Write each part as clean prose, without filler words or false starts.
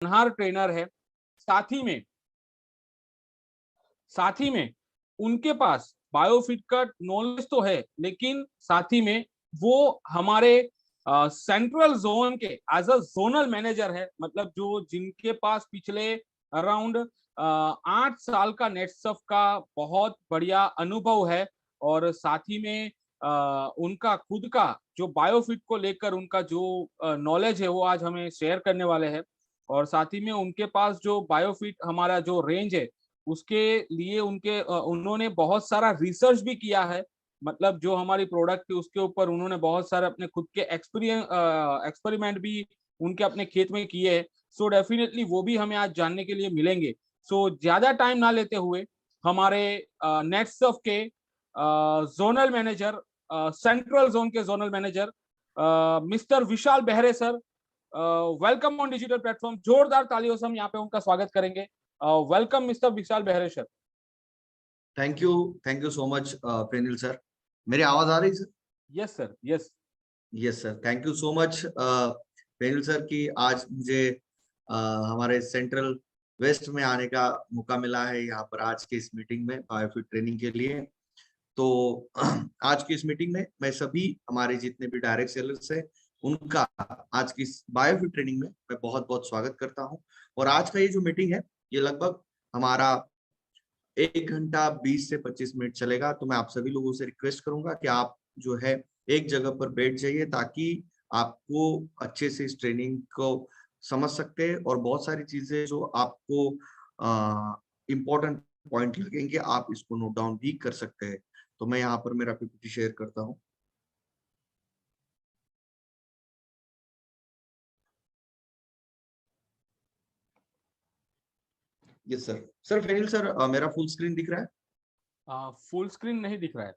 होनहार ट्रेनर है। साथ ही में उनके पास बायोफिट का नॉलेज तो है, लेकिन साथ ही में वो हमारे सेंट्रल जोन के एज अ जोनल मैनेजर है, मतलब जो जिनके पास पिछले अराउंड 8 साल का नेटसफ का बहुत बढ़िया अनुभव है। और साथ ही में उनका खुद का जो बायोफिट को लेकर उनका जो नॉलेज है वो आज हमें शेयर करने वाले हैं। और साथ ही में उनके पास जो बायोफिट हमारा जो रेंज है उसके लिए उन्होंने बहुत सारा रिसर्च भी किया है, मतलब जो हमारी प्रोडक्ट है उसके ऊपर उन्होंने बहुत सारे अपने खुद के एक्सपेरिमेंट भी उनके अपने खेत में किए हैं। सो डेफिनेटली वो भी हमें आज जानने के लिए मिलेंगे। सो ज्यादा टाइम ना लेते हुए हमारे नेटसर्फ के जोनल मैनेजर, सेंट्रल जोन के zonal manager mister Vishal Behre sir, welcome on digital platform. जोरदार तालियों से हम यहाँ पे उनका स्वागत करेंगे। Welcome mister Vishal Behre sir. Thank you so much Pranil sir. मेरी आवाज आ रही sir? Yes sir, yes yes sir, thank you so much Pranil sir कि आज मुझे हमारे सेंट्रल वेस्ट में आने का मौका मिला है यहाँ पर आज की इस मीटिंग में बायोफिट ट्रेनिंग के लिए। तो आज की इस मीटिंग में मैं सभी हमारे जितने भी डायरेक्ट सेलर्स हैं उनका आज की इस बायोफिट ट्रेनिंग में मैं बहुत बहुत स्वागत करता हूँ। और आज का ये जो मीटिंग है ये लगभग हमारा 1 घंटा 20 से 25 मिनट चलेगा। तो मैं आप सभी लोगों से रिक्वेस्ट करूंगा कि आप जो है एक जगह पर बैठ जाइए ताकि आपको अच्छे से इस ट्रेनिंग को समझ सकते हैं और बहुत सारी चीजें जो आपको इम्पोर्टेंट पॉइंट लगेंगे आप इसको नोट डाउन भी कर सकते हैं। तो मैं यहाँ पर मेरा पीपीटी शेयर करता हूँ। Yes sir. Sir Fenil sir मेरा फुल स्क्रीन दिख रहा है? फुल स्क्रीन नहीं दिख रहा है।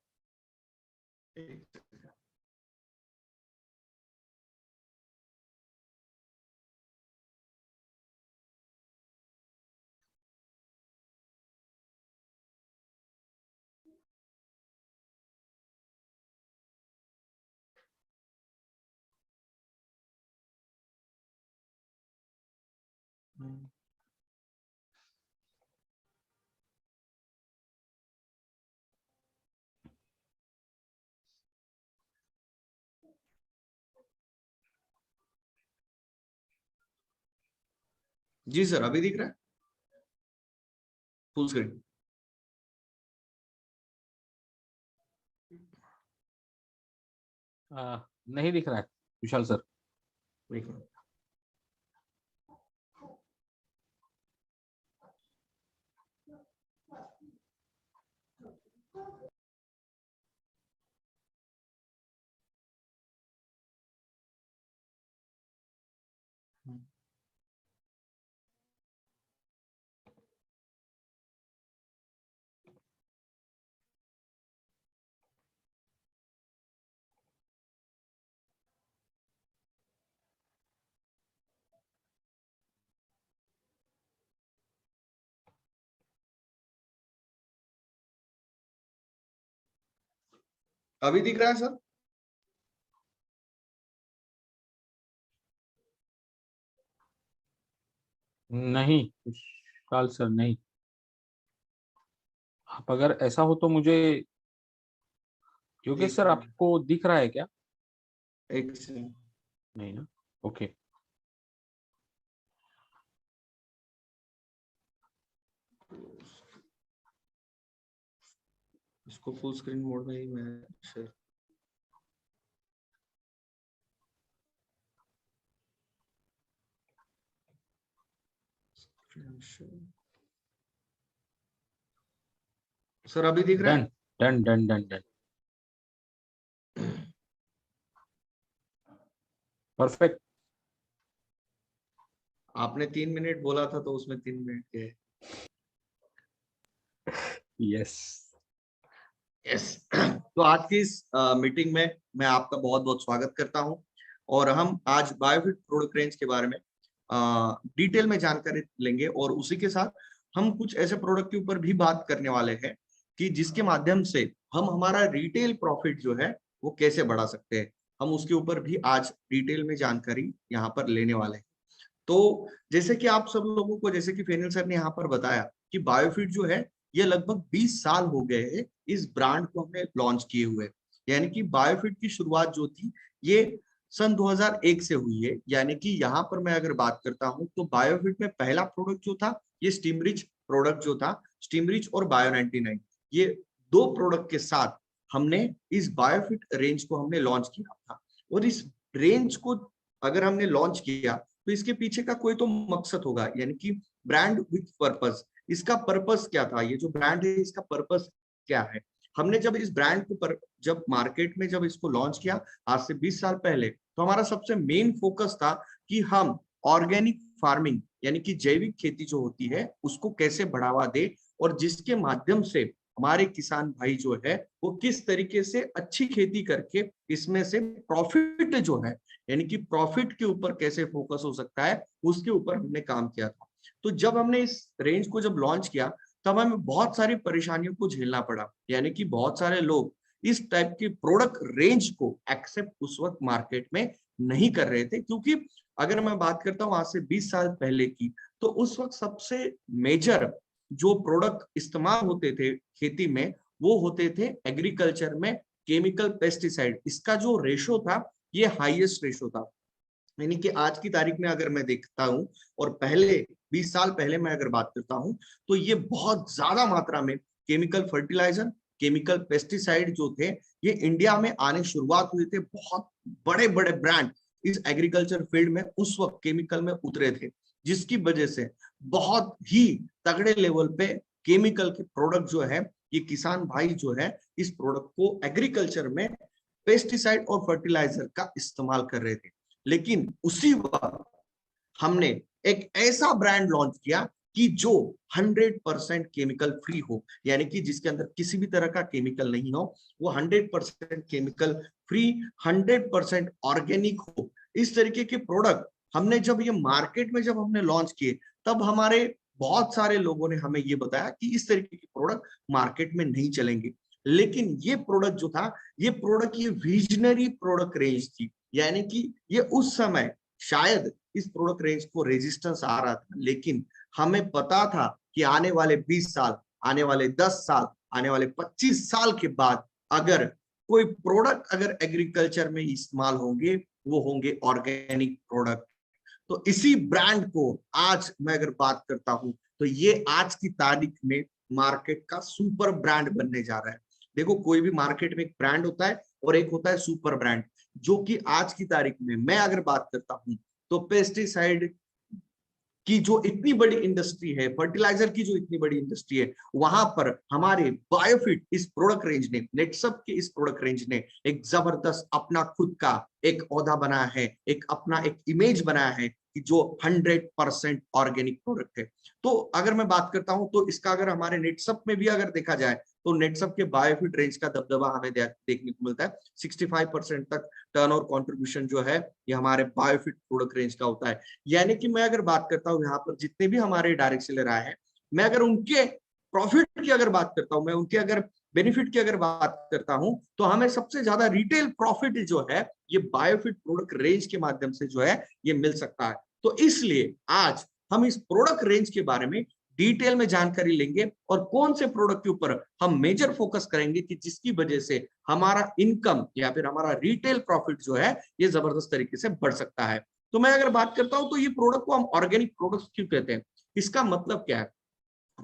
जी सर, अभी दिख रहा है फुल स्क्रीन? नहीं दिख रहा है विशाल सर। अभी दिख रहा है सर? नहीं विशाल सर, नहीं। आप अगर ऐसा हो तो मुझे, योगेश एक सर मिनट, आपको दिख रहा है क्या? एक सेकंड। नहीं ना, ओके। इसको फुल स्क्रीन मोड में ही मैं शेयर। सर अभी दिख रहा डन है? Done done done done, perfect. आपने 3 मिनट बोला था तो उसमें 3 मिनट के। यस। यस। तो आज की इस मीटिंग में मैं आपका बहुत बहुत स्वागत करता हूं और हम आज बायोफिट प्रोडक्ट रेंज के बारे में डिटेल में जानकारी लेंगे और उसी के साथ हम कुछ ऐसे प्रोडक्ट के ऊपर भी बात करने वाले हैं कि जिसके माध्यम से हम हमारा रिटेल प्रॉफिट जो है वो कैसे बढ़ा सकते हैं। हम उसके ऊपर भी आज डिटेल में जानकारी यहाँ पर लेने वाले हैं। तो जैसे कि आप सब लोगों को, जैसे कि फेनिल सर ने यहाँ पर बताया कि बायोफिट जो है ये लगभग 20 साल हो गए हैं इस ब्रांड को हमने लॉन्च किए हुए। यानी कि बायोफिट की शुरुआत जो थी ये सन 2001 से हुई है। यानी कि यहाँ पर मैं अगर बात करता हूँ तो बायोफिट में पहला प्रोडक्ट जो था ये स्टीमरिच प्रोडक्ट जो था, स्टीमरिच और बायो 99, ये दो प्रोडक्ट के साथ हमने इस बायोफिट रेंज को हमने लॉन्च किया था। और इस रेंज को अगर हमने लॉन्च किया तो इसके पीछे का कोई तो मकसद होगा, यानी कि ब्रांड विथ पर्पस। इसका पर्पस क्या था, ये जो ब्रांड है इसका पर्पस क्या है। हमने जब इस ब्रांड को जब मार्केट में जब इसको लॉन्च किया आज से 20 साल पहले, तो हमारा सबसे मेन फोकस था कि हम ऑर्गेनिक फार्मिंग यानी कि जैविक खेती जो होती है उसको कैसे बढ़ावा दे, और जिसके माध्यम से हमारे किसान भाई जो है वो किस तरीके से अच्छी खेती करके इसमें से प्रॉफिट जो है, यानी कि प्रॉफिट के ऊपर कैसे फोकस हो सकता है, उसके ऊपर हमने काम किया था। तो जब हमने इस रेंज को जब लॉन्च किया तब हमें बहुत सारी परेशानियों को झेलना पड़ा। यानी कि बहुत सारे लोग इस टाइप के प्रोडक्ट रेंज को एक्सेप्ट उस वक्त मार्केट में नहीं कर रहे थे, क्योंकि अगर मैं बात करता हूँ आज से 20 साल पहले की, तो उस वक्त सबसे मेजर जो प्रोडक्ट इस्तेमाल होते थे खेती में वो होते थे एग्रीकल्चर में केमिकल पेस्टिसाइड। इसका जो रेशो था ये हाईएस्ट रेशो था। यानी कि आज की तारीख में अगर मैं देखता हूं और पहले 20 साल पहले मैं अगर बात करता हूं तो ये बहुत ज्यादा मात्रा में केमिकल फर्टिलाइजर, केमिकल पेस्टिसाइड जो थे ये इंडिया में आने शुरुआत हुए थे। बहुत बड़े बड़े ब्रांड इस एग्रीकल्चर फील्ड में उस वक्त केमिकल में उतरे थे, जिसकी वजह से बहुत ही तगड़े लेवल पे केमिकल के प्रोडक्ट जो है ये किसान भाई जो है इस प्रोडक्ट को एग्रीकल्चर में पेस्टिसाइड और फर्टिलाइजर का इस्तेमाल कर रहे थे। लेकिन उसी वक्त हमने एक ऐसा ब्रांड लॉन्च किया कि जो 100% केमिकल फ्री हो, यानी कि जिसके अंदर किसी भी तरह का केमिकल नहीं हो, वो 100% केमिकल फ्री, 100% ऑर्गेनिक हो। इस तरीके के प्रोडक्ट हमने जब ये मार्केट में जब हमने लॉन्च किए तब हमारे बहुत सारे लोगों ने हमें ये बताया कि इस तरीके के प्रोडक्ट मार्केट में नहीं चलेंगे। लेकिन ये प्रोडक्ट जो था ये प्रोडक्ट ये विजनरी प्रोडक्ट रेंज थी। यानी कि ये उस समय शायद इस प्रोडक्ट रेंज को रेजिस्टेंस आ रहा था, लेकिन हमें पता था कि आने वाले 20 साल, आने वाले 10 साल, आने वाले 25 साल के बाद अगर कोई प्रोडक्ट अगर एग्रीकल्चर में इस्तेमाल होंगे वो होंगे ऑर्गेनिक प्रोडक्ट। तो इसी ब्रांड को आज मैं अगर बात करता हूं तो ये आज की तारीख में मार्केट का सुपर ब्रांड बनने जा रहा है। देखो कोई भी मार्केट में एक ब्रांड होता है और एक होता है सुपर ब्रांड, जो कि आज की तारीख में मैं अगर बात करता हूं तो पेस्टिसाइड की जो इतनी बड़ी इंडस्ट्री है, फर्टिलाइजर की जो इतनी बड़ी इंडस्ट्री है, वहां पर हमारे बायोफिट इस प्रोडक्ट रेंज ने, नेटसप के इस प्रोडक्ट रेंज ने एक जबरदस्त अपना खुद का एक ओहदा बनाया है, एक अपना एक इमेज बनाया है कि जो 100% ऑर्गेनिक प्रोडक्ट है। तो अगर मैं बात करता हूं तो इसका अगर हमारे नेटसप में भी अगर देखा जाए तो नेटसप के बायोफिट रेंज का दबदबा हमें देखने को मिलता है। 65% तक टर्न और कॉन्ट्रीब्यूशन जो है ये हमारे बायोफिट प्रोडक्ट रेंज का होता है। यानी कि मैं अगर बात करता हूँ यहाँ पर जितने भी हमारे डायरेक्ट सेलर आए हैं, मैं अगर उनके प्रॉफिट की अगर बात करता हूँ, मैं उनके अगर बेनिफिट की अगर बात करता हूं तो हमें सबसे ज्यादा रिटेल प्रॉफिट जो है ये बायोफिट प्रोडक्ट रेंज के माध्यम से जो है ये मिल सकता है। तो इसलिए आज हम इस प्रोडक्ट रेंज के बारे में डिटेल में जानकारी लेंगे और कौन से प्रोडक्ट के ऊपर हम मेजर फोकस करेंगे कि जिसकी वजह से हमारा इनकम या फिर हमारा रिटेल प्रॉफिट जो है ये जबरदस्त तरीके से बढ़ सकता है। तो मैं अगर बात करता हूं तो ये प्रोडक्ट को हम ऑर्गेनिक प्रोडक्ट क्यों कहते हैं, इसका मतलब क्या है।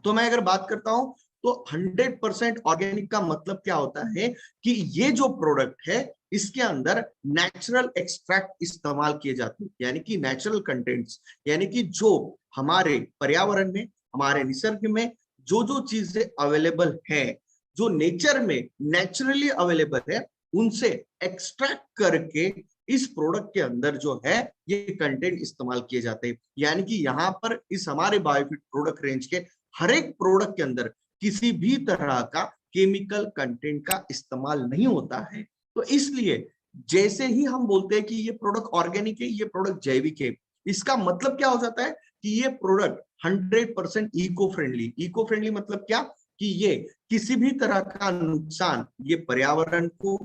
तो मैं अगर बात करता हूं तो 100% ऑर्गेनिक का मतलब क्या होता है कि ये जो प्रोडक्ट है इसके अंदर नेचुरल एक्सट्रैक्ट इस्तेमाल किए जाते हैं, यानी कि नेचुरल कंटेंट्स, यानी कि जो हमारे पर्यावरण में, हमारे निसर्ग में जो जो चीजें अवेलेबल है, जो नेचर में नेचुरली अवेलेबल है, उनसे एक्सट्रैक्ट करके इस प्रोडक्ट के अंदर जो है ये कंटेंट इस्तेमाल किए जाते हैं। यानी कि यहाँ पर इस हमारे बायोफिट प्रोडक्ट रेंज के हर एक प्रोडक्ट के अंदर किसी भी तरह का केमिकल कंटेंट का इस्तेमाल नहीं होता है। तो इसलिए जैसे ही हम बोलते हैं कि ये प्रोडक्ट ऑर्गेनिक है, ये प्रोडक्ट जैविक है, इसका मतलब क्या हो जाता है कि ये product 100% eco friendly. Eco friendly मतलब क्या कि ये किसी भी तरह का नुकसान ये पर्यावरण को,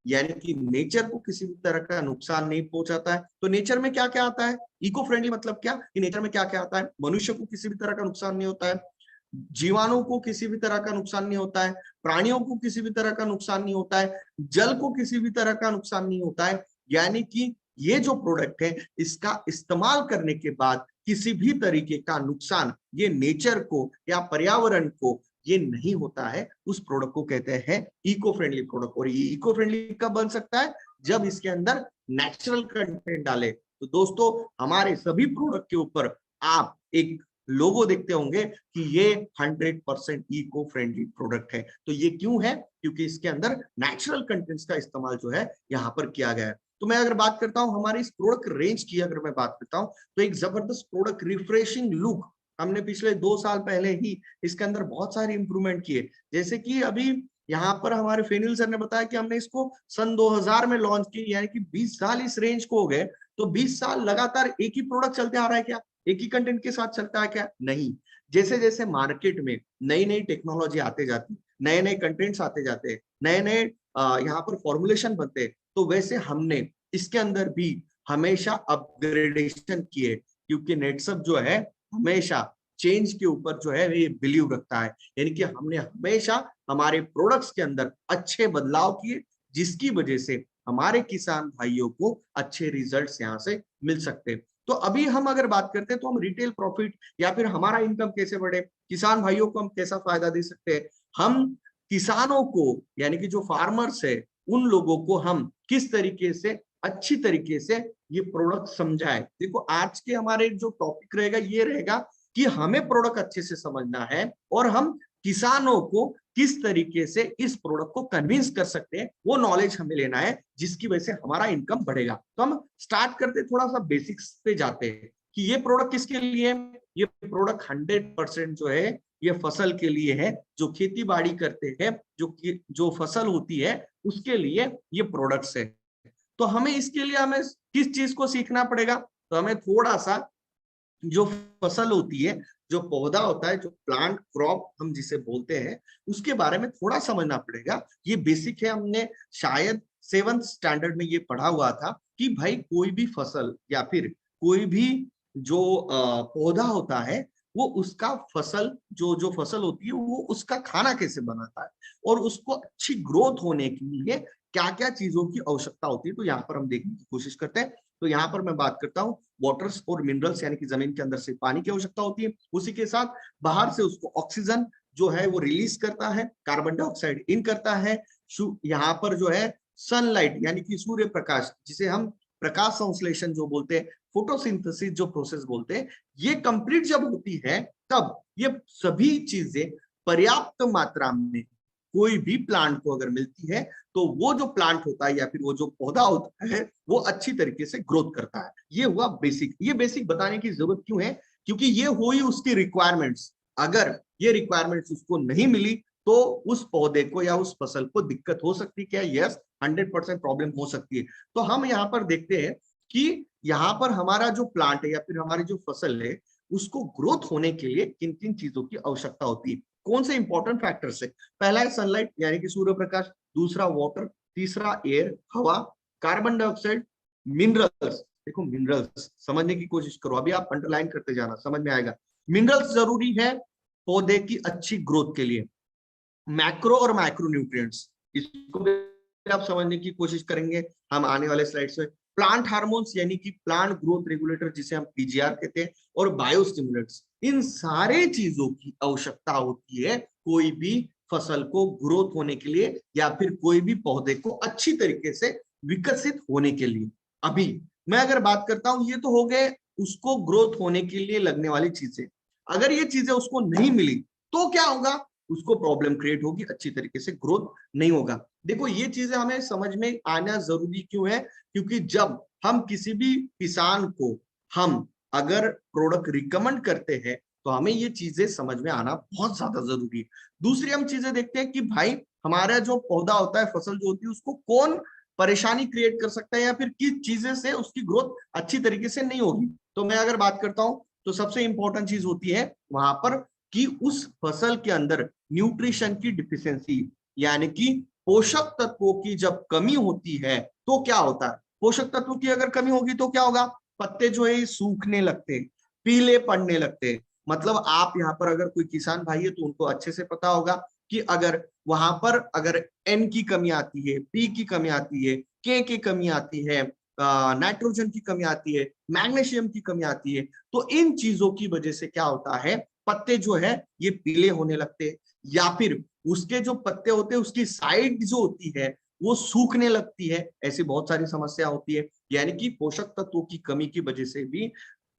यानी कि नेचर को किसी भी तरह का नुकसान नहीं पहुंचाता है। तो नेचर में क्या क्या आता है, इको फ्रेंडली मतलब क्या कि नेचर में क्या क्या आता है, मनुष्य को किसी भी तरह का नुकसान नहीं होता है, जीवाणु को किसी भी तरह का नुकसान नहीं होता है, प्राणियों को किसी भी तरह का नुकसान नहीं होता है, जल को किसी भी तरह का नुकसान नहीं होता है। यानी कि ये जो प्रोडक्ट है इसका इस्तेमाल करने के बाद किसी भी तरीके का नुकसान ये नेचर को या पर्यावरण को ये नहीं होता है, उस प्रोडक्ट को कहते हैं इको फ्रेंडली प्रोडक्ट। और ये इको फ्रेंडली कब बन सकता है, जब इसके अंदर नेचुरल कंटेंट डाले। तो दोस्तों हमारे सभी प्रोडक्ट के ऊपर आप एक लोगो देखते होंगे कि ये 100% इको फ्रेंडली प्रोडक्ट है। तो ये क्यों है, क्योंकि इसके अंदर नेचुरल कंटेंट्स का इस्तेमाल जो है यहाँ पर किया गया है। तो मैं अगर बात करता हूं हमारी इस प्रोडक्ट रेंज की, अगर मैं बात करता हूं तो एक जबरदस्त प्रोडक्ट रिफ्रेशिंग लुक हमने पिछले 2 साल पहले ही इसके अंदर बहुत सारे इंप्रूवमेंट किए। जैसे कि अभी यहाँ पर हमारे फेनिल सर ने बताया कि हमने इसको सन 2000 में लॉन्च की, यानी कि 20 साल इस रेंज को हो गए। तो 20 साल लगातार एक ही प्रोडक्ट चलते आ रहा है क्या, एक ही कंटेंट के साथ चलता है क्या, नहीं। जैसे जैसे मार्केट में नई नई टेक्नोलॉजी आते जाती, नए नए कंटेंट्स आते जाते, नए नए यहाँ पर फॉर्मुलेशन बनते, तो वैसे हमने इसके अंदर भी हमेशा अपग्रेडेशन किए, क्योंकि नेटसप जो है हमेशा चेंज के ऊपर जो है ये बिलीव रखता है। यानी कि हमने हमेशा हमारे प्रोडक्ट्स के अंदर अच्छे बदलाव किए, जिसकी वजह से हमारे किसान भाइयों को अच्छे रिजल्ट्स यहाँ से मिल सकते। तो अभी हम अगर बात करते हैं तो हम रिटेल प्रॉफिट या फिर हमारा इनकम कैसे बढ़े, किसान भाइयों को हम कैसा फायदा दे सकते हैं, हम किसानों को यानी कि जो फार्मर्स है उन लोगों को हम किस तरीके से अच्छी तरीके से ये प्रोडक्ट समझाए। देखो आज के हमारे जो टॉपिक रहेगा ये रहेगा कि हमें प्रोडक्ट अच्छे से समझना है और हम किसानों को किस तरीके से इस प्रोडक्ट को कन्विंस कर सकते हैं, वो नॉलेज हमें लेना है, जिसकी वजह से हमारा इनकम बढ़ेगा। तो हम स्टार्ट करते थोड़ा सा बेसिक्स पे जाते हैं कि ये प्रोडक्ट किसके लिए है। ये प्रोडक्ट 100% जो है ये फसल के लिए है, जो खेती बाड़ी करते हैं, जो फसल होती है उसके लिए ये प्रोडक्ट्स है। तो हमें इसके लिए हमें किस चीज को सीखना पड़ेगा, तो हमें थोड़ा सा जो फसल होती है, जो पौधा होता है, जो प्लांट क्रॉप हम जिसे बोलते हैं, उसके बारे में थोड़ा समझना पड़ेगा। ये बेसिक है, हमने शायद 7th स्टैंडर्ड में ये पढ़ा हुआ था कि भाई कोई भी फसल या फिर कोई भी जो पौधा होता है वो उसका फसल जो फसल होती है वो उसका खाना कैसे बनाता है और उसको अच्छी ग्रोथ होने के लिए क्या क्या चीजों की आवश्यकता होती है। तो यहाँ पर हम देखने की कोशिश करते हैं। तो यहाँ पर मैं बात करता हूँ वाटर्स और मिनरल्स, यानी कि जमीन के अंदर से पानी की आवश्यकता होती है, उसी के साथ बाहर से उसको ऑक्सीजन जो है वो रिलीज करता है, कार्बन डाइऑक्साइड इन करता है। यहाँ पर जो है सनलाइट यानी कि सूर्य प्रकाश, जिसे हम प्रकाश संश्लेषण जो बोलते हैं, फोटोसिंथेसिस जो प्रोसेस बोलते हैं, ये कंप्लीट जब होती है तब ये सभी चीजें पर्याप्त मात्रा में कोई भी प्लांट को अगर मिलती है तो वो जो प्लांट होता है या फिर वो जो पौधा होता है वो अच्छी तरीके से ग्रोथ करता है। ये हुआ बेसिक। ये बेसिक बताने की जरूरत क्यों है, क्योंकि ये हुई उसकी रिक्वायरमेंट्स। अगर ये रिक्वायरमेंट्स उसको नहीं मिली तो उस पौधे को या उस फसल को दिक्कत हो सकती है क्या, यस 100% प्रॉब्लम हो सकती है। तो हम यहाँ पर देखते हैं कि यहाँ पर हमारा जो प्लांट है या फिर हमारी जो फसल है उसको ग्रोथ होने के लिए किन किन चीजों की आवश्यकता होती है, कौन से इंपॉर्टेंट फैक्टर्स है। पहला है सनलाइट यानी कि सूर्य प्रकाश, दूसरा वाटर, तीसरा एयर हवा, कार्बन डाइऑक्साइड, मिनरल्स। देखो मिनरल्स समझने की कोशिश करो, अभी आप अंडरलाइन करते जाना, समझ में आएगा। मिनरल्स जरूरी है पौधे की अच्छी ग्रोथ के लिए। मैक्रो और माइक्रो न्यूट्रिएंट्स, इसको भी आप समझने की कोशिश करेंगे हम आने वाले स्लाइड्स में। प्लांट हार्मोन्स यानी कि प्लांट ग्रोथ रेगुलेटर जिसे हम पीजीआर कहते हैं, और बायोस्टिमुलेंट्स, इन सारे चीजों की आवश्यकता होती है कोई भी फसल को ग्रोथ होने के लिए या फिर कोई भी पौधे को अच्छी तरीके से विकसित होने के लिए। अभी मैं अगर बात करता हूं, ये तो हो गए उसको ग्रोथ होने के लिए लगने वाली चीजें। अगर ये चीजें उसको नहीं मिली तो क्या होगा, उसको प्रॉब्लम क्रिएट होगी, अच्छी तरीके से ग्रोथ नहीं होगा। देखो ये चीजें हमें समझ में आना जरूरी क्यों है, क्योंकि जब हम किसी भी किसान को हम अगर प्रोडक्ट रिकमेंड करते हैं तो हमें ये चीजें समझ में आना बहुत ज्यादा जरूरी है। दूसरी हम चीजें देखते हैं कि भाई हमारा जो पौधा होता है, फसल जो होती है, उसको कौन परेशानी क्रिएट कर सकता है या फिर किस चीजें से उसकी ग्रोथ अच्छी तरीके से नहीं होगी। तो मैं अगर बात करता हूं तो सबसे इंपॉर्टेंट चीज होती है वहां पर कि उस फसल के अंदर न्यूट्रिशन की डिफिशियंसी, यानी कि पोषक तत्वों की जब कमी होती है तो क्या होता है, पोषक तत्वों की अगर कमी होगी तो क्या होगा, पत्ते जो है सूखने लगते, पीले पड़ने लगते। मतलब आप यहाँ पर अगर कोई किसान भाई है तो उनको अच्छे से पता होगा कि अगर वहां पर अगर एन की कमी आती है, पी की कमी आती है, के की कमी आती है, नाइट्रोजन की कमी आती है, मैग्नीशियम की कमी आती है, तो इन चीजों की वजह से क्या होता है, पत्ते जो है ये पीले होने लगते हैं, या फिर उसके जो पत्ते होते हैं उसकी साइड जो होती है वो सूखने लगती है। ऐसी बहुत सारी समस्या होती है। यानी कि पोषक तत्वों की कमी की वजह से भी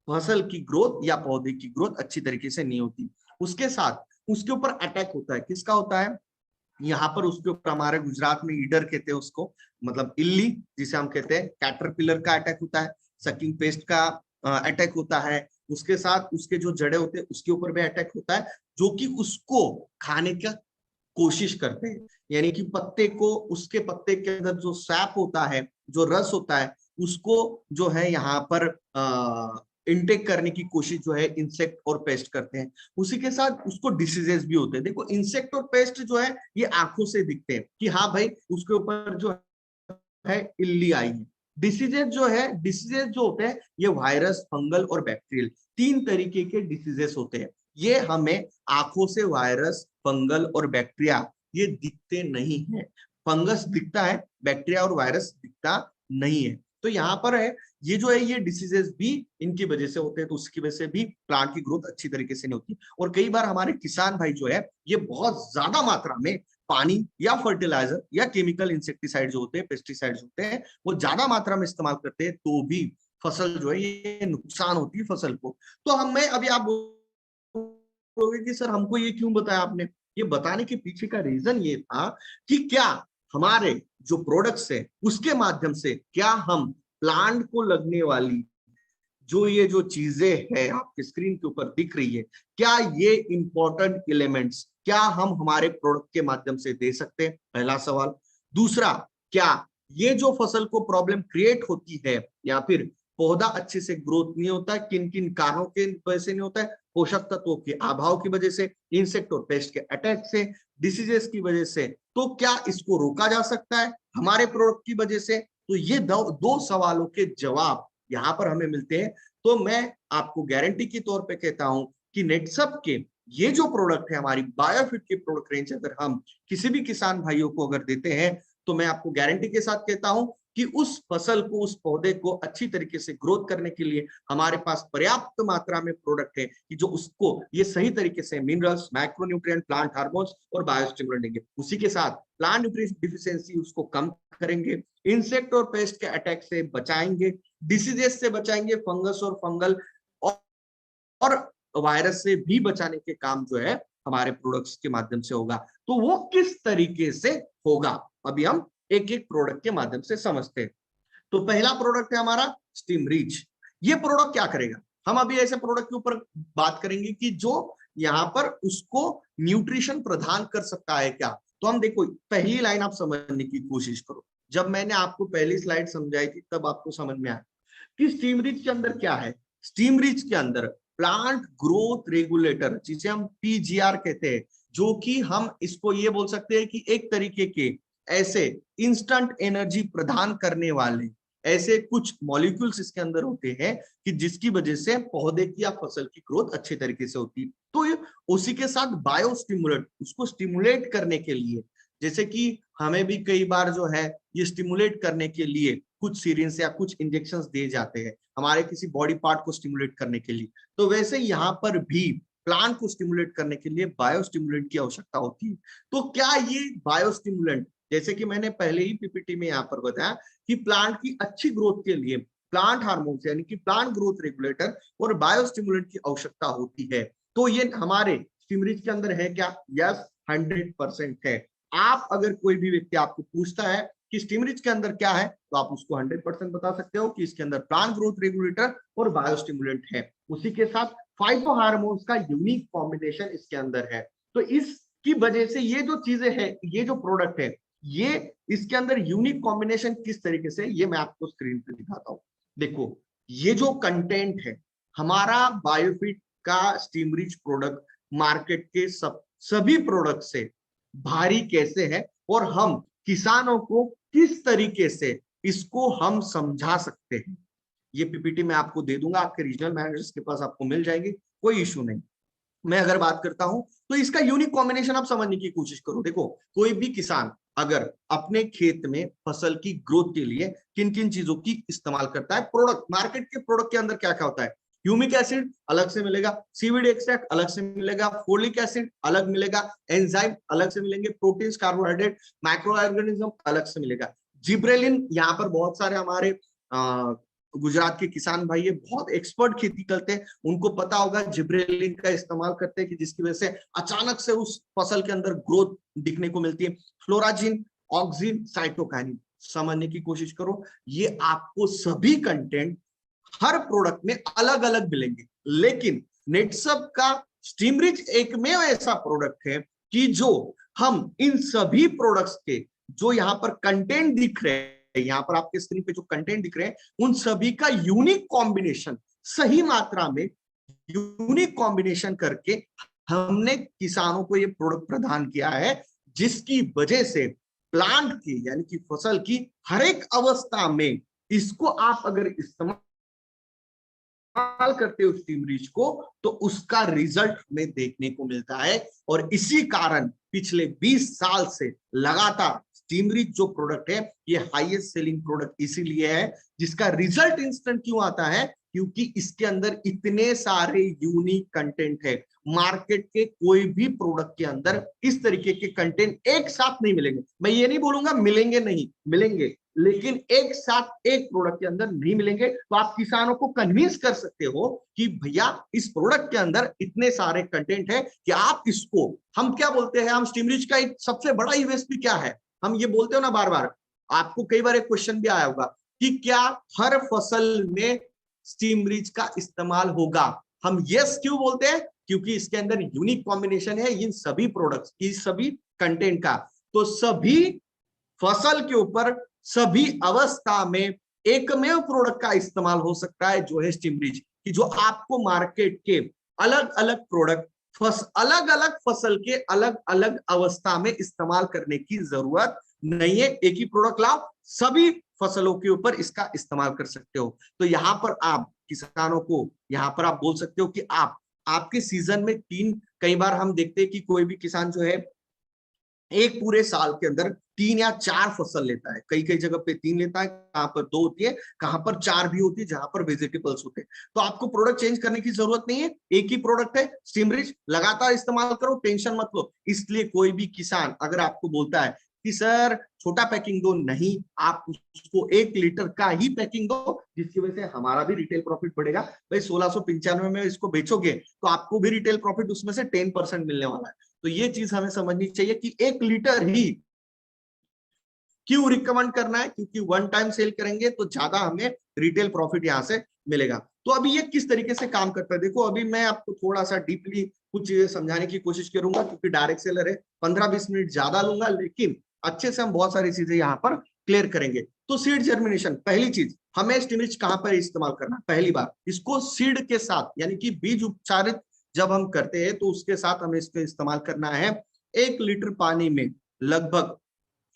फसल की ग्रोथ या पौधे की ग्रोथ अच्छी तरीके से नहीं होती। उसके साथ उसके ऊपर अटैक होता है, किसका होता है, यहाँ पर उसके ऊपर हमारे गुजरात में ईडर कहते हैं उसको, मतलब इल्ली जिसे हम कहते हैं, कैटरपिलर का अटैक होता है, सकिंग पेस्ट का अटैक होता है। उसके साथ उसके जो जड़े होते हैं उसके ऊपर भी अटैक होता है, जो कि उसको खाने का कोशिश करते हैं। यानी कि पत्ते को, उसके पत्ते के अंदर जो सैप होता है, जो रस होता है, उसको जो है यहाँ पर इनटेक करने की कोशिश जो है इंसेक्ट और पेस्ट करते हैं। उसी के साथ उसको डिसीजेस भी होते हैं। देखो इंसेक्ट और पेस्ट जो है ये आंखों से दिखते हैं कि हाँ भाई उसके ऊपर जो है इल्ली आई है। डिसीजेस जो है, डिसीजेस जो होते हैं ये वायरस, फंगल और बैक्टीरियल, तीन तरीके के डिसीजेस होते हैं। ये हमें आंखों से वायरस, फंगल और बैक्टीरिया ये दिखते नहीं है। फंगस दिखता है, बैक्टीरिया और वायरस दिखता नहीं है। तो यहाँ पर है ये जो है ये डिसीजेस भी इनकी वजह से होते हैं, तो उसकी वजह से भी प्लांट की ग्रोथ अच्छी तरीके से नहीं होती। और कई बार हमारे किसान भाई जो है ये बहुत ज्यादा मात्रा में पानी या फर्टिलाइजर या केमिकल इंसेक्टिसाइड जो होते हैं, पेस्टिसाइड्स होते हैं, वो ज्यादा मात्रा में इस्तेमाल करते हैं, तो भी फसल जो है ये नुकसान होती है फसल को। तो हमें अभी आप बोलोगे कि सर हमको ये क्यों बताया आपने, ये बताने के पीछे का रीजन ये था कि क्या हमारे जो प्रोडक्ट्स है उसके माध्यम से क्या हम प्लांट को लगने वाली जो ये जो चीजें है आपके स्क्रीन के ऊपर दिख रही है, क्या ये इंपॉर्टेंट एलिमेंट्स क्या हम हमारे प्रोडक्ट के माध्यम से दे सकते हैं, पहला सवाल। दूसरा, क्या ये जो फसल को प्रॉब्लम क्रिएट होती है या फिर पौधा अच्छे से ग्रोथ नहीं होता है, किन किन कारणों के वजह से नहीं होता है, पोषक तत्वों के अभाव की वजह से, इंसेक्ट और पेस्ट के अटैक से, डिसीजेस की वजह से, तो क्या इसको रोका जा सकता है हमारे प्रोडक्ट की वजह से। तो ये दो सवालों के जवाब यहाँ पर हमें मिलते हैं। तो मैं आपको गारंटी के तौर पे कहता हूं कि नेटसप के ये जो प्रोडक्ट है, हमारी बायोफिट की प्रोडक्ट रेंज अगर हम किसी भी किसान भाइयों को अगर देते हैं, तो मैं आपको गारंटी के साथ कहता हूं कि उस फसल को, उस पौधे को अच्छी तरीके से ग्रोथ करने के लिए हमारे पास पर्याप्त मात्रा में प्रोडक्ट है कि जो उसको ये सही तरीके से मिनरल्स, माइक्रोन्यूट्रिएंट, प्लांट हार्मोन्स और बायोस्टिमुलेंट देंगे। उसी के साथ प्लांट न्यूट्रिशन डिफिशियंसी उसको कम करेंगे, इंसेक्ट और पेस्ट के अटैक से बचाएंगे, डिसीजेस से बचाएंगे, फंगस और फंगल और वायरस से भी बचाने के काम जो है हमारे प्रोडक्ट्स के माध्यम से होगा। तो वो किस तरीके से होगा अभी हम एक एक प्रोडक्ट के माध्यम से समझते हैं। तो पहला प्रोडक्ट है हमारा स्टीम रीच। ये प्रोडक्ट क्या करेगा, हम अभी ऐसे प्रोडक्ट के ऊपर बात करेंगे कि जो यहाँ पर उसको न्यूट्रिशन प्रदान कर सकता है क्या। तो हम देखो पहली लाइन आप समझने की कोशिश करो। जब मैंने आपको पहली स्लाइड समझाई थी तब आपको समझ में आया कि स्टीम रिच के अंदर क्या है। स्टीम रिच के अंदर प्लांट ग्रोथ रेगुलेटर, जिसे हम पीजीआर कहते हैं, जो कि हम इसको ये बोल सकते हैं कि एक तरीके के ऐसे इंस्टेंट एनर्जी प्रदान करने वाले ऐसे कुछ मॉलिक्यूल्स इसके अंदर होते हैं कि जिसकी वजह से पौधे की या फसल की ग्रोथ अच्छे तरीके से होती है। तो ये उसी के साथ बायो स्टिमुलेट, उसको स्टिमुलेट करने के लिए, जैसे कि हमें भी कई बार जो है ये स्टिमुलेट करने के लिए कुछ सीरिंज या कुछ इंजेक्शंस दिए जाते हैं हमारे किसी बॉडी पार्ट को स्टिमुलेट करने के लिए। तो वैसे यहाँ पर भी प्लांट को स्टिमुलेट करने के लिए बायो स्टिमुलेंट की आवश्यकता होती है। तो क्या ये बायो स्टिमुलेंट, जैसे कि मैंने पहले ही पीपीटी में यहाँ पर बताया कि प्लांट की अच्छी ग्रोथ के लिए प्लांट हार्मोन्स यानी कि प्लांट ग्रोथ रेगुलेटर और बायो स्टिमुलेंट की आवश्यकता होती है। तो ये हमारे स्टिमरिच के अंदर है क्या? यस, 100% है। आप अगर कोई भी व्यक्ति आपको पूछता है कि स्टिमरिच के अंदर क्या है, तो आप उसको 100% बता सकते हो कि इसके अंदर प्लांट ग्रोथ रेगुलेटर और बायोस्टिमुलेंट है। उसी के साथ फाइटो हार्मोन्स का यूनिक कॉम्बिनेशन इसके अंदर है। तो इसकी वजह से ये जो चीजें हैं, ये जो प्रोडक्ट है, ये इसके अंदर यूनिक कॉम्बिनेशन किस तरीके से, ये मैं आपको स्क्रीन पे दिखाता हूं। देखो ये जो कंटेंट है हमारा बायोफिट का स्टीमरिच प्रोडक्ट मार्केट के सभी प्रोडक्ट से भारी कैसे है और हम किसानों को किस तरीके से इसको हम समझा सकते हैं। ये पीपीटी मैं आपको दे दूंगा, आपके रीजनल मैनेजर्स के पास आपको मिल जाएंगे, कोई इश्यू नहीं। मैं अगर बात करता हूं तो इसका यूनिक कॉम्बिनेशन आप समझने की कोशिश करो। देखो, कोई भी किसान अगर अपने खेत में फसल की ग्रोथ के लिए किन किन चीजों की इस्तेमाल करता है, प्रोडक्ट, मार्केट के प्रोडक्ट के अंदर क्या क्या होता है, ह्यूमिक एसिड अलग से मिलेगा, सीवीड एक्सट्रैक्ट अलग से मिलेगा, फोलिक एसिड अलग मिलेगा, एंजाइम अलग से मिलेंगे, प्रोटीन्स, कार्बोहाइड्रेट, माइक्रो ऑर्गेनिज्म अलग से मिलेगा, जिब्रेलिन। यहाँ पर बहुत सारे हमारे गुजरात के किसान भाई ये बहुत एक्सपर्ट खेती करते हैं, उनको पता होगा जिब्रेलिन का इस्तेमाल करते हैं कि जिसकी वजह से अचानक से उस फसल के अंदर ग्रोथ दिखने को मिलती है। फ्लोराजिन, ऑक्सिन, साइटोकाइनिन, समझने की कोशिश करो। ये आपको सभी कंटेंट हर प्रोडक्ट में अलग अलग मिलेंगे, लेकिन नेटसब का स्टीमरिच एकमेव ऐसा प्रोडक्ट है कि जो हम इन सभी प्रोडक्ट्स के जो यहाँ पर कंटेंट दिख रहे हैं, यहाँ पर आपके स्क्रीन पे जो कंटेंट दिख रहे हैं, उन सभी का यूनिक कॉम्बिनेशन, सही मात्रा में यूनिक कॉम्बिनेशन करके हमने किसानों को ये प्रोडक्ट प्रदान किया है, जिसकी वजह से प्लांट की यानी कि फसल की हर एक अवस्था में इसको आप अगर इस्तेमाल करते हो स्टीमरिच को, तो उसका रिजल्ट में देखने को मिलता है। और इसी कारण पिछले 20 साल से लगातार स्टीमरिच जो प्रोडक्ट है ये हाईएस्ट सेलिंग प्रोडक्ट इसीलिए है, जिसका रिजल्ट इंस्टेंट क्यों आता है, क्योंकि इसके अंदर इतने सारे यूनिक कंटेंट है। मार्केट के कोई भी प्रोडक्ट के अंदर इस तरीके के कंटेंट एक साथ नहीं मिलेंगे। मैं ये नहीं बोलूंगा मिलेंगे नहीं, मिलेंगे, लेकिन एक साथ एक प्रोडक्ट के अंदर नहीं मिलेंगे। तो आप किसानों को कन्विंस कर सकते हो कि भैया इस प्रोडक्ट के अंदर इतने सारे कंटेंट है कि आप इसको, हम क्या बोलते हैं, हम स्टीमरिच का एक सबसे बड़ा यूएसपी क्या है, हम ये बोलते हो ना बार बार, आपको कई बार एक क्वेश्चन भी आया होगा कि क्या हर फसल में स्टीमरिच का इस्तेमाल होगा। हम यस क्यों बोलते हैं, क्योंकि इसके अंदर यूनिक कॉम्बिनेशन है इन सभी प्रोडक्ट्स की, सभी कंटेंट का। तो सभी फसल के ऊपर सभी अवस्था में एकमेव प्रोडक्ट का इस्तेमाल हो सकता है, जो है स्टीमरिच, कि जो आपको मार्केट के अलग अलग प्रोडक्ट अलग अलग फसल के अलग अलग अवस्था में इस्तेमाल करने की जरूरत नहीं है। एक ही प्रोडक्ट लाओ, सभी फसलों के ऊपर इसका इस्तेमाल कर सकते हो। तो यहाँ पर आप किसानों को, यहाँ पर आप बोल सकते हो कि आप आपके सीजन में कई बार हम देखते हैं कि कोई भी किसान जो है एक पूरे साल के अंदर 3 या 4 फसल लेता है, कई कई जगह पे 3 लेता है, कहां पर 2 होती है, कहां पर 4 भी होती है, जहां पर वेजिटेबल्स होते हैं। तो आपको प्रोडक्ट चेंज करने की जरूरत नहीं है, एक ही प्रोडक्ट है स्टीमरिच, लगातार इस्तेमाल करो, टेंशन मत लो। इसलिए कोई भी किसान अगर आपको बोलता है कि सर छोटा पैकिंग दो, नहीं, आप उसको 1 लीटर का ही पैकिंग दो, जिसकी वजह से हमारा भी रिटेल प्रॉफिट बढ़ेगा। भाई 1695 में इसको बेचोगे तो आपको भी रिटेल प्रॉफिट उसमें से 10% मिलने वाला है। तो ये चीज हमें समझनी चाहिए कि 1 लीटर ही क्यों रिकमेंड करना है, क्योंकि वन टाइम सेल करेंगे तो ज्यादा हमें रिटेल प्रॉफिट यहां से मिलेगा। तो अभी ये किस तरीके से काम करता है, देखो अभी मैं आपको थोड़ा सा डीपली कुछ चीजें समझाने की कोशिश करूंगा, क्योंकि डायरेक्ट सेलर है, 15-20 मिनट ज्यादा लूंगा, लेकिन अच्छे से हम बहुत सारी चीजें यहाँ पर क्लियर करेंगे। तो सीड जर्मिनेशन, पहली चीज, हमें स्टीमरिच कहां पर इस्तेमाल करना, पहली बार इसको सीड के साथ यानी कि बीज उपचारित जब हम करते हैं तो उसके साथ हमें इसको इस्तेमाल करना है। 1 लीटर पानी में लगभग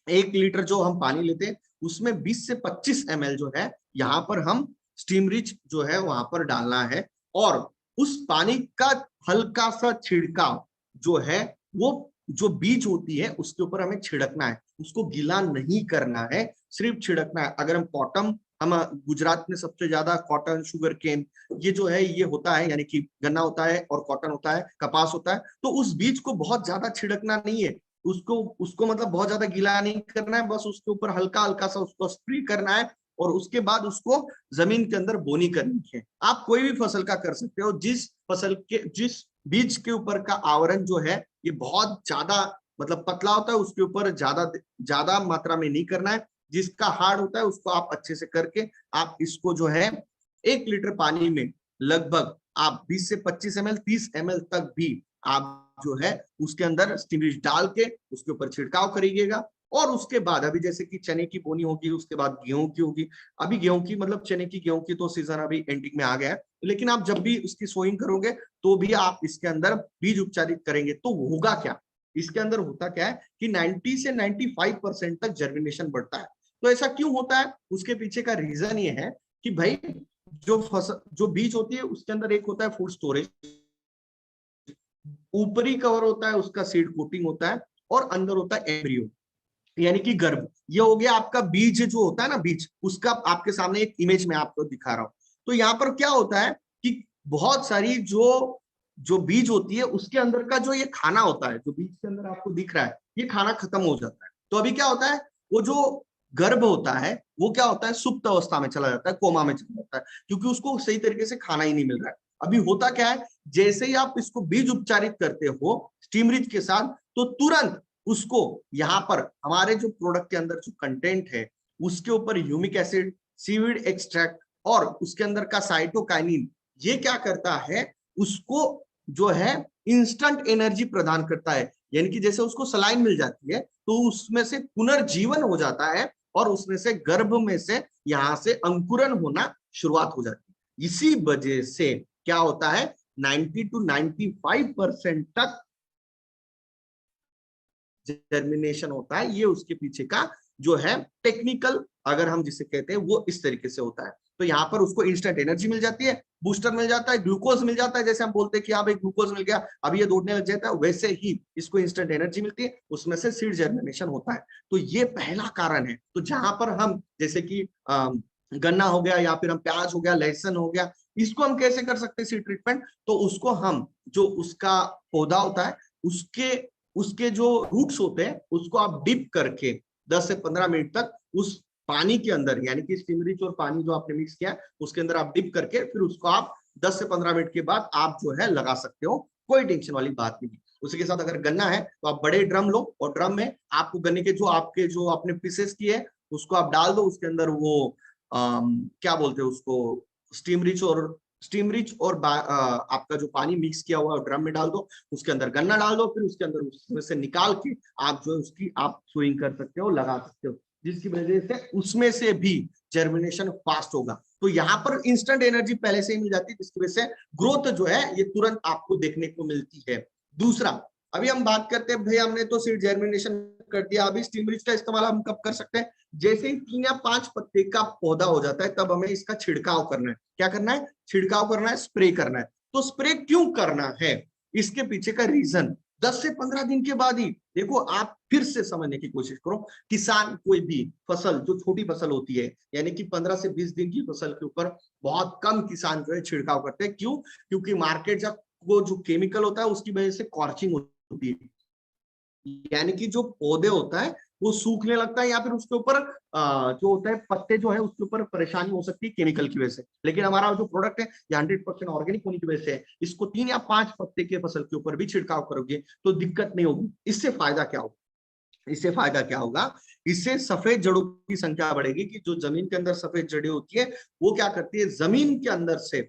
1 लीटर जो हम पानी लेते हैं उसमें 20 से 25 ml जो है यहाँ पर हम स्टीमरिच जो है वहां पर डालना है, और उस पानी का हल्का सा छिड़काव जो है वो जो बीज होती है उसके ऊपर हमें छिड़कना है, उसको गीला नहीं करना है, सिर्फ छिड़कना है। अगर हम कॉटन, हम गुजरात में सबसे ज्यादा कॉटन, शुगर केन, ये जो है ये होता है, यानी कि गन्ना होता है और कॉटन होता है, कपास होता है, तो उस बीज को बहुत ज्यादा छिड़कना नहीं है, उसको उसको मतलब बहुत ज्यादा गीला नहीं करना है, बस उसके ऊपर हल्का हल्का सा उसको स्प्रे करना है, और उसके बाद उसको जमीन के अंदर बोनी करनी है। आप कोई भी फसल का कर सकते हो, जिस बीज के ऊपर का आवरण जो है ये बहुत ज्यादा मतलब पतला होता है, उसके ऊपर ज्यादा मात्रा में नहीं करना है, जिसका हार्ड होता है उसको आप अच्छे से करके आप इसको जो है 1 लीटर पानी में लगभग आप 20 से 25 ml 30 ml तक भी आप जो है उसके अंदर स्टीमरिच डाल के उसके ऊपर छिड़काव करिएगा। और उसके बाद अभी जैसे कि चने की बोनी होगी, उसके बाद गेहूं की होगी, अभी गेहूं की मतलब चने की गेहूं की तो सीजन अभी एंडिंग में आ गया है, लेकिन आप जब भी उसकी सोइंग करोगे तो भी आप इसके अंदर बीज उपचारित करेंगे तो होगा क्या, इसके अंदर होता क्या है कि 90 से 95% तक जर्मिनेशन बढ़ता है। तो ऐसा क्यों होता है, उसके पीछे का रीजन ये है कि भाई जो बीज होती है उसके अंदर एक होता है फूड स्टोरेज, ऊपरी कवर होता है उसका सीड कोटिंग होता है, और अंदर होता है एम्ब्रियो यानी कि गर्भ। ये हो गया आपका बीज जो होता है ना, बीज, उसका आपके सामने एक इमेज में आपको दिखा रहा हूं। तो यहाँ पर क्या होता है कि बहुत सारी जो जो बीज होती है उसके अंदर का जो ये खाना होता है, जो बीज के अंदर आपको दिख रहा है, ये खाना खत्म हो जाता है। तो अभी क्या होता है, वो जो गर्भ होता है वो क्या होता है, सुप्त अवस्था में चला जाता है, कोमा में चला जाता है, क्योंकि उसको सही तरीके से खाना ही नहीं मिल रहा है। अभी होता क्या है, जैसे ही आप इसको बीज उपचारित करते हो स्टीमरिच के साथ, तो तुरंत उसको यहाँ पर हमारे जो प्रोडक्ट के अंदर जो कंटेंट है उसके ऊपर ह्यूमिक एसिड, सीवीड एक्सट्रैक्ट और उसके अंदर का साइटोकाइनिन, ये क्या करता है, उसको जो है इंस्टेंट एनर्जी प्रदान करता है। यानी कि जैसे उसको सलाइन मिल जाती है तो उसमें से पुनर्जीवन हो जाता है और उसमें से गर्भ में से यहां से अंकुरन होना शुरुआत हो जाती है। इसी वजह से क्या होता है, 90 to 95% तक जर्मिनेशन होता है। ये उसके पीछे का जो है टेक्निकल, अगर हम जिसे कहते हैं, वो इस तरीके से होता है। तो यहाँ पर उसको इंस्टेंट एनर्जी मिल जाती है, बूस्टर मिल जाता है, ग्लूकोज मिल जाता है। जैसे हम बोलते हैं कि हाँ भाई ग्लूकोज मिल गया, अभी ये दौड़ने लग जाता है, वैसे ही इसको इंस्टेंट एनर्जी मिलती है, उसमें से सीड जर्मिनेशन होता है। तो ये पहला कारण है। तो जहां पर हम जैसे कि गन्ना हो गया या फिर हम प्याज हो गया, लहसुन हो गया, इसको हम कैसे कर सकते हैं सीड ट्रीटमेंट, तो उसको हम जो उसका पौधा होता है उसके उसके जो रूट्स होते हैं उसको आप डिप करके 10 से 15 मिनट तक उस पानी के अंदर, यानी कि स्टीमरिच और पानी जो आपने मिक्स किया उसके अंदर आप डिप करके फिर उसको आप 10 से 15 मिनट के बाद आप जो है लगा सकते हो, कोई टेंशन वाली बात नहीं। उसी के साथ अगर गन्ना है तो आप बड़े ड्रम लो और ड्रम में आपको गन्ने के जो आपने पीसेस किए उसको आप डाल दो, उसके अंदर वो क्या बोलते हैं उसको, स्टीमरिच और आपका जो पानी मिक्स किया हुआ है ड्रम में डाल दो, उसके अंदर गन्ना डाल दो, फिर उसके अंदर उसमें से निकाल के आप जो है उसकी आप स्विंग कर सकते हो, लगा सकते हो, जिसकी वजह से उसमें से भी जर्मिनेशन फास्ट होगा। तो यहाँ पर इंस्टेंट एनर्जी पहले से ही मिल जाती है, जिसकी वजह से ग्रोथ जो है ये तुरंत आपको देखने को मिलती है। दूसरा, अभी हम बात करते हैं भाई हमने तो सीड जर्मिनेशन कर दिया, अभी स्टीमरिच का इस्तेमाल हम कब कर सकते हैं, जैसे ही 3 या 5 पत्ते का पौधा हो जाता है तब हमें इसका छिड़काव करना है। क्या करना है, छिड़काव करना है, स्प्रे करना है। तो स्प्रे क्यों करना है, इसके पीछे का रीजन 10 से 15 दिन के बाद ही, देखो आप फिर से समझने की कोशिश करो, किसान कोई भी फसल जो छोटी फसल होती है, यानी कि 15 से 20 दिन की फसल के ऊपर बहुत कम किसान जो है छिड़काव करते हैं। क्यों, क्योंकि मार्केट जब वो जो केमिकल होता है उसकी वजह से कॉर्चिंग होती है, यानी कि जो पौधे होता है वो सूखने लगता है या फिर उसके ऊपर जो होता है पत्ते जो है उसके ऊपर परेशानी हो सकती है केमिकल की वजह से। लेकिन हमारा जो प्रोडक्ट है ये 100% ऑर्गेनिक होने की वजह से है, इसको 3 या 5 पत्ते के फसल के ऊपर भी छिड़काव करोगे तो दिक्कत नहीं होगी। इससे फायदा क्या होगा, इससे फायदा क्या होगा, इससे सफेद जड़ों की संख्या बढ़ेगी, कि जो जमीन के अंदर सफेद जड़ें होती है वो क्या करती है, जमीन के अंदर से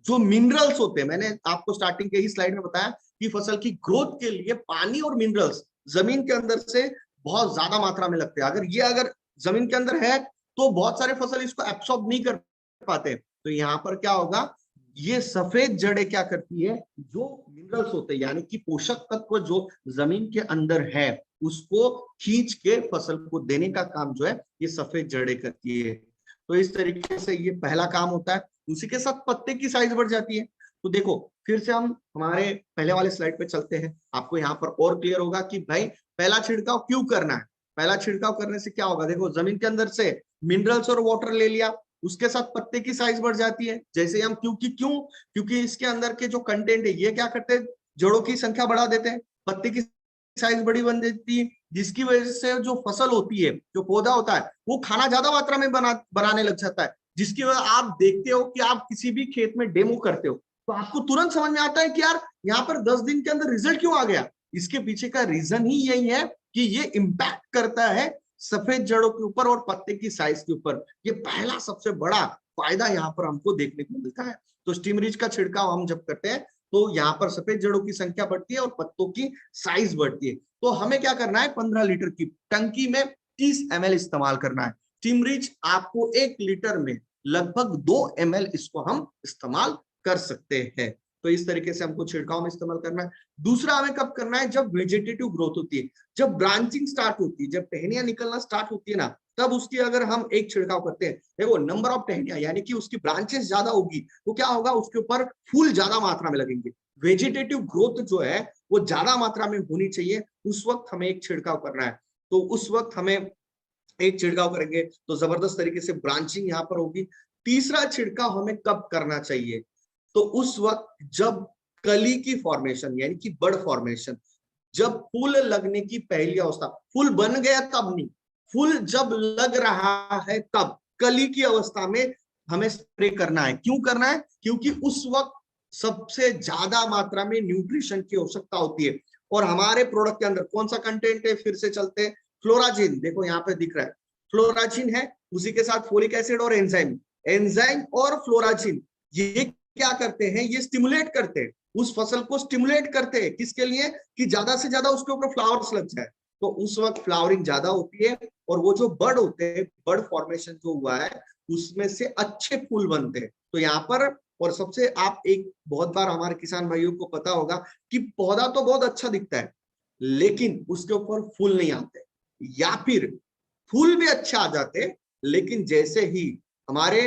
जो मिनरल्स होते हैं, मैंने आपको स्टार्टिंग के ही स्लाइड में बताया कि फसल की ग्रोथ के लिए पानी और मिनरल्स जमीन के अंदर से बहुत ज्यादा मात्रा में लगते हैं। अगर जमीन के अंदर है तो बहुत सारे फसल इसको एब्सॉर्ब नहीं कर पाते। तो यहाँ पर क्या होगा, ये सफेद जड़ें क्या करती है, जो मिनरल्स होते हैं यानी कि पोषक तत्व जो जमीन के अंदर है उसको खींच के फसल को देने का काम जो है ये सफेद जड़ें करती है। तो इस तरीके से ये पहला काम होता है। उसी के साथ पत्ते की साइज बढ़ जाती है। तो देखो फिर से हम हमारे पहले वाले स्लाइड पे चलते हैं, आपको यहाँ पर और क्लियर होगा कि भाई पहला छिड़काव क्यों करना है। पहला छिड़काव करने से क्या होगा, देखो जमीन के अंदर से मिनरल्स और वाटर ले लिया, उसके साथ पत्ते की साइज बढ़ जाती है। जैसे हम क्योंकि इसके अंदर के जो कंटेंट है ये क्या करते हैं, जड़ों की संख्या बढ़ा देते हैं, पत्ते की साइज बड़ी बन जाती है, जिसकी वजह से जो फसल होती है, जो पौधा होता है, वो खाना ज्यादा मात्रा में बनाने लग जाता है। जिसकी वजह आप देखते हो कि आप किसी भी खेत में डेमो करते हो तो आपको तुरंत समझ में आता है कि यार यहाँ पर 10 दिन के अंदर रिजल्ट क्यों आ गया। इसके पीछे का रीजन ही यही है कि ये इंपैक्ट करता है सफेद जड़ों के ऊपर और पत्ते की साइज के ऊपर। ये पहला सबसे बड़ा फायदा यहाँ पर हमको देखने को मिलता है। तो स्टीमरिच का छिड़काव हम जब करते हैं तो यहाँ पर सफेद जड़ों की संख्या बढ़ती है और पत्तों की साइज बढ़ती है। तो हमें क्या करना है, 15 लीटर की टंकी में 30 ml इस्तेमाल करना है। स्टीमरिच आपको 1 लीटर में लगभग 2 ml इसको हम इस्तेमाल कर सकते हैं। तो इस तरीके से हमको छिड़काव में इस्तेमाल करना है। दूसरा हमें कब करना है, जब वेजिटेटिव ग्रोथ होती है, जब ब्रांचिंग स्टार्ट होती है, जब टहनियां निकलना स्टार्ट होती है ना, तब उसकी अगर हम एक छिड़काव करते हैं, देखो नंबर ऑफ टहनियां यानी कि उसकी ब्रांचेस ज्यादा होगी तो क्या होगा, उसके ऊपर फूल ज्यादा मात्रा में लगेंगे। वेजिटेटिव ग्रोथ जो है वो ज्यादा मात्रा में होनी चाहिए, उस वक्त हमें एक छिड़काव करना है। तो उस वक्त हमें एक छिड़काव करेंगे तो जबरदस्त तरीके से ब्रांचिंग यहाँ पर होगी। तीसरा छिड़काव हमें कब करना चाहिए, तो उस वक्त जब कली की फॉर्मेशन यानी कि बड फॉर्मेशन, जब फूल लगने की पहली अवस्था, फूल बन गया तब नहीं, फूल जब लग रहा है तब, कली की अवस्था में हमें स्प्रे करना है। क्यों करना है, क्योंकि उस वक्त सबसे ज्यादा मात्रा में न्यूट्रिशन की आवश्यकता होती है। और हमारे प्रोडक्ट के अंदर कौन सा कंटेंट है, फिर से चलते हैं, फ्लोराजिन, देखो यहाँ पे दिख रहा है फ्लोराजिन है, उसी के साथ फोलिक एसिड और एंजाइम। एंजाइम और फ्लोराजिन ये क्या करते हैं, ये स्टिमुलेट करते हैं, उस फसल को स्टिमुलेट करते हैं, किसके लिए, कि ज्यादा से ज्यादा उसके ऊपर फ्लावर्स लग जाए। तो उस वक्त फ्लावरिंग ज्यादा होती है और वो जो बर्ड होते हैं, बर्ड फॉर्मेशन जो हुआ है उसमें से अच्छे फूल बनते हैं। तो यहाँ पर, और सबसे आप एक बहुत बार हमारे किसान भाइयों को पता होगा कि पौधा तो बहुत अच्छा दिखता है लेकिन उसके ऊपर फूल नहीं आते, या फिर फूल भी अच्छे आ जाते लेकिन जैसे ही हमारे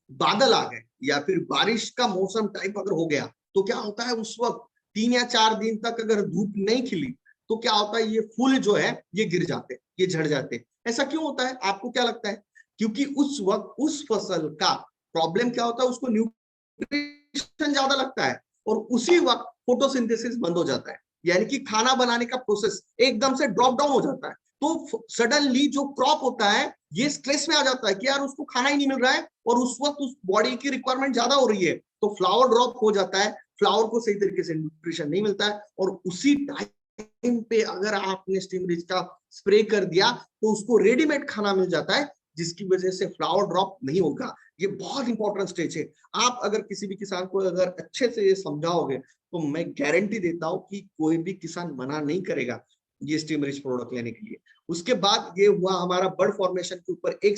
बादल आ गए या फिर बारिश का मौसम टाइप अगर हो गया तो क्या होता है, उस वक्त 3 या 4 दिन तक अगर धूप नहीं खिली तो क्या होता है, ये फूल जो है ये गिर जाते, ये झड़ जाते। ऐसा क्यों होता है, आपको क्या लगता है, क्योंकि उस वक्त उस फसल का प्रॉब्लम क्या होता है, उसको न्यूट्रिशन ज्यादा लगता है और उसी वक्त फोटोसिंथेसिस बंद हो जाता है, यानी कि खाना बनाने का प्रोसेस एकदम से ड्रॉप डाउन हो जाता है। तो सडनली जो क्रॉप होता है ये स्ट्रेस में आ जाता है कि यार उसको खाना ही नहीं मिल रहा है और उस वक्त उस बॉडी की रिक्वायरमेंट ज्यादा हो रही है, तो फ्लावर ड्रॉप हो जाता है, फ्लावर को सही तरीके से न्यूट्रिशन नहीं मिलता है और उसी टाइम पे अगर आपने स्टीम रिच का स्प्रे कर दिया तो उसको रेडीमेड खाना मिल जाता है जिसकी वजह से फ्लावर ड्रॉप नहीं होगा। ये बहुत इंपॉर्टेंट स्टेज है। आप अगर किसी भी किसान को अगर अच्छे से ये समझाओगे तो मैं गारंटी देता हूं कि कोई भी किसान मना नहीं करेगा ये स्टीम रिच प्रोडक्ट लेने के लिए। उसके बाद ये हुआ हमारा बर्ड फॉर्मेशन के ऊपर एक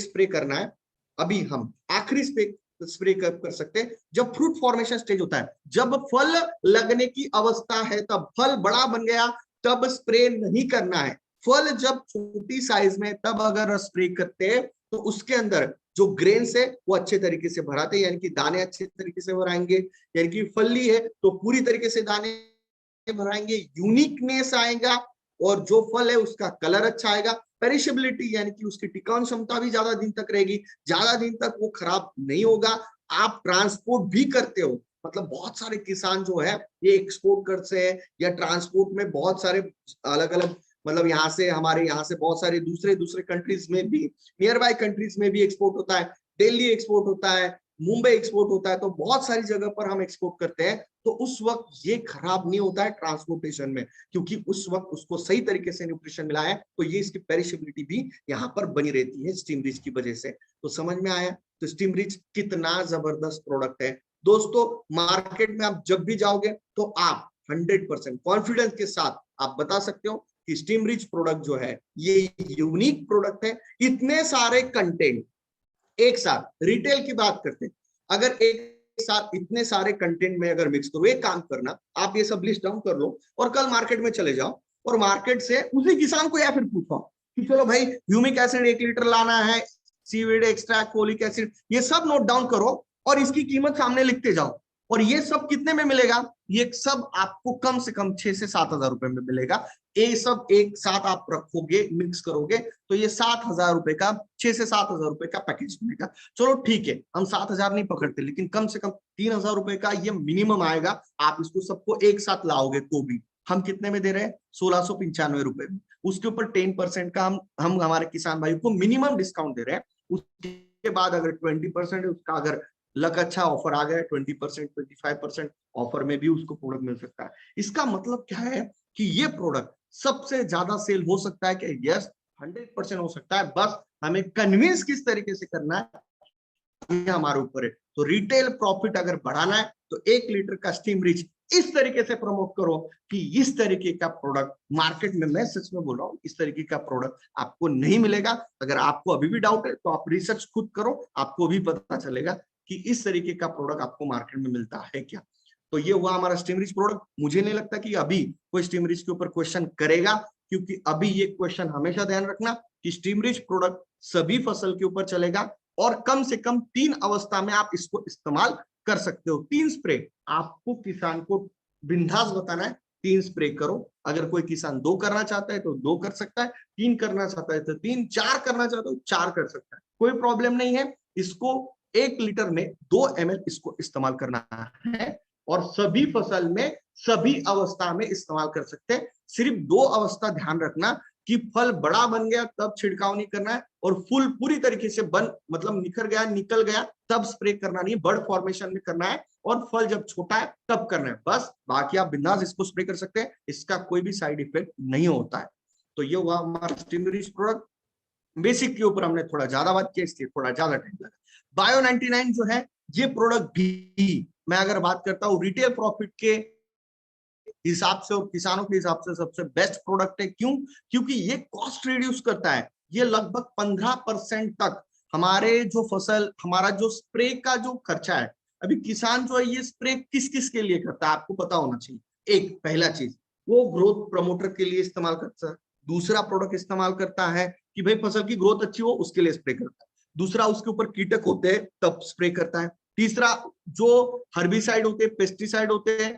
स्प्रे करना है। अभी हम आखिरी स्प्रे कर सकते हैं जब फ्रूट फॉर्मेशन स्टेज होता है, जब फल लगने की अवस्था है, तब फल बड़ा बन गया तब स्प्रे नहीं करना है। फल जब छोटी साइज में तब अगर स्प्रे करते हैं तो उसके अंदर जो ग्रेन्स है वो अच्छे तरीके से भराते हैं, यानी कि दाने अच्छे तरीके से भराएंगे, यानी कि फली है तो पूरी तरीके से दाने भराएंगे, यूनिकनेस आएगा और जो फल है उसका कलर अच्छा आएगा, पेरिशेबिलिटी यानी कि उसकी टिकाऊ क्षमता भी ज्यादा दिन तक रहेगी, ज्यादा दिन तक वो खराब नहीं होगा। आप ट्रांसपोर्ट भी करते हो, मतलब बहुत सारे किसान जो है ये एक्सपोर्ट करते हैं या ट्रांसपोर्ट में बहुत सारे अलग अलग, मतलब यहाँ से हमारे यहाँ से बहुत सारे दूसरे दूसरे कंट्रीज में भी, नियर बाय कंट्रीज में भी एक्सपोर्ट होता है, दिल्ली एक्सपोर्ट होता है, मुंबई एक्सपोर्ट होता है, तो बहुत सारी जगह पर हम एक्सपोर्ट करते हैं। तो उस वक्त ये खराब नहीं होता है ट्रांसपोर्टेशन में, क्योंकि उस वक्त उसको सही तरीके से न्यूट्रिशन मिला है, तो ये इसकी पेरिशेबिलिटी भी यहाँ पर बनी रहती है स्टीम रिच की वजह से। तो समझ में आया, तो स्टीम रिच कितना जबरदस्त प्रोडक्ट है दोस्तों। मार्केट में आप जब भी जाओगे तो आप 100% कॉन्फिडेंस के साथ आप बता सकते हो कि स्टीम रिच प्रोडक्ट जो है ये यूनिक प्रोडक्ट है। इतने सारे कंटेंट एक साथ, रिटेल की बात करते हैं, अगर एक साथ इतने सारे कंटेंट में अगर मिक्स करो, एक काम करना, आप ये सब लिस्ट डाउन कर लो और कल मार्केट में चले जाओ और मार्केट से उसी किसान को या फिर पूछो कि चलो भाई ह्यूमिक एसिड 1 लीटर लाना है, सीवीड एक्सट्रैक्ट, फोलिक एसिड, ये सब नोट डाउन करो और इसकी कीमत सामने लिखते जाओ। और ये सब कितने में मिलेगा, ये सब आपको कम से कम 6 से 7 हजार रुपए में मिलेगा। ये सब एक साथ आप रखोगे, मिक्स करोगे तो ये 7 हजार रुपए का, 6 से 7 हजार रुपए का पैकेज मिलेगा। चलो ठीक है, हम 7 हजार नहीं पकड़ते, लेकिन कम से कम 3 हजार रुपए का ये मिनिमम आएगा। आप इसको सबको एक साथ लाओगे तो भी हम कितने में दे रहे हैं, 1695 रुपए में। उसके ऊपर 10% का हम हमारे किसान भाई को मिनिमम डिस्काउंट दे रहे हैं। उसके बाद अगर 20% है उसका, अगर लक अच्छा ऑफर आ गया 20%, 25% ऑफर में भी उसको प्रोडक्ट मिल सकता है। इसका मतलब क्या है कि ये प्रोडक्ट सबसे ज्यादा सेल हो सकता है कि यस 100% हो सकता है, बस हमें कन्विंस किस तरीके से करना है ये हमारे ऊपर है। तो रिटेल प्रॉफिट अगर बढ़ाना है तो 1 लीटर का स्टीम रिच इस तरीके से प्रमोट करो कि इस तरीके का प्रोडक्ट मार्केट में, मैं सच में बोल रहा हूँ, इस तरीके का प्रोडक्ट आपको नहीं मिलेगा। अगर आपको अभी भी डाउट है तो आप रिसर्च खुद करो, आपको भी पता चलेगा कि इस तरीके का प्रोडक्ट आपको मार्केट में मिलता है क्या। तो ये हुआ हमारा स्टीम रिच प्रोडक्ट। मुझे नहीं लगता कि अभी कोई स्टीम रिच के ऊपर क्वेश्चन करेगा, क्योंकि अभी ये क्वेश्चन हमेशा ध्यान रखना कि स्टीम रिच प्रोडक्ट सभी फसल के ऊपर चलेगा और कम से कम 3 अवस्था में आप इसको इस्तेमाल कर सकते हो। 3 स्प्रे आपको किसान को बिंदास बताना है, 3 स्प्रे करो। अगर कोई किसान 2 करना चाहता है तो 2 कर सकता है, 3 करना चाहता है तो 3, 4 करना चाहता है तो 4 कर सकता है, कोई प्रॉब्लम नहीं है। इसको 1 लीटर में 2 ml इसको इस्तेमाल करना है और सभी फसल में सभी अवस्था में इस्तेमाल कर सकते हैं। सिर्फ 2 अवस्था ध्यान रखना कि फल बड़ा बन गया तब छिड़काव नहीं करना है, और फूल पूरी तरीके से बन मतलब निखर गया निकल गया तब स्प्रे करना नहीं, बर्ड फॉर्मेशन में करना है, और फल जब छोटा है तब करना है बस। बाकी आप बिंदास इसको स्प्रे कर सकते हैं, इसका कोई भी साइड इफेक्ट नहीं होता है। तो ये हुआ हमारा स्टीम रिच प्रोडक्ट। बेसिक के ऊपर हमने थोड़ा ज्यादा बात की, इसलिए थोड़ा ज्यादा टाइम लगा। बायो 99 जो है ये प्रोडक्ट भी मैं अगर बात करता हूँ रिटेल प्रॉफिट के हिसाब से और किसानों के हिसाब से सबसे बेस्ट प्रोडक्ट है। क्यों? क्योंकि ये कॉस्ट रिड्यूस करता है। ये लगभग 15% तक हमारे जो फसल, हमारा जो स्प्रे का जो खर्चा है, अभी किसान जो है ये स्प्रे किस किस के लिए करता है आपको पता होना चाहिए। एक पहला चीज वो ग्रोथ प्रमोटर के लिए इस्तेमाल करता है। दूसरा प्रोडक्ट इस्तेमाल करता है कि भाई फसल की ग्रोथ अच्छी हो उसके लिए स्प्रे करता है। दूसरा उसके ऊपर कीटक होते हैं तब स्प्रे करता है। तीसरा जो हर्बिसाइड होते हैं, पेस्टिसाइड होते हैं,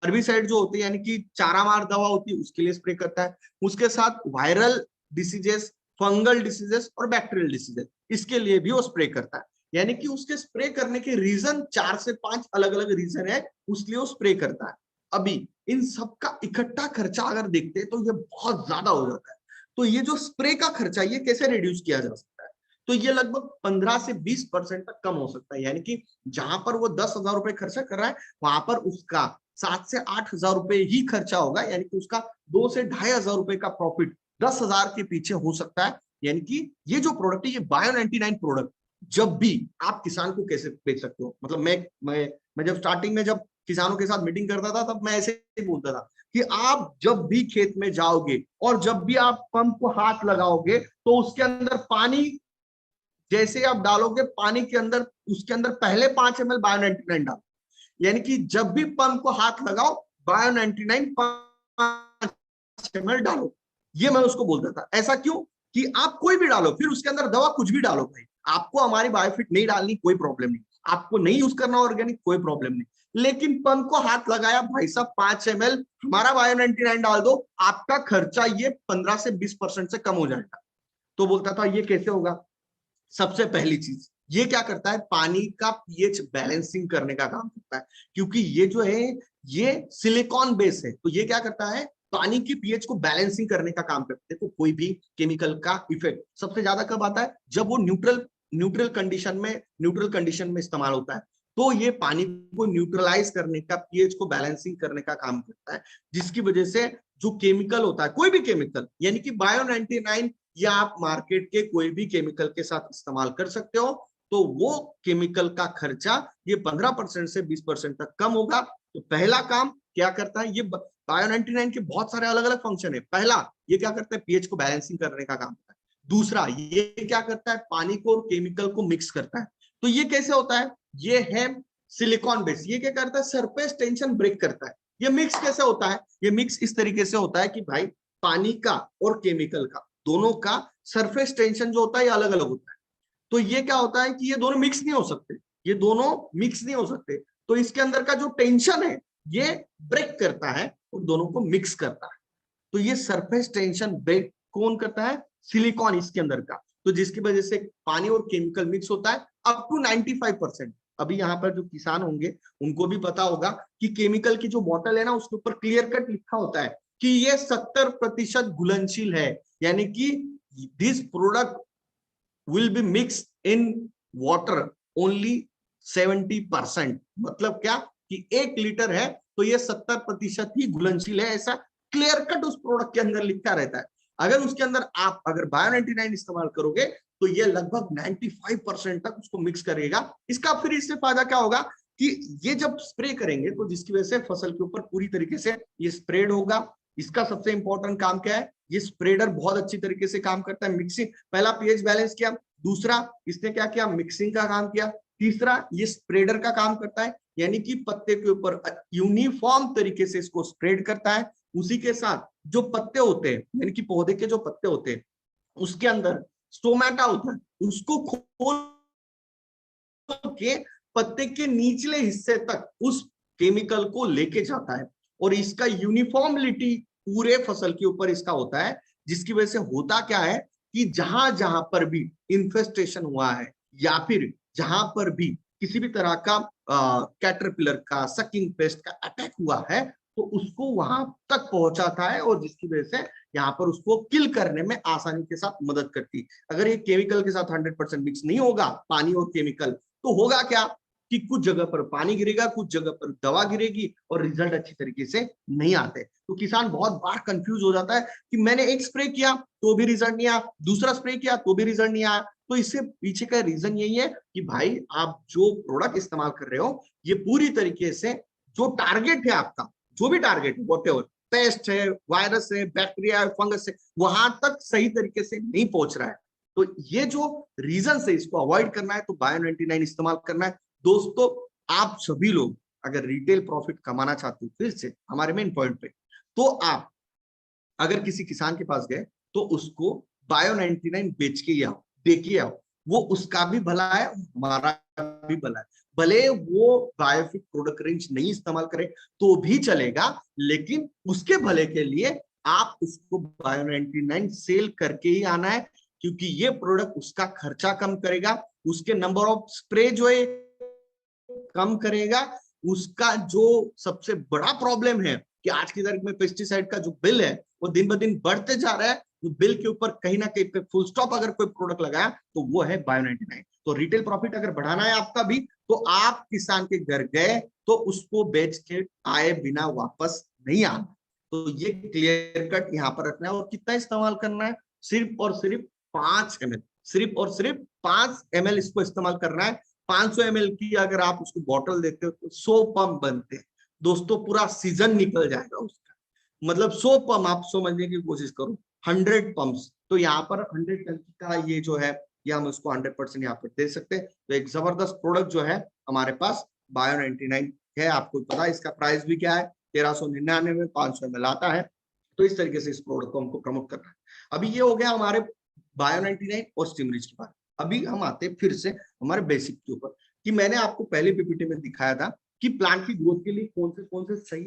हर्बिसाइड जो होते हैं यानी कि चारा मार दवा होती है उसके लिए स्प्रे करता है। उसके साथ वायरल डिसीजेस, फंगल डिसीजेस और बैक्टीरियल डिसीजेस, इसके लिए भी वो स्प्रे करता है। यानी कि उसके स्प्रे करने के रीजन 4 से 5 अलग अलग रीजन है, उसलिए वो स्प्रे करता है। अभी इन सबका इकट्ठा खर्चा अगर देखते हैं तो ये बहुत ज्यादा हो जाता है। तो ये जो स्प्रे का खर्चा ये कैसे रिड्यूस किया जा सकता है? तो ये लगभग 15 से 20% तक कम हो सकता है। यानी कि जहां पर वो 10,000 रुपए खर्चा कर रहा है वहां पर उसका 7 से 8,000 रुपए ही खर्चा होगा। यानी कि उसका 2 से 2,500 रुपए का प्रॉफिट 10,000 के पीछे हो सकता है। यानी कि ये जो प्रोडक्ट है ये बायो 99 प्रोडक्ट जब भी आप किसान को कैसे बेच सकते हो, मतलब मैं जब स्टार्टिंग में जब किसानों के साथ मीटिंग करता था तब मैं ऐसे ही बोलता था कि आप जब भी खेत में जाओगे और जब भी आप पंप को हाथ लगाओगे तो उसके अंदर पानी जैसे आप डालोगे, पानी के अंदर उसके अंदर पहले 5 ml बायो 99 डालो। यानी कि जब भी पंप को हाथ लगाओ बायो 99 5 ml डालो। ये मैं उसको बोलता था। ऐसा क्यों? कि आप कोई भी डालो, फिर उसके अंदर दवा कुछ भी डालो भाई, आपको हमारी बायोफिट नहीं डालनी कोई प्रॉब्लम नहीं, आपको नहीं यूज करना ऑर्गेनिक कोई प्रॉब्लम नहीं, लेकिन पंप को हाथ लगाया भाई साहब 5 ml हमारा बायो 99 डाल दो, आपका खर्चा ये 15 से 20% से कम हो जाएगा। तो बोलता था ये कैसे होगा? सबसे पहली चीज ये क्या करता है, पानी का पीएच बैलेंसिंग करने का काम करता है। क्योंकि ये जो है ये सिलिकॉन बेस है, तो ये क्या करता है पानी की पीएच को बैलेंसिंग करने का काम करते हैं। तो कोई भी केमिकल का इफेक्ट सबसे ज्यादा कब आता है? जब वो न्यूट्रल कंडीशन में इस्तेमाल होता है। तो ये पानी को न्यूट्रलाइज करने का, पीएच को बैलेंसिंग करने का काम करता है, जिसकी वजह से जो केमिकल होता है, कोई भी केमिकल, यानी कि बायो 99 या आप मार्केट के कोई भी केमिकल के साथ इस्तेमाल कर सकते हो, तो वो केमिकल का खर्चा ये 15% से 20% तक कम होगा। तो पहला काम क्या करता है, ये बायो 99 के बहुत सारे अलग अलग फंक्शन है। पहला ये क्या करता है, पीएच को बैलेंसिंग करने का काम करता है। दूसरा ये क्या करता है, पानी को और केमिकल को मिक्स करता है। तो ये कैसे होता है, ये है सिलिकॉन बेस। ये क्या करता है, सरफेस टेंशन ब्रेक करता है। ये मिक्स कैसे होता है, ये मिक्स इस तरीके से होता है कि भाई पानी का और केमिकल का दोनों का सरफेस टेंशन जो होता है ये अलग अलग होता है। तो ये क्या होता है कि ये दोनों मिक्स नहीं हो सकते, ये दोनों मिक्स नहीं हो सकते। तो इसके अंदर का जो टेंशन है ये ब्रेक करता है और दोनों को मिक्स करता है। तो ये सरफेस टेंशन ब्रेक कौन करता है, सिलिकॉन इसके अंदर का। तो जिसकी वजह से पानी और केमिकल मिक्स होता है अप टू 95%। अभी यहाँ पर जो किसान होंगे उनको भी पता होगा कि केमिकल की जो बॉटल है ना उसके ऊपर क्लियर कट लिखा होता है कि ये 70% घुलनशील है। यानी कि this product will be mix in water only 70%। मतलब क्या कि 1 लीटर है तो ये 70% ही घुलनशील है, ऐसा क्लियर कट उस प्रोडक्ट के अंदर लिखा रहता है। अगर उसके अंदर आप अगर बायो 99 इस्तेमाल करोगे तो ये लगभग 95% तक उसको मिक्स करेगा। इसका फिर इससे फायदा क्या होगा कि ये जब स्प्रे करेंगे तो जिसकी वजह से फसल के ऊपर पूरी तरीके से ये स्प्रेड होगा। इसका सबसे इंपॉर्टेंट काम क्या है, ये स्प्रेडर बहुत अच्छी तरीके से काम करता है। मिक्सिंग, पहला पीएच बैलेंस किया, दूसरा इसने क्या किया, मिक्सिंग का काम किया, तीसरा ये स्प्रेडर का काम करता है, यानी कि पत्ते के ऊपर यूनिफॉर्म तरीके से इसको स्प्रेड करता है। उसी के साथ जो पत्ते होते हैं, यानी कि पौधे के जो पत्ते होते हैं उसके अंदर स्टोमेटा होता है, उसको खोल के पत्ते के निचले हिस्से तक उस केमिकल को लेके जाता है। और इसका यूनिफॉर्मिलिटी पूरे फसल के ऊपर इसका होता है, जिसकी वजह से होता क्या है कि जहां जहां पर भी इन्फेस्टेशन हुआ है या फिर जहां पर भी किसी भी तरह का कैटरपिलर का, सकिंग पेस्ट का अटैक हुआ है, तो उसको वहां तक पहुंचाता है और जिसकी वजह से यहाँ पर उसको किल करने में आसानी के साथ मदद करती। अगर ये केमिकल के साथ 100% मिक्स नहीं होगा, पानी और केमिकल, तो होगा क्या कि कुछ जगह पर पानी गिरेगा, कुछ जगह पर दवा गिरेगी और रिजल्ट अच्छी तरीके से नहीं आते। तो किसान बहुत बार कंफ्यूज हो जाता है कि मैंने एक स्प्रे किया तो भी रिजल्ट नहीं आया, दूसरा स्प्रे किया तो भी रिजल्ट नहीं आया। तो इससे पीछे का रीजन यही है कि भाई आप जो प्रोडक्ट इस्तेमाल कर रहे हो, ये पूरी तरीके से जो टारगेट है आपका, जो भी टारगेट है, व्हाटएवर, पेस्ट है, वायरस है, बैक्टीरिया है, फंगस है, वहां तक सही तरीके से नहीं पहुंच रहा है। तो ये जो रीजन है, इसको अवॉइड करना है तो बायो 99 इस्तेमाल करना है। दोस्तों, आप सभी लोग अगर रिटेल प्रॉफिट कमाना चाहते हो, फिर से हमारे मेन पॉइंट पे, तो आप अगर किसी किसान के पास गए तो उसको बायो 99 बेच के आओ, दे के आओ। वो उसका भी भला है, हमारा भी भला है। भले वो बायोफिट प्रोडक्ट रेंज नहीं इस्तेमाल करे तो भी चलेगा, लेकिन उसके भले के लिए आप उसको बायो 99 सेल करके ही आना है, क्योंकि ये प्रोडक्ट उसका खर्चा कम करेगा, उसके नंबर ऑफ स्प्रे जो है कम करेगा। उसका जो सबसे बड़ा प्रॉब्लम है कि आज की तारीख में पेस्टिसाइड का जो बिल है वो दिन ब दिन बढ़ते जा रहा है, तो बिल के ऊपर कहीं ना कहीं पे फुल स्टॉप अगर कोई प्रोडक्ट लगाया तो वो है बायो 99। तो रिटेल प्रॉफिट अगर बढ़ाना है आपका भी, तो आप किसान के घर गए तो उसको बेच के आए बिना वापस नहीं आना। तो ये क्लियर कट यहाँ पर रखना है। और कितना इस्तेमाल करना है? सिर्फ और सिर्फ 5 ml, सिर्फ और सिर्फ 5 ml इसको इस्तेमाल करना है। 500 ml की अगर आप उसको बॉटल देते हो तो 100 पंप बनते हैं। दोस्तों, पूरा सीजन निकल जाएगा उसका। मतलब 100 पंप आप समझने की कोशिश करो, 100 पंप्स। तो यहाँ पर 100 टंकी का ये जो है, ये हम उसको 100% यहाँ पर दे सकते हैं। तो एक जबरदस्त प्रोडक्ट जो है हमारे पास बायो 99 है। आपको पता है इसका प्राइस भी क्या है, 1399 में 500 ml आता है। तो इस तरीके से इस प्रोडक्ट को हमको प्रमोट करना है। अभी ये हो गया हमारे बायो 99 और स्टिमरिच के बारे। अभी हम आते हैं फिर से हमारे बेसिक के ऊपर, कि मैंने आपको पहले पीपीटी में दिखाया था कि प्लांट की ग्रोथ के लिए कौन से सही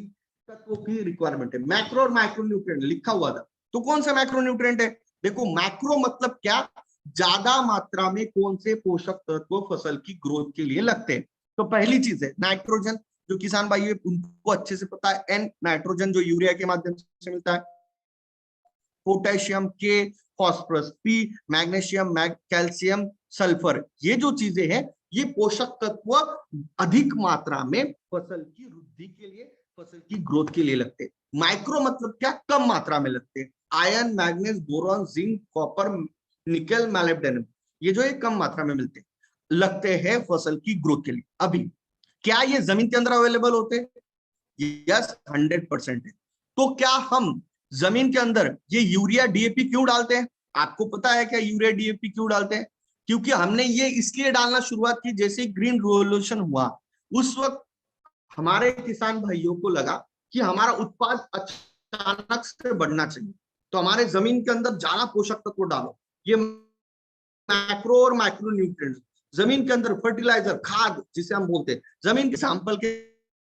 तत्वों की रिक्वायरमेंट है। मैक्रो और माइक्रो न्यूट्रिएंट लिखा हुआ था। तो कौन सा मैक्रो न्यूट्रिएंट है? देखो, मैक्रो मतलब क्या, ज्यादा मात्रा में कौन से पोषक तत्व फसल की ग्रोथ के लिए लगते हैं। तो पहली चीज है नाइट्रोजन, जो किसान भाई उनको अच्छे से पता है। एन, नाइट्रोजन जो यूरिया के माध्यम से मिलता है। पोटेशियम, के, phosphorus, P, magnesium, calcium, sulphur, ये जो चीजें हैं ये पोषक तत्व अधिक मात्रा में फसल की वृद्धि के लिए, फसल की ग्रोथ के लिए लगते हैं। माइक्रो मतलब क्या, कम मात्रा में लगते हैं। Iron, manganese, boron, zinc, copper, निकल, मोलिब्डेनम, ये जो है कम मात्रा में मिलते हैं, लगते हैं फसल की ग्रोथ के लिए। अभी क्या ये जमीन के अंदर अवेलेबल होते हैं? यस, 100% है। तो क्या हम जमीन के अंदर ये यूरिया डीएपी क्यों डालते हैं? आपको पता है क्या यूरिया डीएपी क्यों डालते हैं? क्योंकि हमने ये इसलिए डालना शुरुआत की, जैसे ग्रीन रिवॉल्यूशन हुआ उस वक्त हमारे किसान भाइयों को लगा कि हमारा उत्पाद अचानक से बढ़ना चाहिए, तो हमारे जमीन के अंदर ज्यादा पोषक तत्व डालो। ये मैक्रो और माइक्रो न्यूट्रिएंट्स जमीन के अंदर, फर्टिलाइजर, खाद जिसे हम बोलते हैं, जमीन के एग्जाम्पल के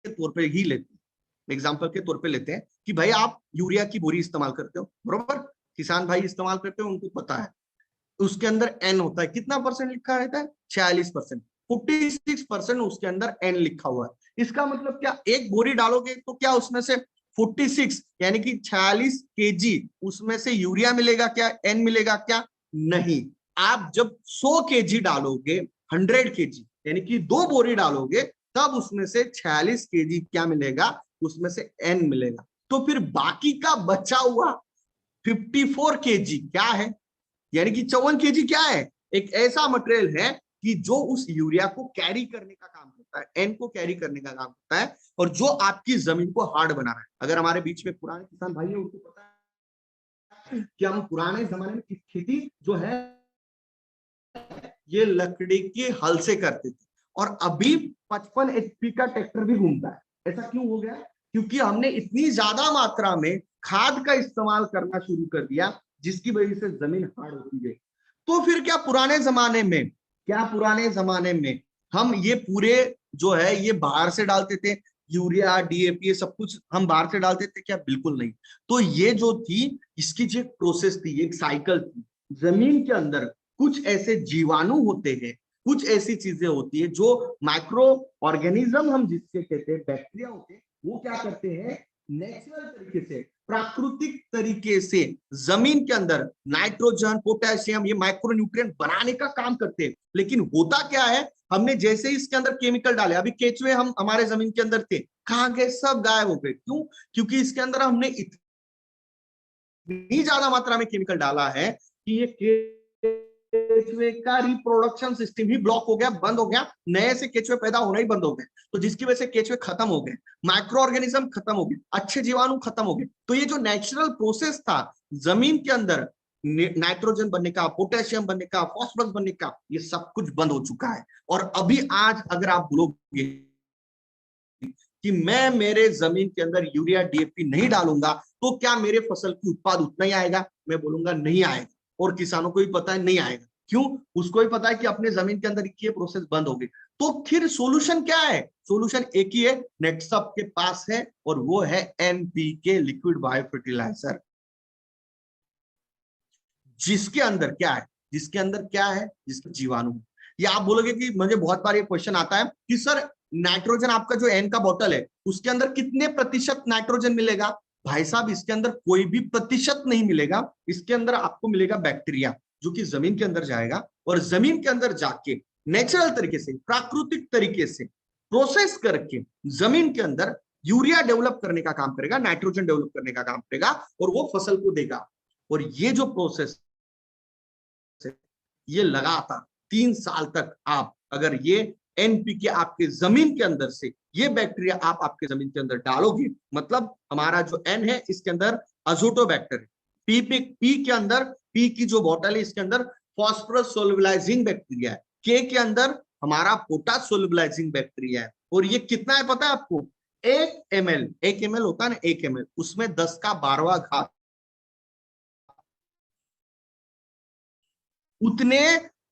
तौर पर ही लेते हैं। एग्जाम्पल के तौर पे लेते हैं कि भाई आप यूरिया की बोरी इस्तेमाल करते हो, बरोबर, किसान भाई इस्तेमाल करते हो, उनको पता है उसके अंदर एन होता है। कितना परसेंट लिखा रहता है? 46%। 46% उसके अंदर एन लिखा हुआ है। इसका मतलब क्या, एक बोरी डालोगे तो क्या उसमें से 46 यानी कि 46 केजी उसमें से यूरिया मिलेगा क्या, एन मिलेगा क्या? नहीं। आप जब 100 केजी डालोगे, 100 केजी यानी कि 2 बोरी डालोगे, तब उसमें से 46 केजी क्या मिलेगा, उसमें से एन मिलेगा। तो फिर बाकी का बचा हुआ 54 केजी क्या है, यानी कि 54 केजी क्या है, एक ऐसा मटेरियल है कि जो उस यूरिया को कैरी करने का काम करता है, एन को कैरी करने का काम करता है, और जो आपकी जमीन को हार्ड बना रहा है। अगर हमारे बीच में पुराने किसान भाई हैं, उनको पता है कि हम पुराने जमाने में खेती जो है ये लकड़ी के हल से करते थे, और अभी 55 HP का ट्रैक्टर भी घूमता है। ऐसा क्यों हो गया? क्योंकि हमने इतनी ज्यादा मात्रा में खाद का इस्तेमाल करना शुरू कर दिया, जिसकी वजह से जमीन हार्ड होती गई। तो फिर क्या पुराने जमाने में हम ये पूरे जो है ये बाहर से डालते थे, यूरिया DAP ये सब कुछ हम बाहर से डालते थे क्या? बिल्कुल नहीं। तो ये जो थी इसकी जो एक प्रोसेस थी, एक साइकिल थी। जमीन के अंदर कुछ ऐसे जीवाणु होते हैं, कुछ ऐसी चीजें होती है जो माइक्रो ऑर्गेनिज्म हम जिससे कहते हैं, बैक्टीरिया होते हैं, वो क्या करते हैं, नेचुरल तरीके से, प्राकृतिक तरीके से जमीन के अंदर नाइट्रोजन, पोटेशियम, ये माइक्रो न्यूट्रिएंट बनाने का काम करते हैं। लेकिन होता क्या है, हमने जैसे ही इसके अंदर केमिकल डाले, अभी केचुए हम हमारे जमीन के अंदर थे, कहां गए? सब गायब हो गए। क्यों? क्योंकि इसके अंदर हमने इतनी ज्यादा मात्रा में केमिकल डाला है कि ये केचुए का रिप्रोडक्शन सिस्टम ही ब्लॉक हो गया, बंद हो गया, नए से केचुए पैदा होना ही बंद हो गए। तो जिसकी वजह से केचुए खत्म हो गए, माइक्रो ऑर्गेनिज्म खत्म हो गए, अच्छे जीवाणु खत्म हो गए। तो ये जो नेचुरल प्रोसेस था जमीन के अंदर नाइट्रोजन बनने का, पोटेशियम बनने का, फॉस्फोरस बनने का, ये सब कुछ बंद हो चुका है। और अभी आज अगर आप बोलोगे कि मैं मेरे जमीन के अंदर यूरिया DAP नहीं डालूंगा तो क्या मेरे फसल की उत्पाद उतना ही आएगा? मैं बोलूंगा नहीं आएगा। और किसानों को भी पता है नहीं आएगा। क्यों? उसको भी पता है कि अपने जमीन के अंदर ये प्रोसेस बंद हो गई। तो फिर सॉल्यूशन क्या है? सॉल्यूशन एक ही है, नेटसप के पास है, और वो है NPK, लिक्विड बायो फर्टिलाइजर। जिसके अंदर क्या है? जिसके जीवाणु। या आप बोलोगे कि मुझे बहुत बार ये क्वेश्चन आता है कि सर नाइट्रोजन, आपका जो N का बोतल है उसके अंदर कितने प्रतिशत नाइट्रोजन मिलेगा? भाई साहब, इसके अंदर कोई भी प्रतिशत नहीं मिलेगा। इसके अंदर आपको मिलेगा बैक्टीरिया, जो कि जमीन के अंदर जाएगा और जमीन के अंदर जाके नेचुरल तरीके से, प्राकृतिक तरीके से प्रोसेस करके जमीन के अंदर यूरिया डेवलप करने का काम करेगा, नाइट्रोजन डेवलप करने का काम करेगा, और वो फसल को देगा। और ये जो प्रोसेस ये लगातार 3 साल तक आप अगर ये NPK आपके जमीन के अंदर से, ये बैक्टीरिया आप आपके जमीन के अंदर डालोगे, मतलब हमारा जो N है इसके अंदर अजोटोबैक्टर है, P के अंदर, P की जो बॉटल है इसके अंदर फॉस्फोरस सोलुबलाइजिंग बैक्टीरिया है, K के अंदर हमारा पोटाश सोलुबलाइजिंग बैक्टीरिया है। और ये कितना है पता है आपको? 1 ml होता है ना, 1 ml, उसमें 10 का 12वां घात उतने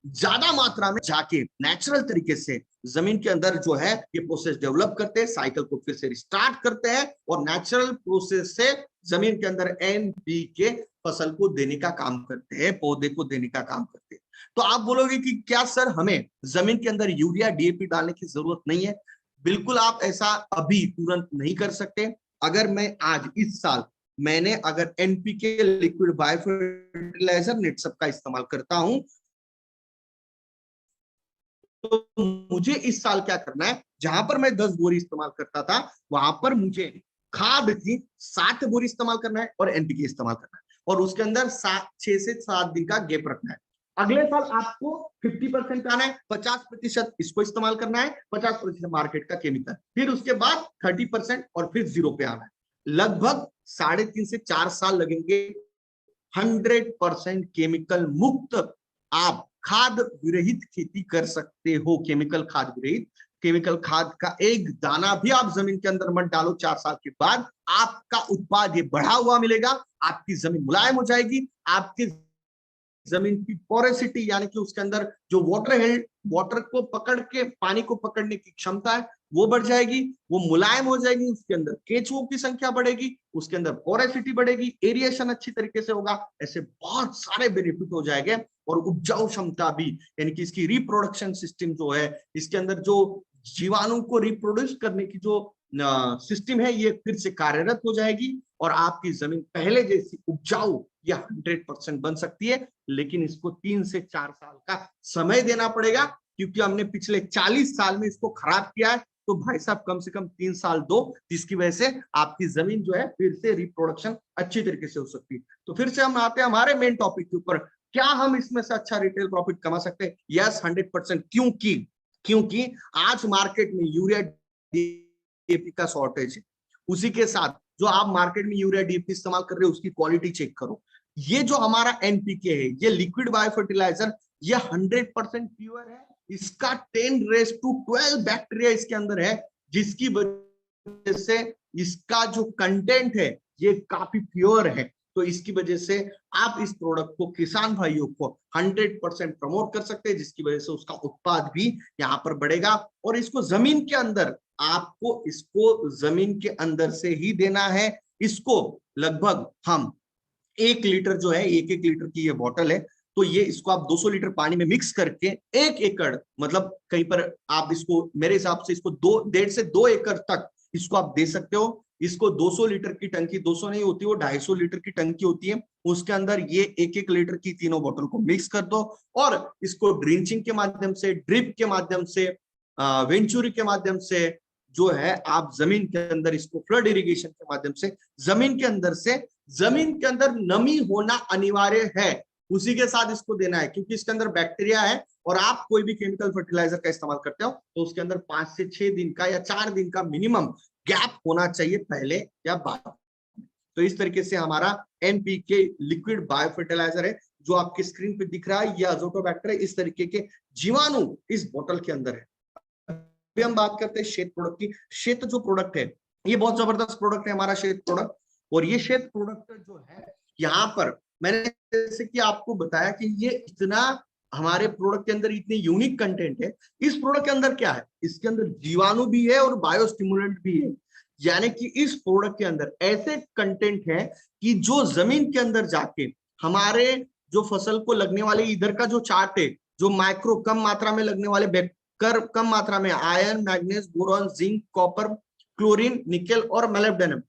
ज्यादा मात्रा में जाके नेचुरल तरीके से जमीन के अंदर जो है ये प्रोसेस डेवलप करते हैं, साइकिल को फिर से रिस्टार्ट करते हैं, और नेचुरल प्रोसेस से जमीन के अंदर NPK फसल को देने का काम करते हैं, पौधे को देने का काम करते हैं। तो आप बोलोगे कि क्या सर हमें जमीन के अंदर यूरिया DAP डालने की जरूरत नहीं है? बिल्कुल, आप ऐसा अभी तुरंत नहीं कर सकते। अगर मैं आज इस साल मैंने अगर NPK, लिक्विड बायो फर्टिलाइजर, नेटसप का इस्तेमाल करता हूं, तो मुझे इस साल क्या करना है, जहां पर मैं 10 बोरी इस्तेमाल करता था वहां पर मुझे खाद की 7 बोरी इस्तेमाल करना है और NPK इस्तेमाल करना है, और उसके अंदर 6 से 7 दिन का गैप रखना है। अगले साल आपको 50% आना है, 50% इसको इस्तेमाल करना है, 50% मार्केट का केमिकल, फिर उसके बाद 30% और फिर 0 पे आना है। लगभग 3.5 से 4 साल लगेंगे 100% केमिकल मुक्त आप खाद विरहित खेती कर सकते हो। केमिकल खाद विरहित, केमिकल खाद का एक दाना भी आप जमीन के अंदर मत डालो, 4 साल के बाद आपका उत्पाद ये बढ़ा हुआ मिलेगा, आपकी जमीन मुलायम हो जाएगी, आपकी जमीन की पोरेसिटी यानी कि उसके अंदर जो वाटर को पकड़ के, पानी को पकड़ने की क्षमता है वो बढ़ जाएगी, वो मुलायम हो जाएगी, उसके अंदर केचुओं की संख्या बढ़ेगी, उसके अंदर पोरेसिटी बढ़ेगी, एरिएशन अच्छी तरीके से होगा, ऐसे बहुत सारे बेनिफिट हो जाएंगे। और उपजाऊ क्षमता भी, यानी कि इसकी रिप्रोडक्शन सिस्टम जो है, इसके अंदर जो जीवाणु को रिप्रोड्यूस करने की जो सिस्टम है ये फिर से कार्यरत हो जाएगी, और आपकी जमीन पहले जैसी उपजाऊ या 100% बन सकती है। लेकिन इसको 3 से 4 साल का समय देना पड़ेगा, क्योंकि हमने पिछले 40 साल में इसको खराब किया है। तो भाई साहब कम से कम 3 साल दो, जिसकी वजह से आपकी जमीन जो है फिर से रिप्रोडक्शन अच्छी तरीके से हो सकती है। तो फिर से हम आते हैं हमारे मेन टॉपिक के ऊपर, क्या हम इसमें से अच्छा रिटेल प्रॉफिट कमा सकते हैं? यस, 100%। क्योंकि आज मार्केट में यूरिया DAP का शॉर्टेज है, उसी के साथ जो आप मार्केट में यूरिया DAP इस्तेमाल कर रहे हो उसकी क्वालिटी चेक करो। ये जो हमारा NPK है, ये लिक्विड बायो फर्टिलाइजर, ये 100% प्योर है, इसका 10⁻12 बैक्टीरिया इसके अंदर है, जिसकी वजह से इसका जो कंटेंट है ये काफी प्योर है। तो इसकी वजह से आप इस प्रोडक्ट को किसान भाइयों को 100% प्रमोट कर सकते हैं, जिसकी वजह से उसका उत्पाद भी यहाँ पर बढ़ेगा। और इसको जमीन के अंदर, आपको इसको जमीन के अंदर से ही देना है। इसको लगभग हम 1 लीटर जो है, 1 लीटर की ये बॉटल है, तो ये इसको आप 200 लीटर पानी में मिक्स करके 1 एकड़, मतलब कहीं पर आप इसको, मेरे हिसाब से इसको 1.5 से 2 एकड़ तक इसको आप दे सकते हो। इसको 200 लीटर की टंकी, 200 नहीं होती, वो 250 लीटर की टंकी होती है, उसके अंदर ये 1 लीटर की तीनों बोतल को मिक्स कर दो और इसको ड्रिंचिंग के माध्यम से, ड्रिप के माध्यम से, वेंचुरी के माध्यम से जो है आप जमीन के अंदर इसको फ्लड इरिगेशन के माध्यम से जमीन के अंदर से, जमीन के अंदर नमी होना अनिवार्य है, उसी के साथ इसको देना है, क्योंकि इसके अंदर बैक्टीरिया है। और आप कोई भी केमिकल फर्टिलाइजर का इस्तेमाल करते हो तो उसके अंदर 5 से 6 दिन का या 4 दिन का मिनिमम गैप होना चाहिए, पहले या बाद। तो इस तरीके से हमारा NPK लिक्विड बायो फर्टिलाइजर है, जो आपके स्क्रीन पे दिख रहा है, ये अजोटोबैक्टर है। इस तरीके के जीवाणु इस बोतल के अंदर है। अभी हम बात करते हैं श्वेत प्रोडक्ट की। श्वेत जो प्रोडक्ट है ये बहुत जबरदस्त प्रोडक्ट है हमारा श्वेत प्रोडक्ट। और ये श्वेत प्रोडक्ट जो है, यहाँ पर मैंने जैसे कि आपको बताया कि ये इतना, हमारे प्रोडक्ट के अंदर इतनी यूनिक कंटेंट है। इस प्रोडक्ट के अंदर क्या है, इसके अंदर जीवाणु भी है और बायोस्टिमुलेंट भी है, यानी कि इस प्रोडक्ट के अंदर ऐसे कंटेंट है कि जो जमीन के अंदर जाके हमारे जो फसल को लगने वाले, इधर का जो चार्ट है, जो माइक्रो कम मात्रा में लगने वाले कम मात्रा में iron, manganese, boron, zinc, copper, chlorine, nickel और मोलिब्डेनम,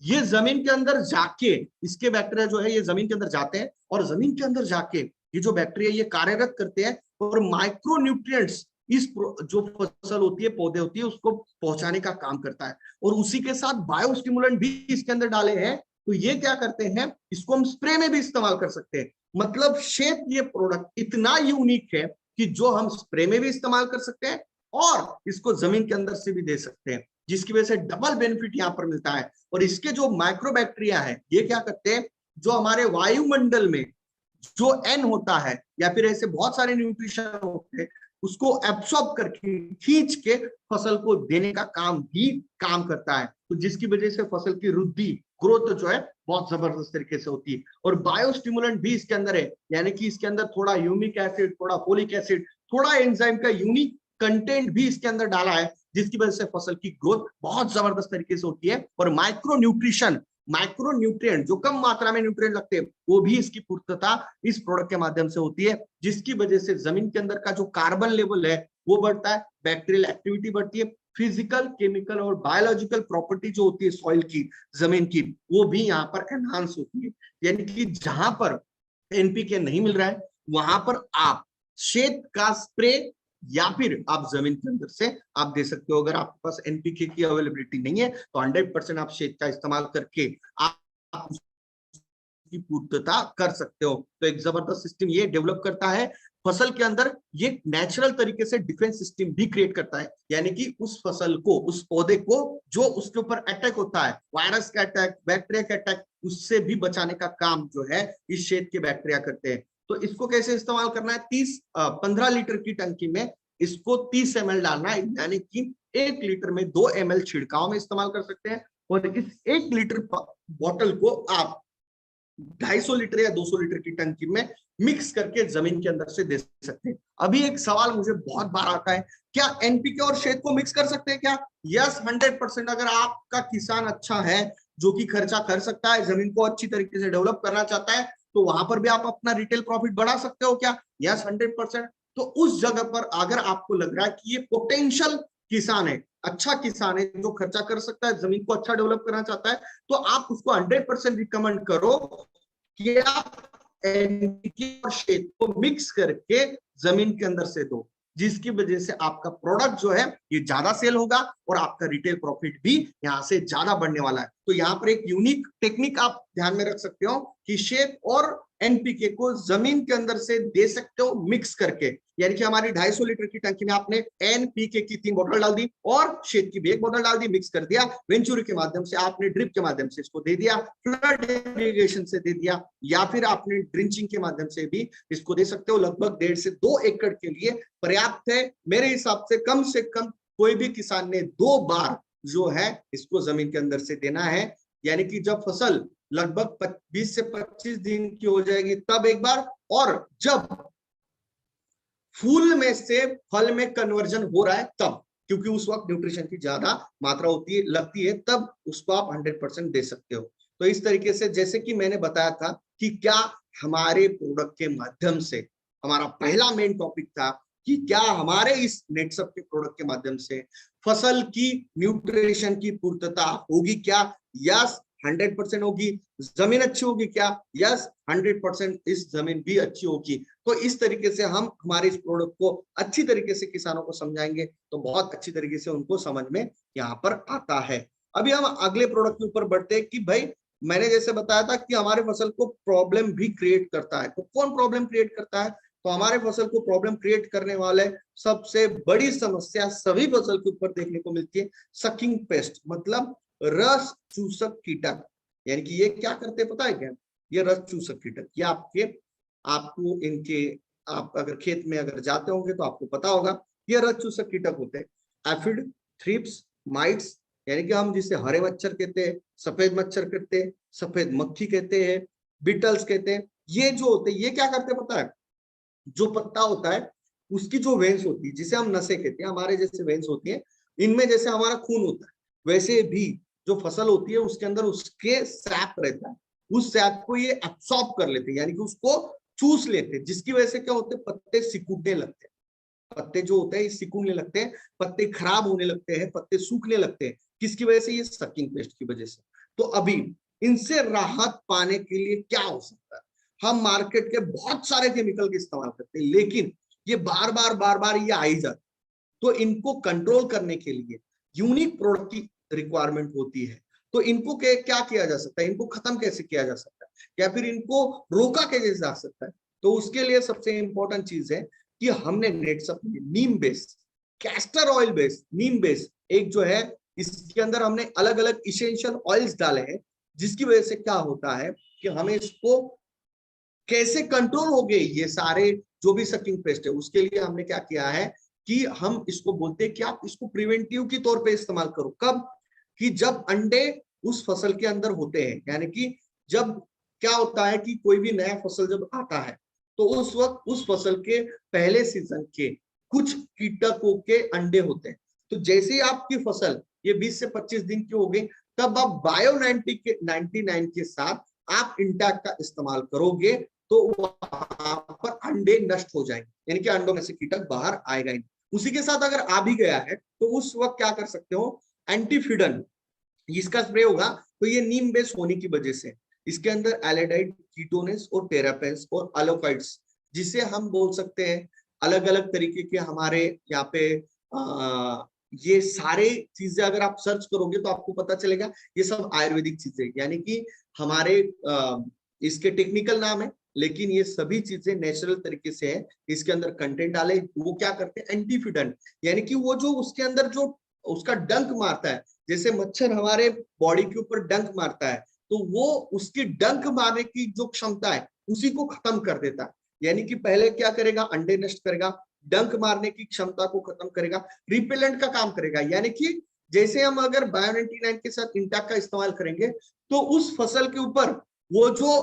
ये जमीन के अंदर जाके, इसके बैक्टीरिया जो है ये जमीन के अंदर जाते हैं और जमीन के अंदर जाके ये जो बैक्टीरिया ये कार्यरत करते हैं और माइक्रो न्यूट्रिएंट्स इस जो फसल होती है, पौधे होती है, उसको पहुंचाने का काम करता है। और उसी के साथ बायोस्टिमुलेंट भी इसके अंदर डाले हैं। तो ये क्या करते हैं, इसको हम स्प्रे में भी इस्तेमाल कर सकते हैं। मतलब श्वेत ये प्रोडक्ट इतना यूनिक है कि जो हम स्प्रे में भी इस्तेमाल कर सकते हैं और इसको जमीन के अंदर से भी दे सकते हैं, जिसकी वजह से डबल बेनिफिट यहाँ पर मिलता है। और इसके जो माइक्रोबैक्टीरिया है ये क्या करते हैं, जो हमारे वायुमंडल में जो N होता है या फिर ऐसे बहुत सारे न्यूट्रिशन होते हैं, उसको एब्सॉर्ब करके खींच के फसल को देने का काम करता है। तो जिसकी वजह से फसल की वृद्धि, ग्रोथ जो है बहुत जबरदस्त तरीके से होती है। और बायोस्टिमुलेंट भी इसके अंदर है, यानी कि इसके अंदर थोड़ा ह्यूमिक एसिड, थोड़ा फोलिक एसिड, थोड़ा एंजाइम का यूनिक कंटेंट भी इसके अंदर डाला है, जिसकी वजह से फसल की ग्रोथ बहुत जबरदस्त तरीके से होती है। और माइक्रो न्यूट्रिएंट जो कम मात्रा में न्यूट्रिएंट लगते हैं, वो भी इसकी पूर्तता इस प्रोडक्ट के माध्यम से होती है, जिसकी वजह से जमीन के अंदर का जो कार्बन लेवल है वो बढ़ता है, बैक्टीरियल एक्टिविटी बढ़ती है, फिजिकल, केमिकल और बायोलॉजिकल प्रॉपर्टी जो होती है सॉइल की, जमीन की, वो भी यहाँ पर एनहांस होती है। यानी कि जहां पर NPK नहीं मिल रहा है वहां पर आप श्वेत का स्प्रे या फिर आप जमीन के अंदर से आप दे सकते हो। अगर आपके पास NPK की अवेलेबिलिटी नहीं है तो 100% आप श्वेत का इस्तेमाल करके आप उसकी पूर्तता कर सकते हो। तो एक जबरदस्त सिस्टम ये डेवलप करता है फसल के अंदर, ये नेचुरल तरीके से डिफेंस सिस्टम भी क्रिएट करता है, यानी कि उस फसल को, उस पौधे को जो उसके ऊपर अटैक होता है, वायरस का अटैक, बैक्टीरिया का अटैक, उससे भी बचाने का काम जो है इस श्वेत के बैक्टीरिया करते हैं। तो इसको कैसे इस्तेमाल करना है, 15 लीटर की टंकी में इसको 30 ml डालना है, यानी कि 1 लीटर में 2 ml छिड़काव में इस्तेमाल कर सकते हैं। और इस 1 लीटर बॉटल को आप 250 लीटर या 200 लीटर की टंकी में मिक्स करके जमीन के अंदर से दे सकते हैं। अभी एक सवाल मुझे बहुत बार आता है, क्या NPK और श्वेत को मिक्स कर सकते हैं क्या? यस, 100%। अगर आपका किसान अच्छा है, जो कि खर्चा कर सकता है, जमीन को अच्छी तरीके से डेवलप करना चाहता है, तो वहां पर भी आप अपना रिटेल प्रॉफिट बढ़ा सकते हो क्या? यस, 100%। तो उस जगह पर अगर आपको लग रहा है कि ये पोटेंशियल किसान है, अच्छा किसान है, जो खर्चा कर सकता है, जमीन को अच्छा डेवलप करना चाहता है, तो आप उसको 100% रिकमेंड करो कि आप NPK और श्वेत को मिक्स करके जमीन के अंदर से दो, जिसकी वजह से आपका प्रोडक्ट जो है ये ज्यादा सेल होगा और आपका रिटेल प्रॉफिट भी यहाँ से ज्यादा बढ़ने वाला है। तो यहाँ पर एक यूनिक टेक्निक आप ध्यान में रख सकते हो कि श्वेत और एनपीके को जमीन के अंदर से दे सकते हो मिक्स करके। यानी कि हमारी 250 लीटर की टंकी में आपने एनपीके की 3 बोतल डाल दी और शेड की भी 1 बोतल डाल दी, मिक्स कर दिया, वेंचुरी के माध्यम से आपने ड्रिप के माध्यम से इसको दे दिया, फ्लड इरिगेशन से दे दिया, या फिर आपने ड्रिंचिंग के माध्यम से भी इसको दे सकते हो। लगभग 1.5 से 2 एकड़ के लिए पर्याप्त है मेरे हिसाब से कम कोई भी किसान ने 2 बार जो है इसको जमीन के अंदर से देना है। यानी कि जब फसल लगभग 20 से 25 दिन की हो जाएगी तब एक बार, और जब फूल में से फल में कन्वर्जन हो रहा है तब, क्योंकि उस वक्त न्यूट्रिशन की ज्यादा मात्रा होती है लगती है, तब उसको आप 100% दे सकते हो। तो इस तरीके से जैसे कि मैंने बताया था कि क्या हमारे प्रोडक्ट के माध्यम से, हमारा पहला मेन टॉपिक था कि क्या हमारे इस नेटसप के प्रोडक्ट के माध्यम से फसल की न्यूट्रिशन की पूर्तता होगी क्या? यस 100% होगी। जमीन अच्छी होगी क्या? यस 100% इस जमीन भी अच्छी होगी। तो इस तरीके से हम हमारे इस प्रोडक्ट को अच्छी तरीके से किसानों को समझाएंगे तो बहुत अच्छी तरीके से उनको समझ में यहाँ पर आता है। अभी हम अगले प्रोडक्ट के ऊपर बढ़ते हैं कि भाई मैंने जैसे बताया था कि हमारे फसल को प्रॉब्लम भी क्रिएट करता है। तो कौन प्रॉब्लम क्रिएट करता है? तो हमारे फसल को प्रॉब्लम क्रिएट करने वाले सबसे बड़ी समस्या सभी फसल के ऊपर देखने को मिलती है, सकिंग पेस्ट, मतलब रस चूसक कीटक। यानी कि ये क्या करते हैं पता है क्या? ये रस चूसक कीटक, ये आपको इनके, आप अगर खेत में अगर जाते होंगे तो आपको पता होगा, ये रस चूसक कीटक होते हैं। एफिड, थ्रिप्स, माइट्स, यानी कि हम जिसे हरे मच्छर कहते हैं, सफेद मच्छर कहते हैं, सफेद मक्खी कहते हैं, बीटल्स कहते हैं, ये जो होते हैं ये क्या करते हैं पता है? जो पत्ता होता है उसकी जो वेन्स होती है, जिसे हम नसें कहते हैं, हमारे जैसे वेन्स होती है, इनमें जैसे हमारा खून होता है वैसे भी जो फसल होती है उसके अंदर उसके सैप रहता है, उस सैप को ये एब्सॉर्ब कर लेते हैं, यानी कि उसको चूस लेते हैं, जिसकी वजह से क्या होते हैं? पत्ते सिकुड़ने लगते हैं। पत्ते जो होते हैं ये सिकुड़ने लगते हैं, पत्ते खराब होने लगते हैं, पत्ते सूखने लगते हैं। किसकी वजह से? ये सकिंग पेस्ट की वजह से। तो अभी इनसे राहत पाने के लिए क्या हो सकता है? हम मार्केट के बहुत सारे केमिकल का इस्तेमाल करते हैं, लेकिन ये बार बार ये आ ही जाते। तो इनको कंट्रोल करने के लिए यूनिक प्रोडक्ट की रिक्वायरमेंट होती है। तो इनको क्या किया जा सकता है? इनको खत्म कैसे किया जा सकता है, या फिर इनको रोका कैसे जा सकता है? तो उसके लिए सबसे इंपॉर्टेंट चीज है कि हमने नेटसप में नीम बेस, कैस्टर ऑयल बेस, नीम बेस एक जो है, इसके अंदर हमने अलग अलग इसेंशियल ऑयल्स डाले हैं, जिसकी वजह से क्या होता है कि हमें इसको कैसे कंट्रोल हो गए ये सारे जो भी सकिंग पेस्ट है, उसके लिए हमने क्या किया है कि हम इसको बोलते हैं कि आप इसको प्रिवेंटिव के तौर पे इस्तेमाल करो। कब? कि जब अंडे उस फसल के अंदर होते हैं, यानी कि जब क्या होता है कि कोई भी नया फसल जब आता है तो उस वक्त उस फसल के पहले सीजन के कुछ कीटकों के अंडे होते हैं। तो जैसे ही आपकी फसल ये 20 से 25 दिन की हो गई, तब आप बायो 99 के साथ आप इंटैक का इस्तेमाल करोगे तो वहां पर अंडे नष्ट हो जाएंगे, यानी कि अंडों में से कीटक बाहर आएगा ही। उसी के साथ अगर आ भी गया है तो उस वक्त क्या कर सकते हो? एंटीफिडन इसका स्प्रे होगा। तो ये नीम बेस होने की वजह से इसके अंदर एलेडाइड, कीटोनेस और टेरापेन्स और अलोकाइड्स, जिसे हम बोल सकते हैं अलग अलग तरीके के हमारे यहाँ पे ये सारे चीजें अगर आप सर्च करोगे तो आपको पता चलेगा ये सब आयुर्वेदिक चीजें, यानी कि हमारे इसके टेक्निकल नाम है, लेकिन ये सभी चीजें नेचुरल तरीके से है। इसके अंदर कंटेंट डाले, वो क्या करते हैं? एंटीफिडन, यानी कि वो जो उसके अंदर जो उसका डंक मारता है, जैसे मच्छर हमारे बॉडी के ऊपर डंक मारता है, तो वो उसकी डंक मारने की जो क्षमता है उसी को खत्म कर देता है। यानी कि पहले क्या करेगा? अंडे नष्ट करेगा, डंक मारने की क्षमता को खत्म करेगा, रिपेलेंट का काम करेगा। यानी कि जैसे हम अगर बायो 99 के साथ इंटैक का इस्तेमाल करेंगे तो उस फसल के ऊपर वो जो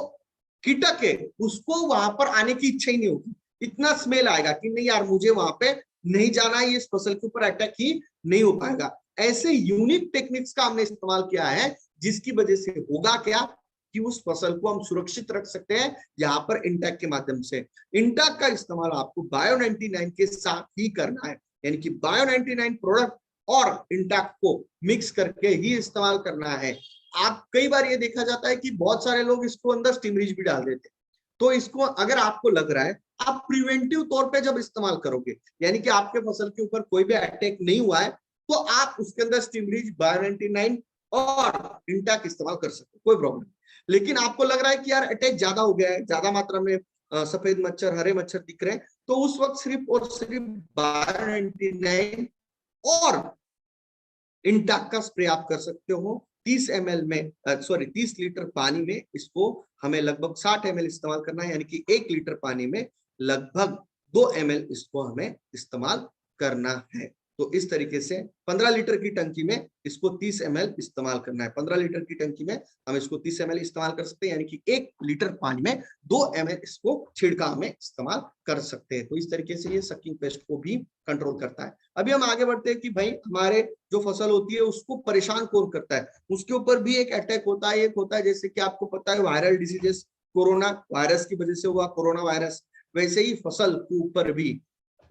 कीटक है उसको वहां पर आने की इच्छा ही नहीं होगी, इतना स्मेल आएगा कि नहीं यार मुझे वहां पे नहीं जाना है, इस फसल के ऊपर अटैक ही नहीं हो पाएगा। ऐसे यूनिक टेक्निक्स का हमने इस्तेमाल किया है, जिसकी वजह से होगा क्या कि उस फसल को हम सुरक्षित रख सकते हैं यहाँ पर इंटैक के माध्यम से। इंटैक का इस्तेमाल आपको बायो 99 के साथ ही करना है, यानी कि बायो 99 प्रोडक्ट और इंटैक को मिक्स करके ही इस्तेमाल करना है। आप कई बार ये देखा जाता है कि बहुत सारे लोग इसको अंदर स्टिमरीज भी डाल देते हैं। तो इसको अगर आपको लग रहा है, आप प्रिवेंटिव तौर पे जब इस्तेमाल करोगे, यानी कि आपके फसल के ऊपर कोई भी अटैक नहीं हुआ है, तो आप उसके अंदर स्टिमरीज बायो 99 और इंटैक इस्तेमाल कर सकते हो, कोई प्रॉब्लम नहीं। लेकिन आपको लग रहा है कि यार अटैक ज्यादा हो गया है, ज्यादा मात्रा में सफेद मच्छर, हरे मच्छर दिख रहे हैं, तो उस वक्त सिर्फ और सिर्फ Bio99 और इंटैक का स्प्रे आप कर सकते हो 30 ml में, सॉरी 30 लीटर पानी में। इसको हमें लगभग 60 ml इस्तेमाल करना है, यानी कि 1 लीटर पानी में लगभग 2 ml इसको हमें इस्तेमाल करना है। तो इस तरीके से 15 लीटर की टंकी में इसको 30 ml इस्तेमाल करना है। 15 लीटर की टंकी में हम इसको 30 ml इस्तेमाल कर सकते हैं, यानी कि 1 लीटर पानी में 2 ml इसको छिड़काव में इस्तेमाल कर सकते हैं। तो इस तरीके से ये सकिंग पेस्ट को भी कंट्रोल करता है। अभी हम आगे बढ़ते हैं कि भाई हमारे जो फसल होती है उसको परेशान कौन करता है, उसके ऊपर भी एक अटैक होता है। एक होता है जैसे कि आपको पता है वायरल डिसीजेस, कोरोना वायरस की वजह से हुआ कोरोना वायरस, वैसे ही फसल के ऊपर भी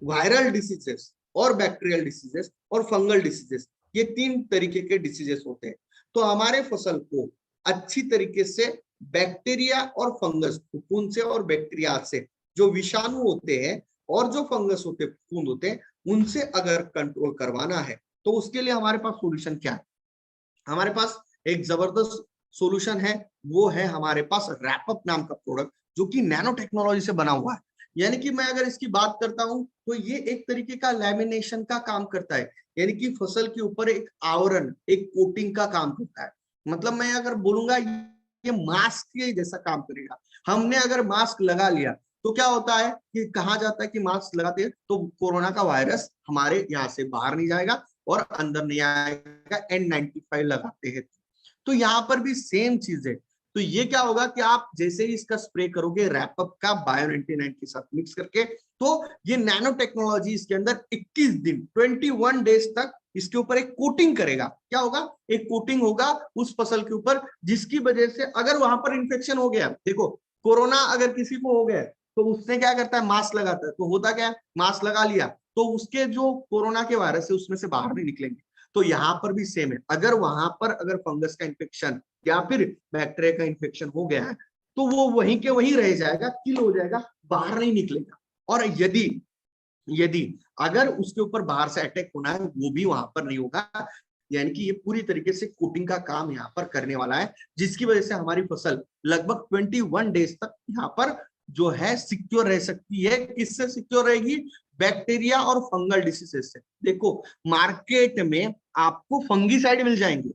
वायरल डिसीजेस और बैक्टीरियल डिसीजेस और फंगल डिसीजेस, ये 3 तरीके के डिसीजेस होते हैं। तो हमारे फसल को अच्छी तरीके से बैक्टीरिया और फंगस, फफूंद से और बैक्टीरिया से, जो विषाणु होते हैं और जो फंगस होते हैं, फफूंद होते हैं, उनसे अगर कंट्रोल करवाना है तो उसके लिए हमारे पास सॉल्यूशन क्या है? हमारे पास एक जबरदस्त सॉल्यूशन है, वो है हमारे पास रैपअप नाम का प्रोडक्ट, जो कि नैनो टेक्नोलॉजी से बना हुआ है। यानी कि मैं अगर इसकी बात करता हूं तो ये एक तरीके का लैमिनेशन का काम करता है, यानी कि फसल के ऊपर एक आवरण, एक कोटिंग का काम करता है। मतलब मैं अगर बोलूंगा ये मास्क के जैसा काम करेगा। हमने अगर मास्क लगा लिया तो क्या होता है कि कहा जाता है कि मास्क लगाते हैं तो कोरोना का वायरस हमारे यहाँ से बाहर नहीं जाएगा और अंदर नहीं आएगा, N95 लगाते हैं। तो यहाँ पर भी सेम चीज है। तो ये क्या होगा कि आप जैसे ही इसका स्प्रे करोगे रैपअप का Bio99 के साथ मिक्स करके, तो ये नैनो टेक्नोलॉजी इसके अंदर 21 दिन 21 डेज तक इसके ऊपर एक कोटिंग करेगा। क्या होगा? एक कोटिंग होगा उस फसल के ऊपर, जिसकी वजह से अगर वहां पर इंफेक्शन हो गया, देखो कोरोना अगर किसी को हो गया तो उसने क्या करता है, मास्क लगाता है। तो होता क्या है, मास्क लगा लिया तो उसके जो कोरोना के वायरस है उसमें से बाहर नहीं निकलेंगे। तो यहाँ पर भी सेम है, अगर वहां पर अगर फंगस का इन्फेक्शन या फिर बैक्टीरिया का इन्फेक्शन हो गया है तो वो वहीं के वहीं रह जाएगा, किल हो जाएगा, बाहर नहीं निकलेगा। और यदि यदि अगर उसके ऊपर बाहर से अटैक होना है वो भी वहां पर नहीं होगा। यानी कि ये पूरी तरीके से कोटिंग का काम यहाँ पर करने वाला है, जिसकी वजह से हमारी फसल लगभग 21 डेज तक यहाँ पर जो है सिक्योर रह सकती है। किससे सिक्योर रहेगी? बैक्टीरिया और फंगल डिसीजेस से। देखो मार्केट में आपको फंगीसाइड मिल जाएंगे।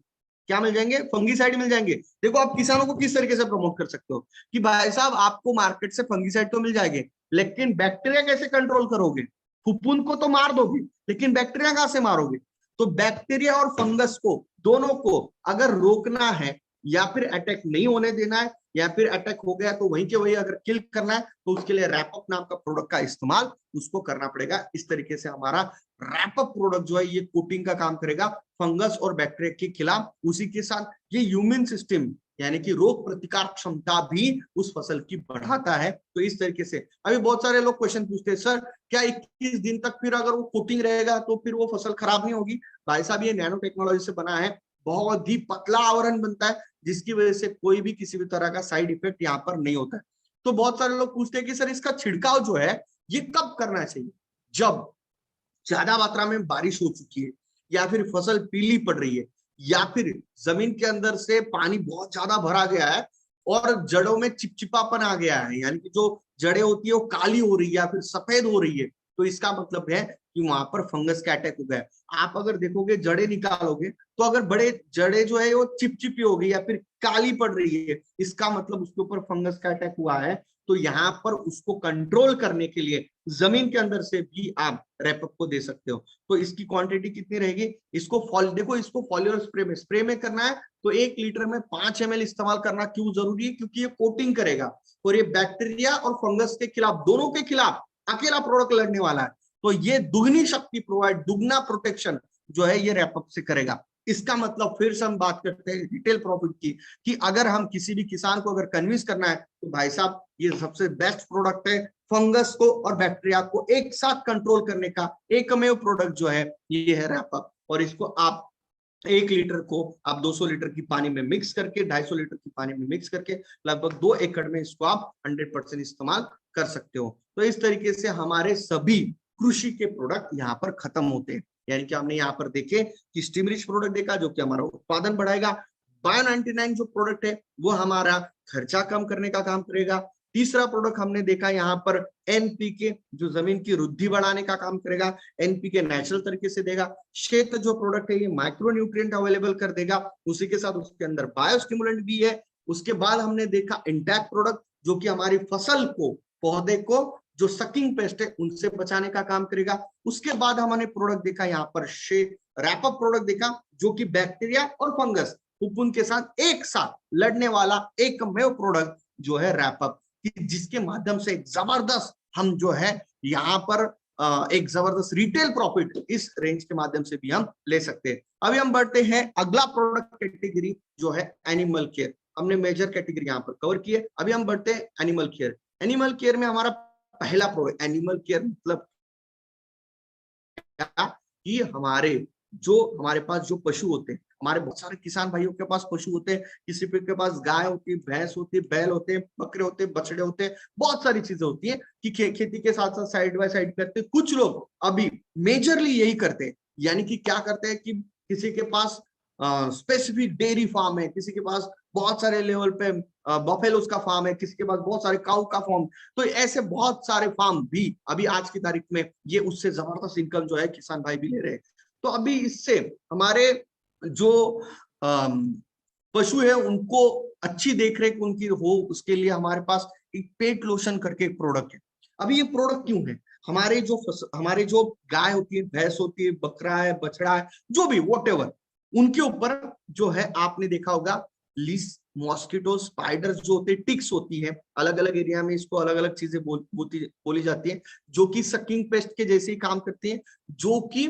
क्या मिल जाएंगे? फंगीसाइड मिल जाएंगे। देखो आप किसानों को किस तरीके से प्रमोट कर सकते हो कि भाई साहब आपको मार्केट से फंगीसाइड तो मिल जाएंगे, लेकिन बैक्टीरिया कैसे कंट्रोल करोगे? फफूंद को तो मार दोगे, लेकिन बैक्टीरिया कहां से मारोगे? तो बैक्टीरिया और फंगस को, दोनों को अगर रोकना है या फिर अटैक नहीं होने देना है, या फिर अटैक हो गया तो वहीं के वहीं अगर किल करना है, तो उसके लिए रैपअप नाम का प्रोडक्ट का इस्तेमाल उसको करना पड़ेगा। इस तरीके से हमारा रैपअप प्रोडक्ट जो है ये कोटिंग का काम करेगा फंगस और बैक्टीरिया के खिलाफ। उसी के साथ ये ह्यूमन सिस्टम यानी कि रोग प्रतिकार क्षमता भी उस फसल की बढ़ाता है। तो इस तरीके से अभी बहुत सारे लोग क्वेश्चन पूछते हैं, सर क्या 21 दिन तक फिर अगर वो कोटिंग रहेगा तो फिर वो फसल खराब नहीं होगी? भाई साहब ये नैनो टेक्नोलॉजी से बना है, बहुत ही पतला आवरण बनता है, जिसकी वजह से कोई भी किसी भी तरह का साइड इफेक्ट यहाँ पर नहीं होता है। तो बहुत सारे लोग पूछते हैं कि सर इसका छिड़काव जो है ये कब करना चाहिए? जब ज्यादा मात्रा में बारिश हो चुकी है, या फिर फसल पीली पड़ रही है, या फिर जमीन के अंदर से पानी बहुत ज्यादा भरा गया है और जड़ों में चिपचिपापन आ गया है, यानी कि जो जड़ें होती है वो काली हो रही है या फिर सफेद हो रही है, तो इसका मतलब है कि वहां पर फंगस का अटैक हो गया है। आप अगर देखोगे जड़ें निकालोगे तो अगर बड़े जड़ें जो है वो चिपचिपी हो गई या फिर काली पड़ रही है, इसका मतलब उसके ऊपर फंगस का अटैक हुआ है। तो यहाँ पर उसको कंट्रोल करने के लिए जमीन के अंदर से भी आप रैपअप को दे सकते हो। तो इसकी क्वांटिटी कितनी रहेगी? इसको देखो इसको फॉलियर स्प्रे में करना है तो 1 लीटर में 5 ml इस्तेमाल करना क्यों जरूरी है? क्योंकि ये कोटिंग करेगा और ये बैक्टीरिया और फंगस के खिलाफ, दोनों के खिलाफ अकेला प्रोडक्ट लड़ने वाला है। तो ये दुगनी शक्ति प्रोवाइड, दुगना प्रोटेक्शन जो है ये रैपअप से करेगा। इसका मतलब फिर से हम बात करते हैं रिटेल प्रॉफिट की, कि अगर हम किसी भी किसान को अगर कन्विंस करना है तो भाई साहब ये सबसे बेस्ट प्रोडक्ट है। फंगस को और बैक्टीरिया को एक साथ कंट्रोल करने का एकमेव प्रोडक्ट जो है ये है रैपअप। और इसको आप 1 लीटर को आप 200 लीटर की पानी में मिक्स करके, 250 लीटर की पानी में मिक्स करके लगभग 2 एकड़ में इसको आप 100% इस्तेमाल कर सकते हो। तो इस तरीके से हमारे सभी कृषि के प्रोडक्ट यहाँ पर खत्म होते हैं। यानी कि हमने यहाँ पर देखे कि स्टीम रिच प्रोडक्ट देखा जो कि हमारा उत्पादन बढ़ाएगा। बायो 99 जो प्रोडक्ट है वो हमारा खर्चा कम करने का काम करेगा। तीसरा प्रोडक्ट हमने देखा यहाँ पर एनपीके, जो जमीन की वृद्धि बढ़ाने का काम करेगा, एनपीके नेचुरल तरीके से देगा। श्वेत जो प्रोडक्ट है ये माइक्रो न्यूट्रिएंट अवेलेबल कर देगा, उसी के साथ उसके अंदर बायो स्टिमुलेंट भी है। उसके बाद हमने देखा इंटैक्ट प्रोडक्ट जो कि हमारी फसल को, पौधे को जो सकिंग पेस्ट है उनसे बचाने का काम करेगा। उसके बाद हमने प्रोडक्ट देखा यहाँ पर रैपअप प्रोडक्ट देखा जो कि बैक्टीरिया और फंगस फफूंद के साथ एक साथ लड़ने वाला एकमेव प्रोडक्ट जो है रैपअप, जिसके माध्यम से जबरदस्त हम जो है यहाँ पर एक जबरदस्त रिटेल प्रॉफिट इस रेंज के माध्यम से भी हम ले सकते हैं। अभी हम बढ़ते हैं अगला प्रोडक्ट कैटेगरी जो है एनिमल केयर। हमने मेजर कैटेगरी यहाँ पर कवर की है। अभी हम बढ़ते हैं एनिमल केयर। एनिमल केयर में हमारा पहला प्रोडक्ट, एनिमल केयर मतलब क्या कि हमारे पास जो पशु होते हैं, हमारे बहुत सारे किसान भाइयों के पास पशु होते हैं, किसी के पास गाय होती है, भैंस होती है, बैल होते हैं, बकरे होते हैं, बछड़े होते हैं, बहुत सारी चीजें होती हैं कि खेती के साथ साथ साइड बाय साइड करते हैं। कुछ लोग अभी मेजरली यही करते हैं, यानी कि क्या करते हैं कि किसी के पास स्पेसिफिक डेयरी फार्म है, किसी के पास बहुत सारे लेवल पे बफेलोस का फार्म है, किसी के पास बहुत सारे काऊ का फार्म, तो ऐसे बहुत सारे फार्म भी अभी आज की तारीख में ये उससे जबरदस्त इनकम जो है किसान भाई भी ले रहे हैं। तो अभी इससे हमारे जो पशु है उनको अच्छी देखरेख उनकी हो, उसके लिए हमारे पास एक पेट लोशन करके एक प्रोडक्ट है। अभी ये प्रोडक्ट क्यों है, हमारे जो गाय होती है, भैंस होती है, बकरा है, बछड़ा है, जो भी वॉटेवर, उनके ऊपर जो है आपने देखा होगा लीस, मॉस्किटो, स्पाइडर्स जो होते हैं, टिक्स होती है, अलग अलग एरिया में इसको अलग अलग चीजें बोली जाती है, जो कि सकिंग पेस्ट के जैसे ही काम करती है, जो कि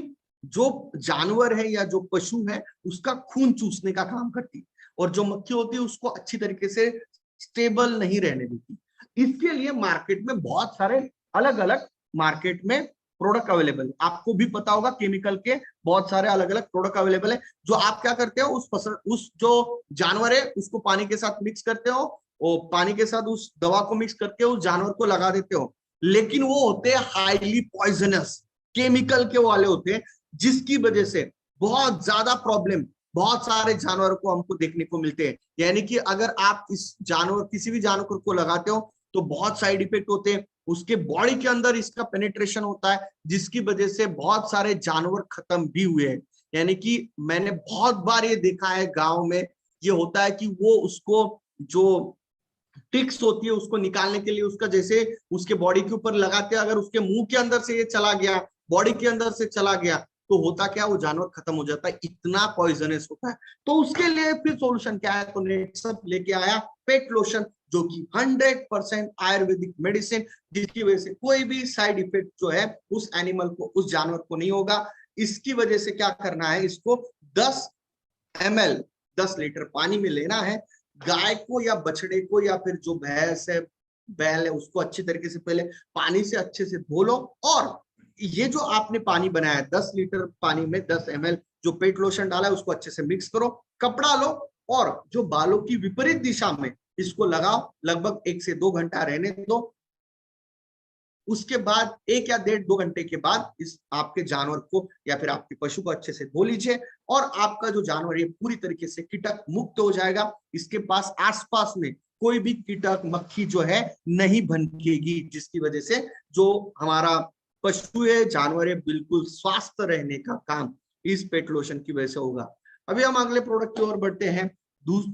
जो जानवर है या जो पशु है उसका खून चूसने का काम करती है, और जो मक्खी होती है उसको अच्छी तरीके से स्टेबल नहीं रहने देती। इसके लिए मार्केट में बहुत सारे अलग अलग मार्केट में प्रोडक्ट अवेलेबल है। आपको भी पता होगा केमिकल के बहुत सारे अलग अलग प्रोडक्ट अवेलेबल है, जो आप क्या करते हो, उस जो जानवर है उसको पानी के साथ मिक्स करते हो, और पानी के साथ उस दवा को मिक्स करके उस जानवर को लगा देते हो, लेकिन वो होते हैं हाईली पॉइजनस, केमिकल के वाले होते हैं, जिसकी वजह से बहुत ज्यादा प्रॉब्लम बहुत सारे जानवरों को हमको देखने को मिलते हैं। यानी कि अगर आप किसी भी जानवर को लगाते हो तो बहुत साइड इफेक्ट होते हैं, उसके बॉडी के अंदर इसका पेनिट्रेशन होता है, जिसकी वजह से बहुत सारे जानवर खत्म भी हुए हैं। यानी कि मैंने बहुत बार ये देखा है गांव में, ये होता है कि वो उसको जो टिक्स होती है उसको निकालने के लिए उसका जैसे उसके बॉडी के ऊपर लगाते हैं, अगर उसके मुंह के अंदर से ये चला गया, बॉडी के अंदर से चला गया, तो होता क्या, वो जानवर खत्म हो जाता है, इतना पॉइजनस होता है। तो उसके लिए फिर सॉल्यूशन क्या है, तो नेटसप लेके आया पेट लोशन, जो कि 100% आयुर्वेदिक मेडिसिन, जिसकी वजह से कोई भी साइड इफेक्ट जो है उस एनिमल को, उस जानवर को नहीं होगा। इसकी वजह से क्या करना है, इसको 10 ml 10 लीटर पानी में लेना है। गाय को या बछड़े को या फिर जो भैंस है, बैल है, उसको अच्छी तरीके से पहले पानी से अच्छे से धो लो, और ये जो आपने पानी बनाया है 10 लीटर पानी में 10 ml जो पेट लोशन डाला है उसको अच्छे से मिक्स करो, कपड़ा लो और जो बालों की विपरीत दिशा में इसको लगाओ, लगभग 1 से 2 घंटा रहने दो। उसके बाद 1 या 1.5-2 घंटे के बाद इस आपके जानवर को या फिर आपके पशु को अच्छे से धो लीजिए, और आपका जो जानवर है पूरी तरीके से कीटक मुक्त हो जाएगा। इसके पास आसपास में कोई भी कीटक मक्खी जो है नहीं भनकेगी, जिसकी वजह से जो हमारा पशु है, जानवर है, बिल्कुल स्वस्थ रहने का काम इस पेट लोशन की वजह से होगा। अभी हम अगले प्रोडक्ट की ओर बढ़ते हैं।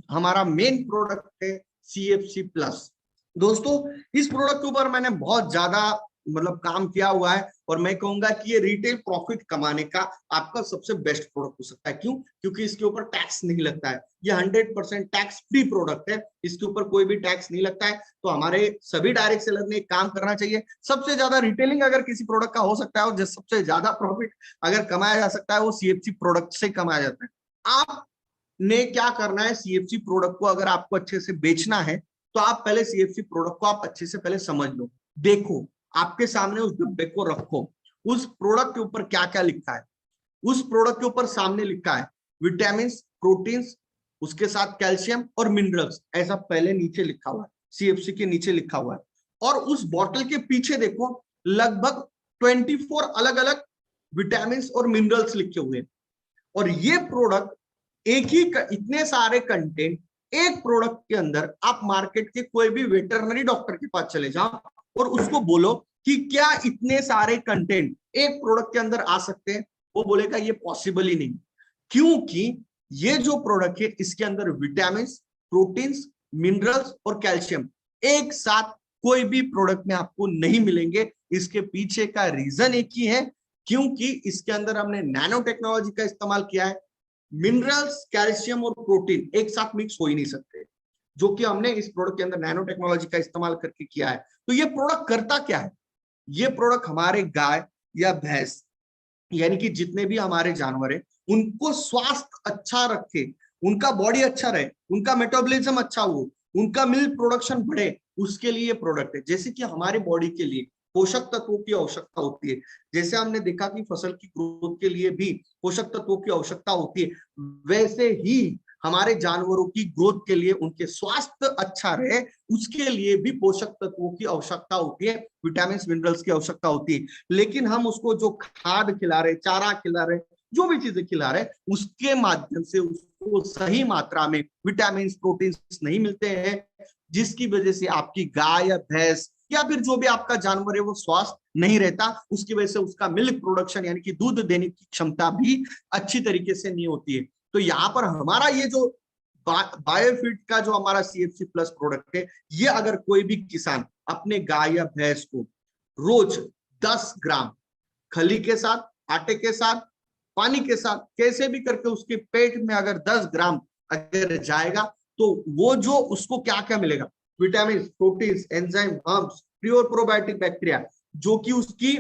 हमारा मेन प्रोडक्ट है CFC प्लस। दोस्तों इस प्रोडक्ट के ऊपर मैंने बहुत ज्यादा काम किया हुआ है, और मैं कहूंगा कि ये रिटेल प्रॉफिट कमाने का आपका सबसे बेस्ट प्रोडक्ट हो सकता है। क्यों? क्योंकि इसके ऊपर टैक्स नहीं लगता है, ये 100% टैक्स फ्री प्रोडक्ट है, इसके ऊपर कोई भी टैक्स नहीं लगता है। तो हमारे सभी डायरेक्ट सेलर ने एक काम करना चाहिए, सबसे ज्यादा रिटेलिंग अगर किसी प्रोडक्ट का हो सकता है और जो सबसे ज्यादा प्रॉफिट अगर कमाया जा सकता है वो CFC प्रोडक्ट से कमाया जाता है। आपने क्या करना है, CFC प्रोडक्ट को अगर आपको अच्छे से बेचना है तो आप पहले CFC प्रोडक्ट को आप अच्छे से पहले समझ लो, देखो, आपके सामने उस डब्बे को रखो, उस प्रोडक्ट के ऊपर क्या क्या लिखा है। उस प्रोडक्ट के ऊपर सामने लिखा है विटामिन, प्रोटीन्स, उसके साथ कैल्शियम और मिनरल्स, ऐसा पहले नीचे लिखा हुआ है, CFC के नीचे लिखा हुआ है। और उस बॉटल के पीछे देखो लगभग 24 अलग अलग विटामिन और मिनरल्स लिखे हुए हैं। और ये प्रोडक्ट एक ही इतने सारे कंटेंट एक प्रोडक्ट के अंदर, आप मार्केट के कोई भी वेटरनरी डॉक्टर के पास चले जाओ और उसको बोलो कि क्या इतने सारे कंटेंट एक प्रोडक्ट के अंदर आ सकते हैं, वो बोलेगा ये पॉसिबल ही नहीं। क्योंकि ये जो प्रोडक्ट है इसके अंदर विटामिन, प्रोटीन्स, मिनरल्स और कैल्शियम एक साथ कोई भी प्रोडक्ट में आपको नहीं मिलेंगे। इसके पीछे का रीजन एक ही है, क्योंकि इसके अंदर हमने नैनो टेक्नोलॉजी का इस्तेमाल किया है। मिनरल्स, कैल्शियम और प्रोटीन एक साथ मिक्स हो ही नहीं सकते, जो कि हमने इस प्रोडक्ट के अंदर नैनो टेक्नोलॉजी का इस्तेमाल करके किया है। तो ये प्रोडक्ट करता क्या है? ये प्रोडक्ट हमारे गाय या भैंस, यानी कि जितने भी हमारे जानवर है, उनको स्वास्थ्य अच्छा रखे, उनका बॉडी अच्छा रहे, उनका मेटाबॉलिज्म अच्छा हो, उनका मिल्क प्रोडक्शन बढ़े, उसके लिए प्रोडक्ट है। जैसे कि हमारे बॉडी के लिए पोषक तत्वों की आवश्यकता होती है, जैसे हमने देखा कि फसल की ग्रोथ के लिए भी पोषक तत्वों की आवश्यकता होती है, वैसे ही हमारे जानवरों की ग्रोथ के लिए, उनके स्वास्थ्य अच्छा रहे, उसके लिए भी पोषक तत्वों की आवश्यकता होती है, विटामिन मिनरल्स की आवश्यकता होती है। लेकिन हम उसको जो खाद खिला रहे, चारा खिला रहे, जो भी चीजें खिला रहे, उसके माध्यम से उसको सही मात्रा में विटामिन, प्रोटीन नहीं मिलते हैं, जिसकी वजह से आपकी गाय या भैंस या फिर जो भी आपका जानवर है वो स्वस्थ नहीं रहता। उसकी वजह से उसका मिल्क प्रोडक्शन यानी कि दूध देने की क्षमता भी अच्छी तरीके से नहीं होती है। तो यहाँ पर हमारा ये जो बायोफिट का जो हमारा CFC प्लस प्रोडक्ट है, ये अगर कोई भी किसान अपने गाय या भैंस को रोज 10 ग्राम खली के साथ, आटे के साथ, पानी के साथ, कैसे भी करके उसके पेट में अगर 10 ग्राम अगर जाएगा, तो वो जो उसको क्या क्या मिलेगा, vitamin, protein, enzyme, herbs, pure probiotic bacteria, जो कि उसकी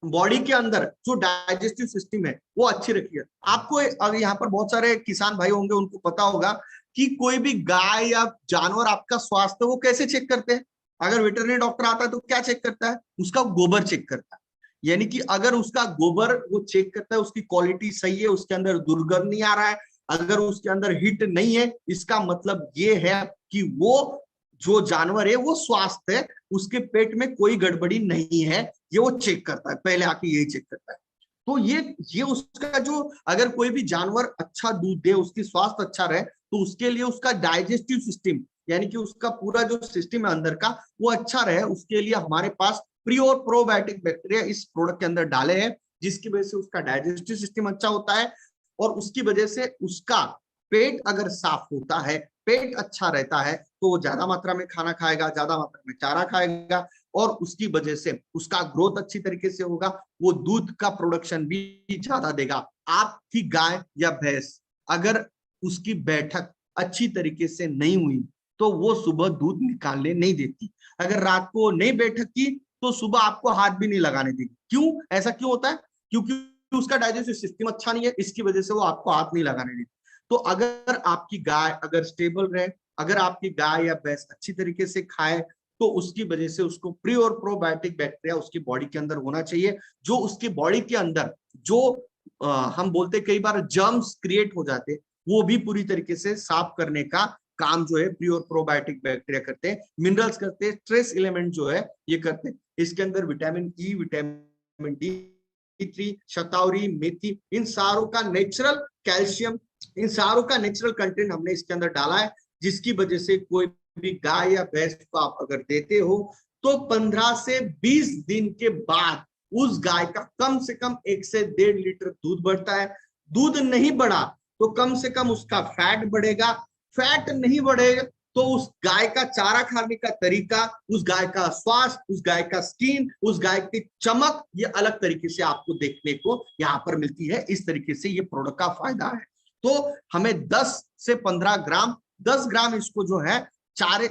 बॉडी के अंदर जो डाइजेस्टिव सिस्टम है वो अच्छी रखी है। आपको अगर यहाँ पर बहुत सारे किसान भाई होंगे, उनको पता होगा कि कोई भी गाय या जानवर आपका स्वास्थ्य वो कैसे चेक करते हैं। अगर वेटरनरी डॉक्टर आता है तो क्या चेक करता है? उसका गोबर चेक करता है। यानी कि अगर उसका गोबर वो चेक करता है, उसकी क्वालिटी सही है, उसके अंदर दुर्गंध नहीं आ रहा है, अगर उसके अंदर हिट नहीं है, इसका मतलब ये है कि वो जो जानवर है वो स्वस्थ है, उसके पेट में कोई गड़बड़ी नहीं है, ये वो चेक करता है, पहले आके यही चेक करता है। तो ये उसका जो, अगर कोई भी जानवर अच्छा दूध दे, उसकी स्वास्थ्य अच्छा रहे, तो उसके लिए उसका डाइजेस्टिव सिस्टम यानी कि उसका पूरा जो सिस्टम है अंदर का वो अच्छा रहे, उसके लिए हमारे पास प्री और प्रोबायोटिक बैक्टीरिया इस प्रोडक्ट के अंदर डाले हैं, जिसकी वजह से उसका डाइजेस्टिव सिस्टम अच्छा होता है, और उसकी वजह से उसका पेट अगर साफ होता है, पेट अच्छा रहता है, तो वो ज्यादा मात्रा में खाना खाएगा, ज्यादा मात्रा में चारा खाएगा, और उसकी वजह से उसका ग्रोथ अच्छी तरीके से होगा, वो दूध का प्रोडक्शन भी ज्यादा देगा। आपकी गाय या भैंस अगर उसकी बैठक अच्छी तरीके से नहीं हुई तो वो सुबह दूध निकालने नहीं देती। अगर रात को नहीं बैठक की तो सुबह आपको हाथ भी नहीं लगाने देगी। क्यों? ऐसा क्यों होता है? क्योंकि उसका डाइजेस्टिव सिस्टम अच्छा नहीं है, इसकी वजह से वो आपको हाथ नहीं लगाने देती। तो अगर आपकी गाय अगर स्टेबल रहे, अगर आपकी गाय या भैंस अच्छी तरीके से खाए, तो उसकी वजह से उसको प्री और प्रोबायोटिक बैक्टीरिया उसकी बॉडी के अंदर होना चाहिए, जो उसकी बॉडी के अंदर जो हम बोलते कई बार जर्म्स क्रिएट हो जाते, वो भी पूरी तरीके से साफ करने का काम जो है प्री और प्रोबायोटिक बैक्टीरिया करते हैं, मिनरल्स करते हैं, ट्रेस एलिमेंट जो है ये करते हैं। इसके अंदर विटामिन ई, विटामिन D3, शतावरी, मेथी, इन सारों का नेचुरल कैल्शियम, इन सारों का नेचुरल कंटेंट हमने इसके अंदर डाला है, जिसकी वजह से कोई भी गाय या भैंस को आप अगर देते हो तो 15 से 20 दिन के बाद उस गाय का कम से कम 1 से 1.5 लीटर दूध बढ़ता है। दूध नहीं बढ़ा तो कम से कम उसका फैट बढ़ेगा, फैट नहीं बढ़ेगा तो उस गाय का चारा खाने का तरीका, उस गाय का स्वास्थ्य, उस गाय का स्किन, उस गाय की चमक, ये अलग तरीके से आपको देखने को यहाँ पर मिलती है। इस तरीके से ये प्रोडक्ट का फायदा है। तो हमें 10 से 15 ग्राम, 10 ग्राम इसको जो है चारे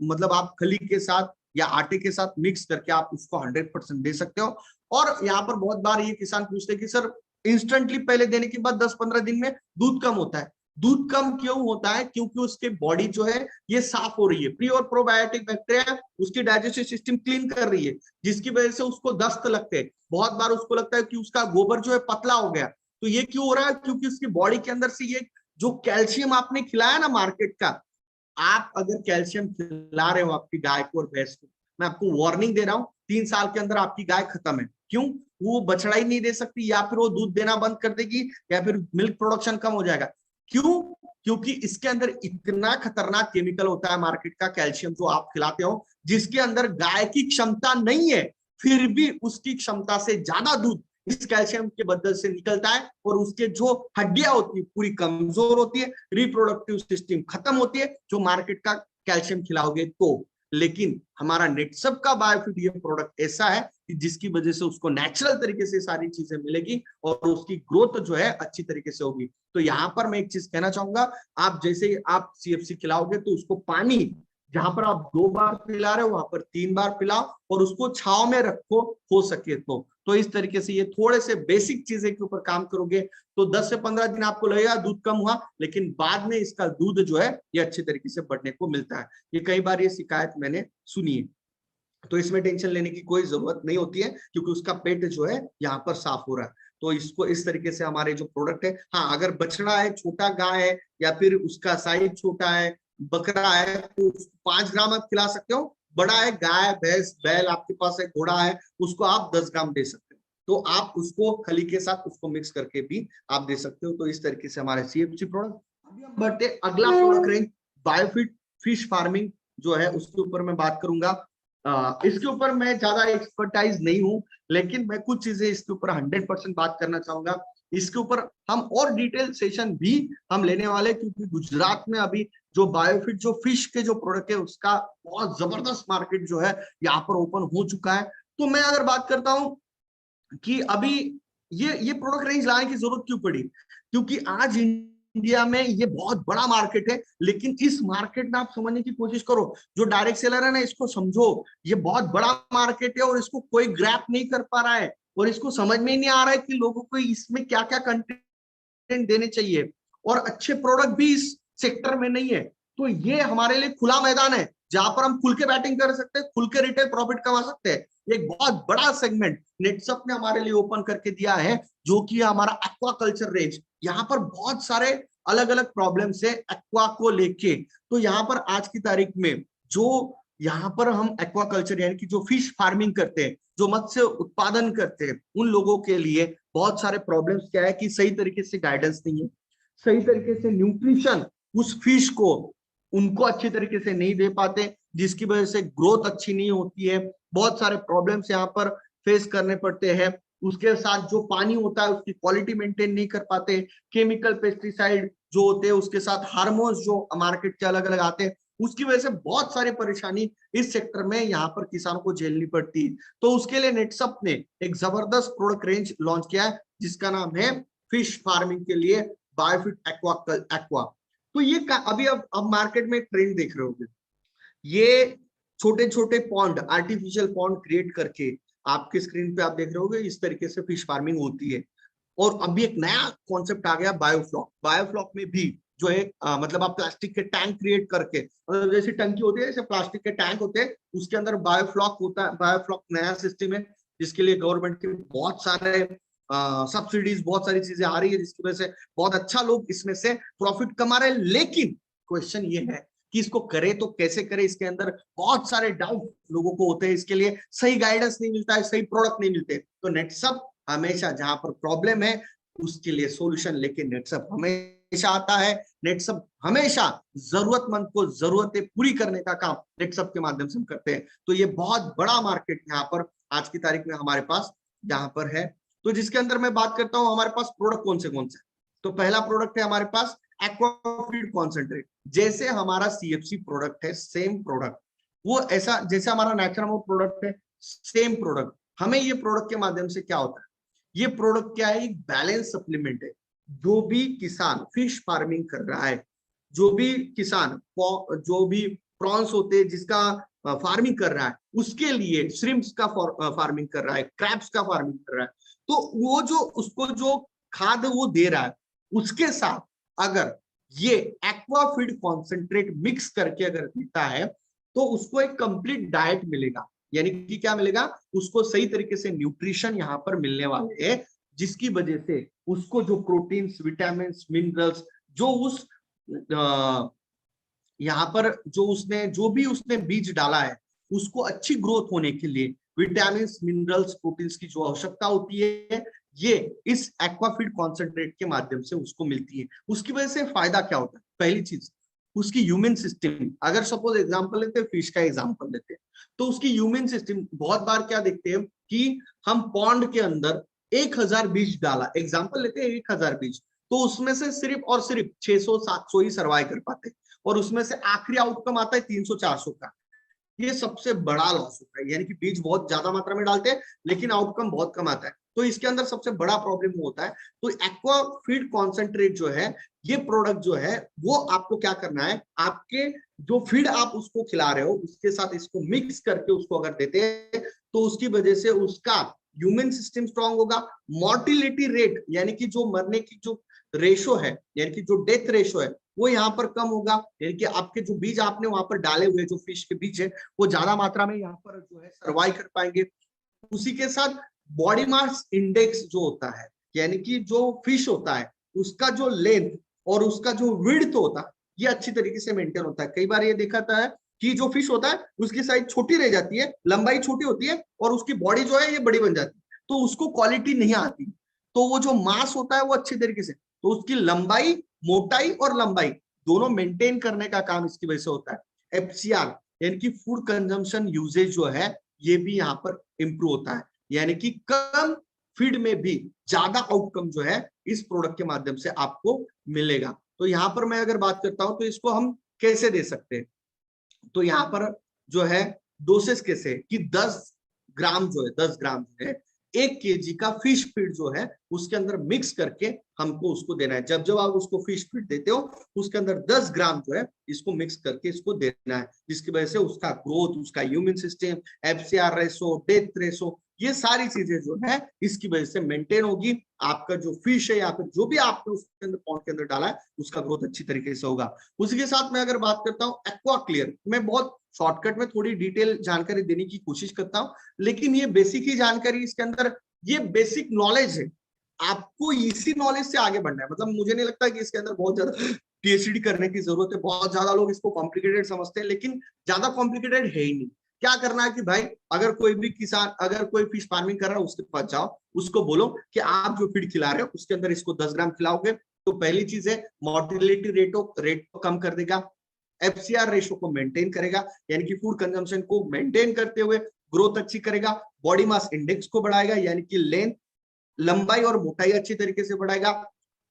मतलब आप खली के साथ या आटे के साथ मिक्स करके आप उसको 100% दे सकते हो। और यहाँ पर बहुत बार ये किसान पूछते हैं कि सर इंस्टेंटली पहले देने के बाद 10-15 दिन में दूध कम होता है। दूध कम क्यों होता है? क्योंकि उसके बॉडी जो है ये साफ हो रही है, प्री और प्रोबायोटिक बैक्टीरिया उसकी डाइजेस्टिव सिस्टम क्लीन कर रही है, जिसकी वजह से उसको दस्त लगते हैं। बहुत बार उसको लगता है कि उसका गोबर जो है पतला हो गया, तो ये क्यों हो रहा है? क्योंकि उसकी बॉडी के अंदर से ये जो कैल्शियम आपने खिलाया ना मार्केट का, आप अगर कैल्शियम खिला रहे हो आपकी गाय को और भैंस को, मैं आपको वार्निंग दे रहा हूं, 3 साल के अंदर आपकी गाय खत्म है, क्यों? वो बछड़ा ही नहीं दे सकती, या फिर वो दूध देना बंद कर देगी, या फिर मिल्क प्रोडक्शन कम हो जाएगा। क्यों? क्योंकि इसके अंदर इतना खतरनाक केमिकल होता है मार्केट का, कैल्शियम जो आप खिलाते हो, जिसके अंदर गाय की क्षमता नहीं है, फिर भी उसकी क्षमता से ज्यादा दूध इस कैल्शियम के बदल से निकलता है, और उसके जो हड्डियां होती है पूरी कमजोर होती है, रिप्रोडक्टिव सिस्टम खत्म होती है, जो मार्केट का कैल्शियम खिलाओगे तो। लेकिन हमारा नेटसप का बायोफिट ये प्रोडक्ट ऐसा है कि जिसकी वजह से उसको नेचुरल तरीके से सारी चीजें मिलेगी और उसकी ग्रोथ जो है अच्छी तरीके से होगी। तो यहाँ पर मैं एक चीज कहना चाहूंगा, आप जैसे आप सीएफसी खिलाओगे तो उसको पानी जहां पर आप 2 बार पिला रहे हो वहां पर 3 बार पिलाओ, और उसको छांव में रखो हो सके तो इस तरीके से ये थोड़े से बेसिक चीजें के ऊपर काम करोगे तो 10 से 15 दिन आपको लगेगा दूध कम हुआ, लेकिन बाद में इसका दूध जो है ये अच्छे तरीके से बढ़ने को मिलता है। ये कई बार ये शिकायत मैंने सुनी है, तो इसमें टेंशन लेने की कोई जरूरत नहीं होती है, क्योंकि उसका पेट जो है यहाँ पर साफ हो रहा है। तो इसको इस तरीके से हमारे जो प्रोडक्ट है, हाँ अगर बछड़ा है, छोटा गाय है, या फिर उसका साइज छोटा है, बकरा है, तो 5 ग्राम आप खिला सकते हो। बड़ा है, गाय भैंस बैल आपके पास है, घोड़ा है, उसको आप 10 ग्राम दे सकते हो। तो आप उसको खली के साथ उसको मिक्स करके भी आप दे सकते हो। तो इस तरीके से हमारे सीएफसी प्रोडक्ट। अभी हम बढ़ते अगला प्रोडक्ट रेंज बायोफिट फिश फार्मिंग जो है उसके ऊपर मैं बात करूंगा। इसके ऊपर मैं ज्यादा एक्सपर्टाइज नहीं हूं, लेकिन मैं कुछ चीजें इसके ऊपर 100% बात करना चाहूंगा। इसके ऊपर हम और डिटेल सेशन भी हम लेने वाले, क्योंकि गुजरात में अभी जो बायोफिट जो फिश के जो प्रोडक्ट है उसका बहुत जबरदस्त मार्केट जो है यहाँ पर ओपन हो चुका है। तो मैं अगर बात करता हूं कि अभी ये प्रोडक्ट रेंज लाने की जरूरत क्यों पड़ी, क्योंकि आज इंडिया में ये बहुत बड़ा मार्केट है, लेकिन इस मार्केट में आप समझने की कोशिश करो, जो डायरेक्ट सेलर है ना, इसको समझो ये बहुत बड़ा मार्केट है और इसको कोई ग्रैप नहीं कर पा रहा है, और इसको समझ में ही नहीं आ रहा है कि लोगों को इसमें क्या क्या कंटेंट देने चाहिए, और अच्छे प्रोडक्ट भी इस सेक्टर में नहीं है। तो ये हमारे लिए खुला मैदान है जहां पर हम खुल के बैटिंग कर सकते हैं, खुल के रिटेल प्रॉफिट कमा सकते हैं। एक बहुत बड़ा सेगमेंट नेटसप ने हमारे लिए ओपन करके दिया है, जो कि हमारा एक्वाकल्चर रेंज। यहाँ पर बहुत सारे अलग अलग प्रॉब्लम है एक्वा को लेके। तो यहाँ पर आज की तारीख में जो यहाँ पर हम एक्वाकल्चर यानी कि जो फिश फार्मिंग करते हैं, जो मत्स्य उत्पादन करते हैं, उन लोगों के लिए बहुत सारे प्रॉब्लम्स क्या है कि सही तरीके से गाइडेंस नहीं है, सही तरीके से न्यूट्रिशन उस फिश को उनको अच्छी तरीके से नहीं दे पाते, जिसकी वजह से ग्रोथ अच्छी नहीं होती है। बहुत सारे प्रॉब्लम्स यहाँ पर फेस करने पड़ते हैं। उसके साथ जो पानी होता है उसकी क्वालिटी मेंटेन नहीं कर पाते, केमिकल पेस्टिसाइड जो होते हैं, उसके साथ हार्मोन्स जो मार्केट के अलग अलग आते हैं, उसकी वजह से बहुत सारी परेशानी इस सेक्टर में यहाँ पर किसानों को झेलनी पड़ती है। तो उसके लिए नेटसप ने एक जबरदस्त प्रोडक्ट रेंज लॉन्च किया है, जिसका नाम है फिश फार्मिंग के लिए बायोफिट एक्वा। तो ये अभी अब मार्केट में ट्रेंड देख रहे होंगे, ये छोटे छोटे पॉन्ड, आर्टिफिशियल पॉन्ड क्रिएट करके आपके स्क्रीन पे आप देख रहे होंगे, इस तरीके से फिश फार्मिंग होती है। और अभी एक नया कॉन्सेप्ट आ गया बायोफ्लॉक। बायोफ्लॉक में भी जो है मतलब आप प्लास्टिक के टैंक क्रिएट करके, मतलब जैसे टंकी होती है, जैसे प्लास्टिक के टैंक होते हैं, उसके अंदर बायोफ्लॉक होता है। बायोफ्लॉक नया सिस्टम है जिसके लिए गवर्नमेंट के बहुत सारे सब्सिडीज, बहुत सारी चीजें आ रही है, जिसकी वजह से बहुत अच्छा लोग इसमें से प्रॉफिट कमा रहे हैं। लेकिन क्वेश्चन ये है कि इसको करे तो कैसे करे, इसके अंदर बहुत सारे डाउट लोगों को होते हैं, इसके लिए सही गाइडेंस नहीं मिलता है, सही प्रोडक्ट नहीं मिलते। तो नेटसप हमेशा जहां पर प्रॉब्लम है उसके लिए सॉल्यूशन लेके नेटसप हमेशा आता है। नेटसप हमेशा जरूरतमंद को जरूरतें पूरी करने का काम नेटसप के माध्यम से हम करते हैं। तो ये बहुत बड़ा मार्केट यहाँ पर आज की तारीख में हमारे पास यहाँ पर है। तो जिसके अंदर मैं बात करता हूँ हमारे पास प्रोडक्ट कौन से तो पहला प्रोडक्ट है हमारे पास एक्वाफीड कॉन्सेंट्रेट। जैसे हमारा सीएफसी प्रोडक्ट है, सेम प्रोडक्ट वो ऐसा जैसे हमारा नेचुरल प्रोडक्ट है, सेम प्रोडक्ट हमें ये प्रोडक्ट के माध्यम से क्या होता है, ये प्रोडक्ट क्या है, एक बैलेंस सप्लीमेंट है। जो भी किसान फिश फार्मिंग कर रहा है, जो भी किसान जो भी प्रॉन्स होते हैं जिसका फार्मिंग कर रहा है, उसके लिए श्रिम्प्स का फार्मिंग कर रहा है, क्रैब्स का फार्मिंग कर रहा है, तो वो जो उसको जो खाद वो दे रहा है, उसके साथ अगर ये एक्वाफीड कॉन्सेंट्रेट मिक्स करके अगर देता है तो उसको एक कंप्लीट डाइट मिलेगा। यानी कि क्या मिलेगा, उसको सही तरीके से न्यूट्रिशन यहाँ पर मिलने वाले हैं, जिसकी वजह से उसको जो प्रोटीन्स, विटामिन, मिनरल्स जो उस यहाँ पर जो भी उसने बीज डाला है उसको अच्छी ग्रोथ होने के लिए विटामिन, मिनरल्स, प्रोटीन्स की जो आवश्यकता होती है, ये इस एक्वाफीड कॉन्सेंट्रेट के माध्यम से उसको मिलती है। उसकी वजह से फायदा क्या होता है? पहली चीज, उसकी ह्यूमन सिस्टम, अगर सपोज एग्जांपल लेते हैं, फिश का एग्जांपल लेते हैं, तो उसकी ह्यूमन सिस्टम बहुत बार क्या देखते हैं कि हम पॉन्ड के अंदर 1000 बीज डाला, एग्जांपल लेते हैं 1000 बीज, तो उसमें से सिर्फ और सिर्फ 600-700 ही सर्वाइव कर पाते हैं, और उसमें से आखिरी आउटकम आता है 300-400 का। ये सबसे बड़ा लॉस होता है, यानी कि बीज बहुत ज्यादा मात्रा में डालते हैं लेकिन आउटकम बहुत कम आता है। तो इसके अंदर सबसे बड़ा प्रॉब्लम होता है। तो एक्वा फीड कॉन्सेंट्रेट जो है, ये प्रोडक्ट जो है, वो आपको क्या करना है, आपके जो फीड आप उसको खिला रहे हो उसके साथ इसको मिक्स करके उसको अगर देते हैं, तो उसकी वजह से उसका ह्यूमन सिस्टम स्ट्रांग होगा। मोर्टिलिटी रेट, यानी कि जो मरने की जो रेशो है, यानी कि जो डेथ रेशो है, वो यहाँ पर कम होगा। यानी कि आपके जो बीज आपने वहां पर डाले हुए, जो फिश के बीज है, वो ज्यादा मात्रा में यहाँ पर जो है सर्वाइव कर पाएंगे। उसी के साथ बॉडी मास इंडेक्स जो होता है, यानी कि जो फिश होता है उसका जो लेंथ और उसका जो विड्थ होता है, ये अच्छी तरीके से मेंटेन होता है। कई बार ये देखा था है कि जो फिश होता है उसकी साइज छोटी रह जाती है, लंबाई छोटी होती है, और उसकी बॉडी जो है ये बड़ी बन जाती है, तो उसको क्वालिटी नहीं आती। तो वो जो मास होता है वो अच्छी तरीके से, तो उसकी लंबाई, मोटाई और लंबाई दोनों मेंटेन करने का काम इसकी वजह से होता है। एफसीआर यानी कि फूड कंजम्पशन यूजेज जो है, ये भी यहाँ पर इंप्रूव होता है, यानी कि कम फीड में भी ज्यादा आउटकम जो है इस प्रोडक्ट के माध्यम से आपको मिलेगा। तो यहाँ पर मैं अगर बात करता हूं तो इसको हम कैसे दे सकते हैं, तो यहाँ पर जो है डोसेस कैसे कि 10 ग्राम जो है, 10 ग्राम जो है 1 केजी का फिश फीड जो है उसके अंदर मिक्स करके हमको उसको देना है। जब जब आप उसको फिश फीड देते हो उसके अंदर 10 ग्राम जो है इसको मिक्स करके इसको देना है, जिसकी वजह से उसका ग्रोथ, उसका human system, FCR ratio, death ratio, ये सारी चीजें जो है इसकी वजह से मेंटेन होगी। आपका जो फिश है या फिर जो भी आपने उसके अंदर पॉन्ड के अंदर डाला है उसका ग्रोथ अच्छी तरीके से होगा। उसी के साथ मैं अगर बात करता हूँ एक्वा क्लियर, मैं बहुत शॉर्टकट में थोड़ी डिटेल जानकारी देने की कोशिश करता हूँ, लेकिन ये बेसिक ही जानकारी इसके अंदर, ये बेसिक नॉलेज है, आपको इसी नॉलेज से आगे बढ़ना है। मतलब मुझे नहीं लगता कि इसके अंदर बहुत ज्यादा पीएचडी करने की जरूरत है। बहुत ज्यादा लोग इसको कॉम्प्लिकेटेड समझते हैं, लेकिन ज्यादा कॉम्प्लिकेटेड है ही नहीं। क्या करना है कि भाई अगर कोई भी किसान, अगर कोई फिश फार्मिंग कर रहा है उसके पास जाओ, उसको बोलो कि आप जो फीड खिला रहे हो उसके अंदर इसको 10 ग्राम खिलाओगे, तो पहली चीज है मोर्टिलिटी रेट को कम कर देगा, एफसीआर रेशो को मेंटेन करेगा, यानी कि फूड कंजम्पशन को मेंटेन करते हुए ग्रोथ अच्छी करेगा, बॉडी मास इंडेक्स को बढ़ाएगा, यानी कि लेंथ, लंबाई और मोटाई अच्छी तरीके से बढ़ाएगा,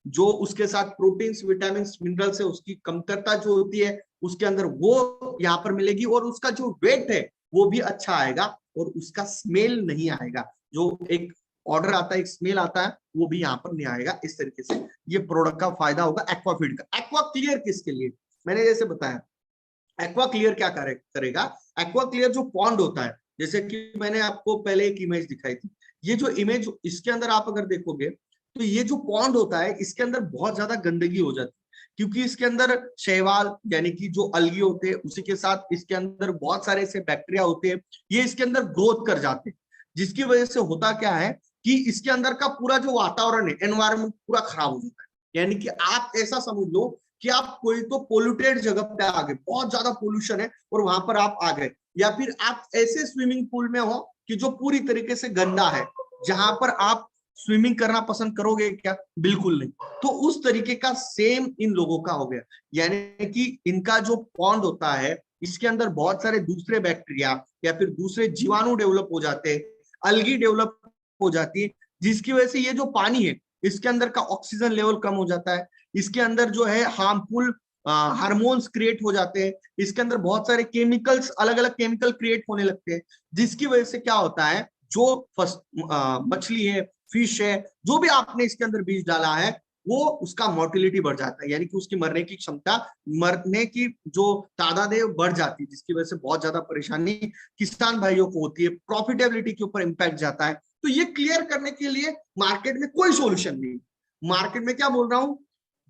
जो उसके साथ प्रोटीन्स, विटामिन, मिनरल्स है उसकी कमतरता जो होती है उसके अंदर वो यहाँ पर मिलेगी, और उसका जो वेट है वो भी अच्छा आएगा, और उसका स्मेल नहीं आएगा। जो एक ऑर्डर आता है, एक स्मेल आता है, वो भी यहाँ पर नहीं आएगा। इस तरीके से ये प्रोडक्ट का फायदा होगा एक्वाफीड का। एक्वा क्लियर किसके लिए, मैंने जैसे बताया एक्वा क्लियर क्या करेगा, एक्वा क्लियर जो पॉन्ड होता है, जैसे कि मैंने आपको पहले एक इमेज दिखाई थी, ये जो इमेज इसके अंदर आप अगर देखोगे तो ये जो पॉन्ड होता है इसके अंदर बहुत ज्यादा गंदगी हो जाती है, क्योंकि इसके अंदर शैवाल यानी कि जो अलगी होते हैं, उसी के साथ इसके अंदर बहुत सारे ऐसे बैक्टीरिया होते हैं, ये इसके अंदर ग्रोथ कर जाते हैं, जिसकी वजह से होता क्या है कि इसके अंदर का पूरा जो वातावरण है, एनवायरमेंट पूरा खराब हो जाता है। यानी कि आप ऐसा समझ लो कि आप कोई तो पोल्यूटेड जगह पे आ गए, बहुत ज्यादा पोल्यूशन है और वहां पर आप आ गए, या फिर आप ऐसे स्विमिंग पूल में हो कि जो पूरी तरीके से गंदा है, जहां पर आप स्विमिंग करना पसंद करोगे क्या? बिल्कुल नहीं। तो उस तरीके का सेम इन लोगों का हो गया, यानी कि इनका जो पॉन्ड होता है इसके अंदर बहुत सारे दूसरे बैक्टीरिया या फिर दूसरे जीवाणु डेवलप हो जाते हैं, अलगी डेवलप हो जाती है, जिसकी वजह से ये जो पानी है इसके अंदर का ऑक्सीजन लेवल कम हो जाता है, इसके अंदर जो है हार्मफुल हार्मोन्स क्रिएट हो जाते हैं, इसके अंदर बहुत सारे केमिकल्स, अलग अलग केमिकल क्रिएट होने लगते हैं, जिसकी वजह से क्या होता है, जो मछली है, फिश है, जो भी आपने इसके अंदर बीज डाला है, वो उसका मोर्टिलिटी बढ़ जाता है, यानी कि उसकी मरने की क्षमता, मरने की जो तादाद है बढ़ जाती है, जिसकी वजह से बहुत ज्यादा परेशानी किसान भाइयों को होती है, प्रॉफिटेबिलिटी के ऊपर इंपैक्ट जाता है। तो ये क्लियर करने के लिए मार्केट में कोई सोल्यूशन नहीं। मार्केट में क्या बोल रहा हूं,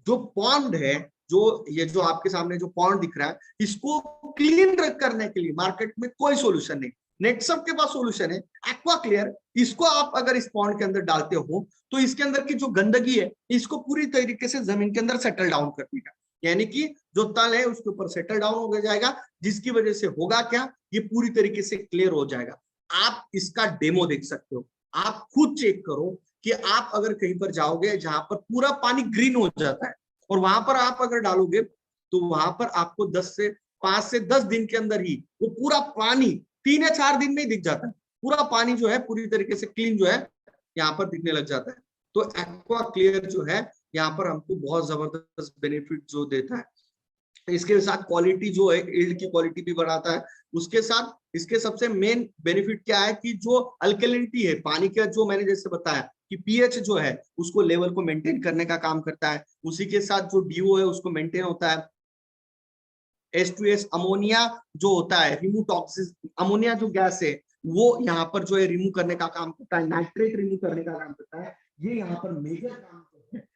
जो पॉन्ड है, जो ये जो आपके सामने जो पॉन्ड दिख रहा है, इसको क्लीन करने के लिए मार्केट में कोई सोल्यूशन नहीं। नेटसप के पास सोल्यूशन है एक्वा क्लियर। इसको आप अगर इस पॉन्ड के अंदर डालते हो तो इसके अंदर की जो गंदगी है इसको पूरी तरीके से जमीन के अंदर सेटल डाउन कर देगा, यानी कि जो तल है उसके ऊपर सेटल डाउन हो जाएगा, जिसकी वजह से होगा क्या, ये पूरी तरीके से क्लियर हो जाएगा। आप इसका डेमो देख सकते हो। आप खुद चेक करो कि आप अगर कहीं पर जाओगे जहां पर पूरा पानी ग्रीन हो जाता है और वहां पर आप अगर डालोगे तो वहां पर आपको 5 से 10 दिन के अंदर ही वो पूरा पानी 3 या 4 दिन में ही दिख जाता है। पूरा पानी जो है पूरी तरीके से क्लीन जो है यहाँ पर दिखने लग जाता है। तो एक्वा क्लियर जो है यहाँ पर हमको बहुत जबरदस्त बेनिफिट जो देता है। इसके साथ क्वालिटी जो है, यील्ड की क्वालिटी भी बढ़ाता है। उसके साथ इसके सबसे मेन बेनिफिट क्या है कि जो अल्कलिनिटी है पानी का, जो मैंने जैसे बताया कि पीएच जो है उसको लेवल को मेंटेन करने का काम करता है। उसी के साथ जो डीओ है उसको मेंटेन होता है। H2S अमोनिया जो होता है, रिमूव टॉक्सिक अमोनिया जो गैस है वो यहाँ पर जो है रिमूव करने का काम करता है, नाइट्रेट रिमूव करने का काम करता है। ये यहाँ पर मेजर काम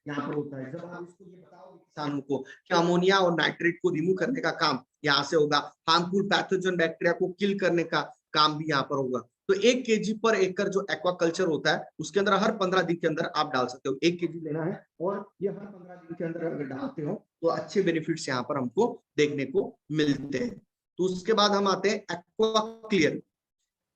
यहाँ पर होता है। जब आप इसको ये बताओगे किसानों को कि अमोनिया और नाइट्रेट को रिमूव करने का काम यहाँ से होगा, हार्मफुल पैथोजन बैक्टीरिया को किल करने का काम भी यहाँ पर होगा। तो 1 kg पर एकड़ जो एक्वाकल्चर होता है उसके अंदर हर 15 दिन के अंदर आप डाल सकते हो। 1 kg लेना है और ये हर 15 दिन के अंदर अगर डालते हो तो अच्छे बेनिफिट्स यहाँ पर हमको देखने को मिलते हैं। तो उसके बाद हम आते हैं aqua clear,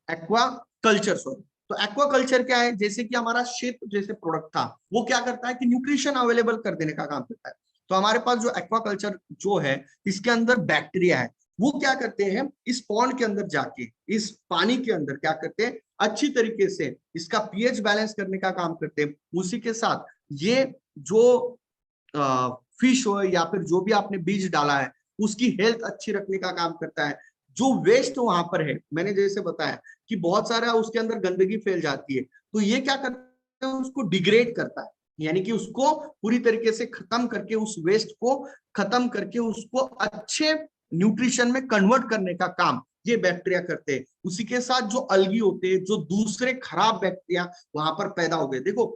aqua culture sorry. तो एक्वा कल्चर क्या है, जैसे कि हमारा शेप जैसे प्रोडक्ट था वो क्या करता है कि न्यूट्रिशन अवेलेबल कर देने का काम करता है। तो हमारे पास जो एक्वा कल्चर जो है इसके अंदर बैक्टीरिया है, वो क्या करते हैं इस पॉन्ड के अंदर जाके इस पानी के अंदर क्या करते हैं अच्छी तरीके से इसका पीएच बैलेंस करने का काम करते हैं। उसी के साथ ये जो फिश हो या फिर जो भी आपने बीज डाला है उसकी हेल्थ अच्छी रखने का काम करता है। जो वेस्ट वहां पर है, मैंने जैसे बताया कि बहुत सारा उसके अंदर गंदगी फैल जाती है, तो ये क्या करता है उसको डिग्रेड करता है, यानी कि उसको पूरी तरीके से खत्म करके उस वेस्ट को खत्म करके उसको अच्छे न्यूट्रिशन में कन्वर्ट करने का काम ये बैक्टीरिया करते हैं। उसी के साथ जो अलगी होते हैं, जो दूसरे खराब बैक्टीरिया वहां पर पैदा हो गए। देखो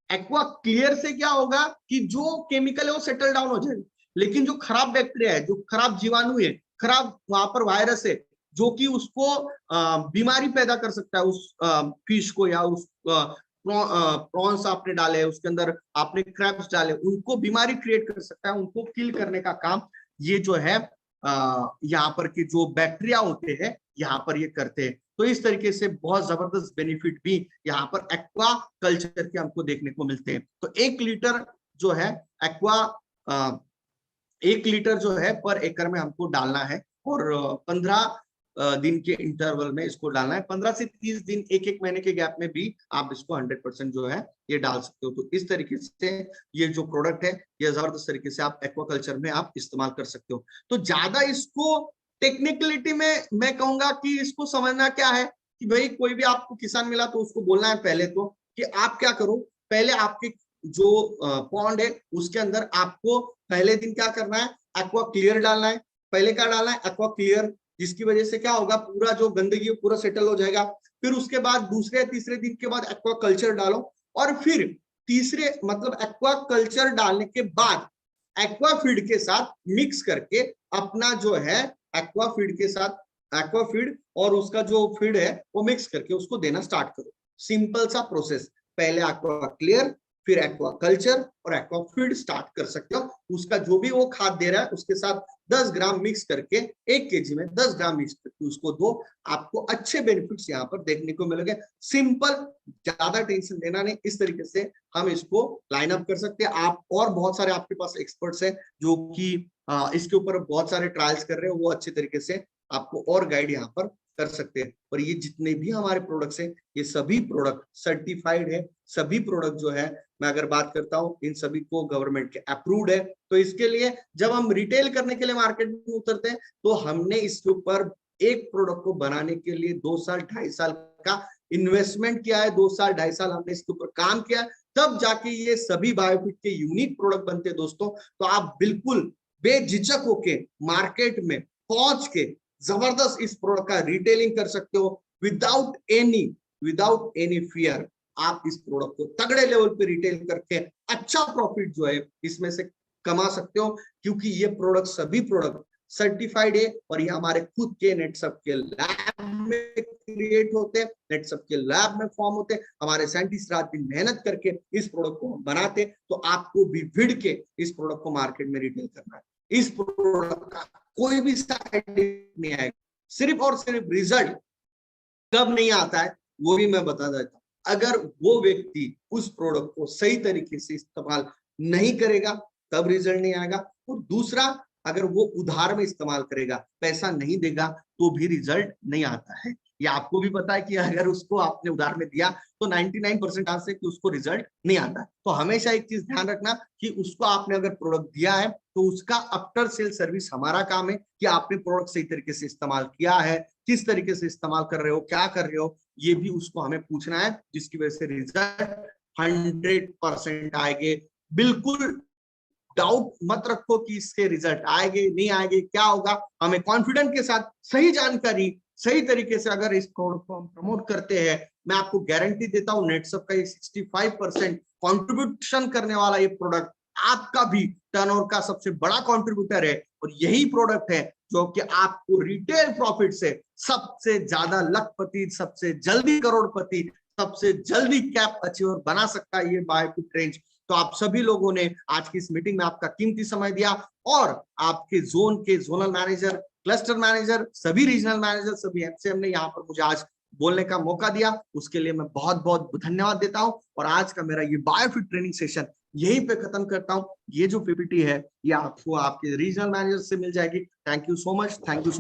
एक्वा क्लियर से क्या होगा कि जो केमिकल है वो सेटल डाउन हो जाएगा, लेकिन जो खराब बैक्टीरिया है, जो खराब जीवाणु है, खराब वहां पर वायरस है जो कि उसको बीमारी पैदा कर सकता है उस फिश को, या उस प्रॉन्स आपने डाले उसके अंदर आपने क्रैब्स डाले उनको बीमारी क्रिएट कर सकता है, उनको किल करने का काम ये जो है यहाँ पर के जो बैक्टीरिया होते हैं यहाँ पर ये करते हैं। तो इस तरीके से बहुत जबरदस्त बेनिफिट भी यहाँ पर एक्वा कल्चर के हमको देखने को मिलते हैं। तो 1 लीटर जो है एक्वा 1 लीटर जो है पर एकड़ में हमको डालना है और 15 दिन के इंटरवल में इसको डालना है। 15 से 30 दिन, 1 महीने के गैप में भी आप इसको 100% जो है ये डाल सकते हो। तो इस तरीके से ये जो प्रोडक्ट है ये जबरदस्त तरीके से आप एक्वाकल्चर में आप इस्तेमाल कर सकते हो। तो ज्यादा इसको टेक्निकलिटी में मैं कहूंगा कि इसको समझना क्या है कि भाई कोई भी आपको किसान मिला तो उसको बोलना है पहले तो कि आप क्या करो, पहले आपके जो पॉन्ड है उसके अंदर आपको पहले दिन क्या करना है एक्वा क्लियर डालना है। पहले क्या डालना है एक्वा क्लियर, जिसकी वजह से क्या होगा पूरा जो गंदगी है पूरा सेटल हो जाएगा। फिर उसके बाद दूसरे या तीसरे दिन के बाद एक्वा कल्चर डालो और फिर तीसरे मतलब एक्वा कल्चर डालने के बाद एक्वा फीड के साथ मिक्स करके अपना जो है एक्वा फीड के साथ एक्वा फीड और उसका जो फीड है वो मिक्स करके उसको देना स्टार्ट करो। सिंपल सा प्रोसेस, पहले एक्वा क्लियर फिर एक्वा कल्चर और एक्वा फीड स्टार्ट कर सकते हो। उसका जो भी वो खाद दे रहा है उसके साथ 10 ग्राम मिक्स करके 1 kg में 10 ग्राम मिक्स करके उसको दो, आपको अच्छे बेनिफिट्स यहाँ पर देखने को मिलेंगे। सिंपल, ज्यादा टेंशन लेना नहीं, इस तरीके से हम इसको लाइन अप कर सकते हैं। आप और बहुत सारे आपके पास एक्सपर्ट्स हैं जो कि इसके ऊपर बहुत सारे ट्रायल्स कर रहे हैं, वो अच्छे तरीके से आपको और गाइड यहाँ पर कर सकते हैं। और ये जितने भी हमारे प्रोडक्ट्स हैं ये सभी प्रोडक्ट सर्टिफाइड है। सभी प्रोडक्ट जो है मैं अगर बात करता हूँ इन सभी को गवर्नमेंट के अप्रूव्ड है। तो इसके लिए जब हम रिटेल करने के लिए मार्केट में उतरते हैं तो हमने इसके ऊपर एक प्रोडक्ट को बनाने के लिए 2 साल 2.5 साल का इन्वेस्टमेंट किया है। 2 साल 2.5 साल हमने इसके ऊपर काम किया, तब जाके ये सभी बायोफिट के यूनिक प्रोडक्ट बनते हैं दोस्तों। तो आप बिल्कुल बेझिझक होके मार्केट में पहुंच के जबरदस्त इस प्रोडक्ट का रिटेलिंग कर सकते हो विदाउट एनी फियर। आप इस प्रोडक्ट को तगड़े लेवल पे रिटेल करके अच्छा प्रॉफिट जो है इसमें से कमा सकते हो, क्योंकि ये प्रोडक्ट सभी प्रोडक्ट सर्टिफाइड है और ये हमारे खुद के नेटसब के लैब में क्रिएट होते हैं, नेटसब के लैब में फॉर्म होते हैं। हमारे साइंटिस्ट रात दिन मेहनत करके इस प्रोडक्ट को बनाते, तो आपको भी भिड़ के इस प्रोडक्ट को मार्केट में रिटेल करना है। इस प्रोडक्ट का कोई भी साइड इफेक्ट नहीं आएगा, सिर्फ और सिर्फ रिजल्ट कब नहीं आता है वो भी मैं बता देता हूँ। अगर वो व्यक्ति उस प्रोडक्ट को सही तरीके से इस्तेमाल नहीं करेगा तब रिजल्ट नहीं आएगा, और दूसरा अगर वो उधार में इस्तेमाल करेगा, पैसा नहीं देगा तो भी रिजल्ट नहीं आता है। ये आपको भी पता है कि अगर उसको आपने उधार में दिया तो 99% चांस है कि उसको रिजल्ट नहीं आता है। तो हमेशा एक चीज ध्यान रखना कि उसको आपने अगर प्रोडक्ट दिया है तो उसका आफ्टर सेल सर्विस हमारा काम है कि आपने प्रोडक्ट सही तरीके से इस्तेमाल किया है, किस तरीके से इस्तेमाल कर रहे हो, क्या कर रहे हो, ये भी उसको हमें पूछना है, जिसकी वजह से रिजल्ट 100% आएंगे। बिल्कुल डाउट मत रखो कि इसके रिजल्ट आएंगे नहीं आएंगे, क्या होगा। हमें कॉन्फिडेंस के साथ सही जानकारी सही तरीके से अगर इस प्रोडक्ट को हम प्रमोट करते हैं, मैं आपको गारंटी देता हूँ नेटसप का 65% कंट्रीब्यूशन करने वाला ये प्रोडक्ट आपका भी टर्नओवर का सबसे बड़ा कंट्रीब्यूटर है, और यही प्रोडक्ट है जो कि आपको रिटेल प्रॉफिट से सबसे ज्यादा लखपति, सबसे जल्दी करोड़पति, सबसे जल्दी कैप अचीवर बना सकता है ये बायोफिट रेंज। तो आप सभी लोगों ने आज की इस मीटिंग में आपका कीमती समय दिया, और आपके जोन के जोनल मैनेजर, क्लस्टर मैनेजर, सभी रीजनल मैनेजर, सभी एमसीएम ने यहाँ पर मुझे आज बोलने का मौका दिया, उसके लिए मैं बहुत बहुत धन्यवाद देता हूं। और आज का मेरा ये बायोफिट ट्रेनिंग सेशन यहीं पे खत्म करता हूं। ये जो पीपीटी है ये आपको आपके रीजनल मैनेजर से मिल जाएगी। Thank you so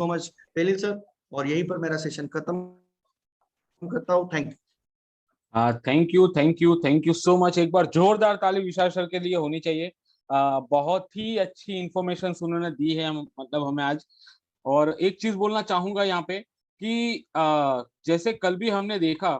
much Pelil sir, और यहीं पर मेरा सेशन खत्म करता हूँ। Thank you. Thank you so much. एक बार जोरदार ताली विशाल सर के लिए होनी चाहिए। बहुत ही अच्छी इंफॉर्मेशन उन्होंने दी है मतलब हमें आज। और एक चीज बोलना चाहूंगा यहाँ पे कि जैसे कल भी हमने देखा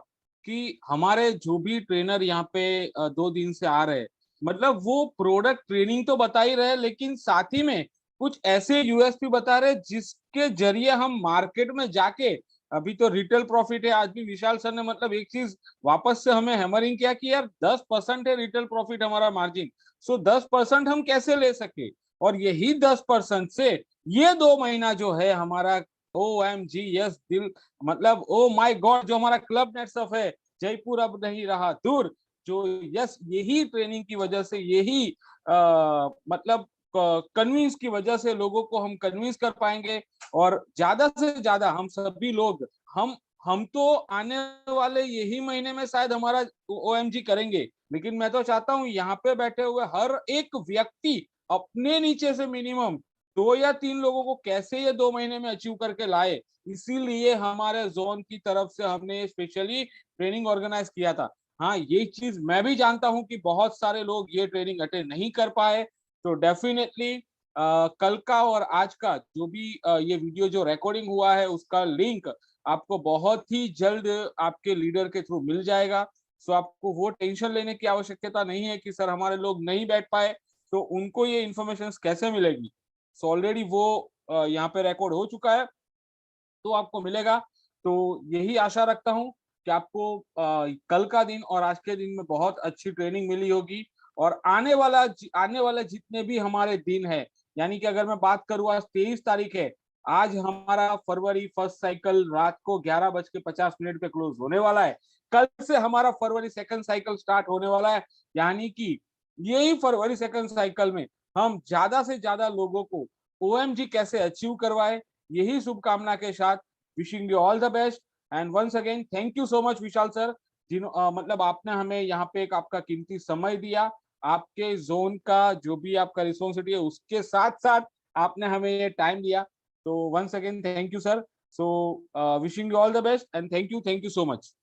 कि हमारे जो भी ट्रेनर यहाँ पे 2 दिन से आ रहे हैं, मतलब वो प्रोडक्ट ट्रेनिंग तो बता ही रहे, लेकिन साथ ही में कुछ ऐसे यूएसपी बता रहे जिसके जरिए हम मार्केट में जाके, अभी तो रिटेल प्रॉफिट है, आज भी विशाल सर ने मतलब एक चीज वापस से हमें हैमरिंग किया कि यार 10% है रिटेल प्रॉफिट हमारा मार्जिन। सो 10% हम कैसे ले सके, और यही 10% से ये 2 महीना जो है हमारा OMG यस दिल, मतलब ओ माय गॉड, जो हमारा क्लब नेटसफ है, जयपुर अब नहीं रहा दूर, जो यस यही ट्रेनिंग की वजह से, यही मतलब कन्विंस की वजह से लोगों को हम कन्विंस कर पाएंगे। और ज्यादा से ज्यादा हम सभी लोग, हम तो आने वाले यही महीने में शायद हमारा OMG करेंगे, लेकिन मैं तो चाहता हूं यहाँ पे बैठे हुए हर एक व्यक्ति अपने नीचे से मिनिमम 2 या 3 लोगों को कैसे ये 2 महीने में अचीव करके लाए। इसीलिए हमारे जोन की तरफ से हमने स्पेशली ट्रेनिंग ऑर्गेनाइज किया था। हाँ, ये चीज मैं भी जानता हूँ कि बहुत सारे लोग ये ट्रेनिंग अटेंड नहीं कर पाए। तो डेफिनेटली कल का और आज का जो भी ये वीडियो जो रिकॉर्डिंग हुआ है उसका लिंक आपको बहुत ही जल्द आपके लीडर के थ्रू मिल जाएगा। सो आपको वो टेंशन लेने की आवश्यकता नहीं है कि सर हमारे लोग नहीं बैठ पाए तो उनको ये इन्फॉर्मेशन कैसे मिलेगी। सो ऑलरेडी वो यहाँ पे रिकॉर्ड हो चुका है, तो आपको मिलेगा। तो यही आशा रखता हूँ कि आपको कल का दिन और आज के दिन में बहुत अच्छी ट्रेनिंग मिली होगी। और आने वाले जितने भी हमारे दिन है, यानी कि अगर मैं बात करूँ आज 23 तारीख है, आज हमारा फरवरी फर्स्ट साइकिल रात को 11:50 पे क्लोज होने वाला है। कल से हमारा फरवरी सेकंड साइकिल स्टार्ट होने वाला है, यानी कि यही फरवरी सेकंड साइकिल में हम ज्यादा से ज्यादा लोगों को OMG कैसे अचीव करवाए, यही शुभकामना के साथ wishing you all the best. And once again thank you so much Vishal sir, मतलब आपने हमें यहाँ पे एक आपका कीमती समय दिया, आपके जोन का जो भी आपका रिस्पॉन्सिबिलिटी है उसके साथ साथ आपने हमें ये टाइम दिया। तो once again thank you sir. So wishing you all the best and thank you so much.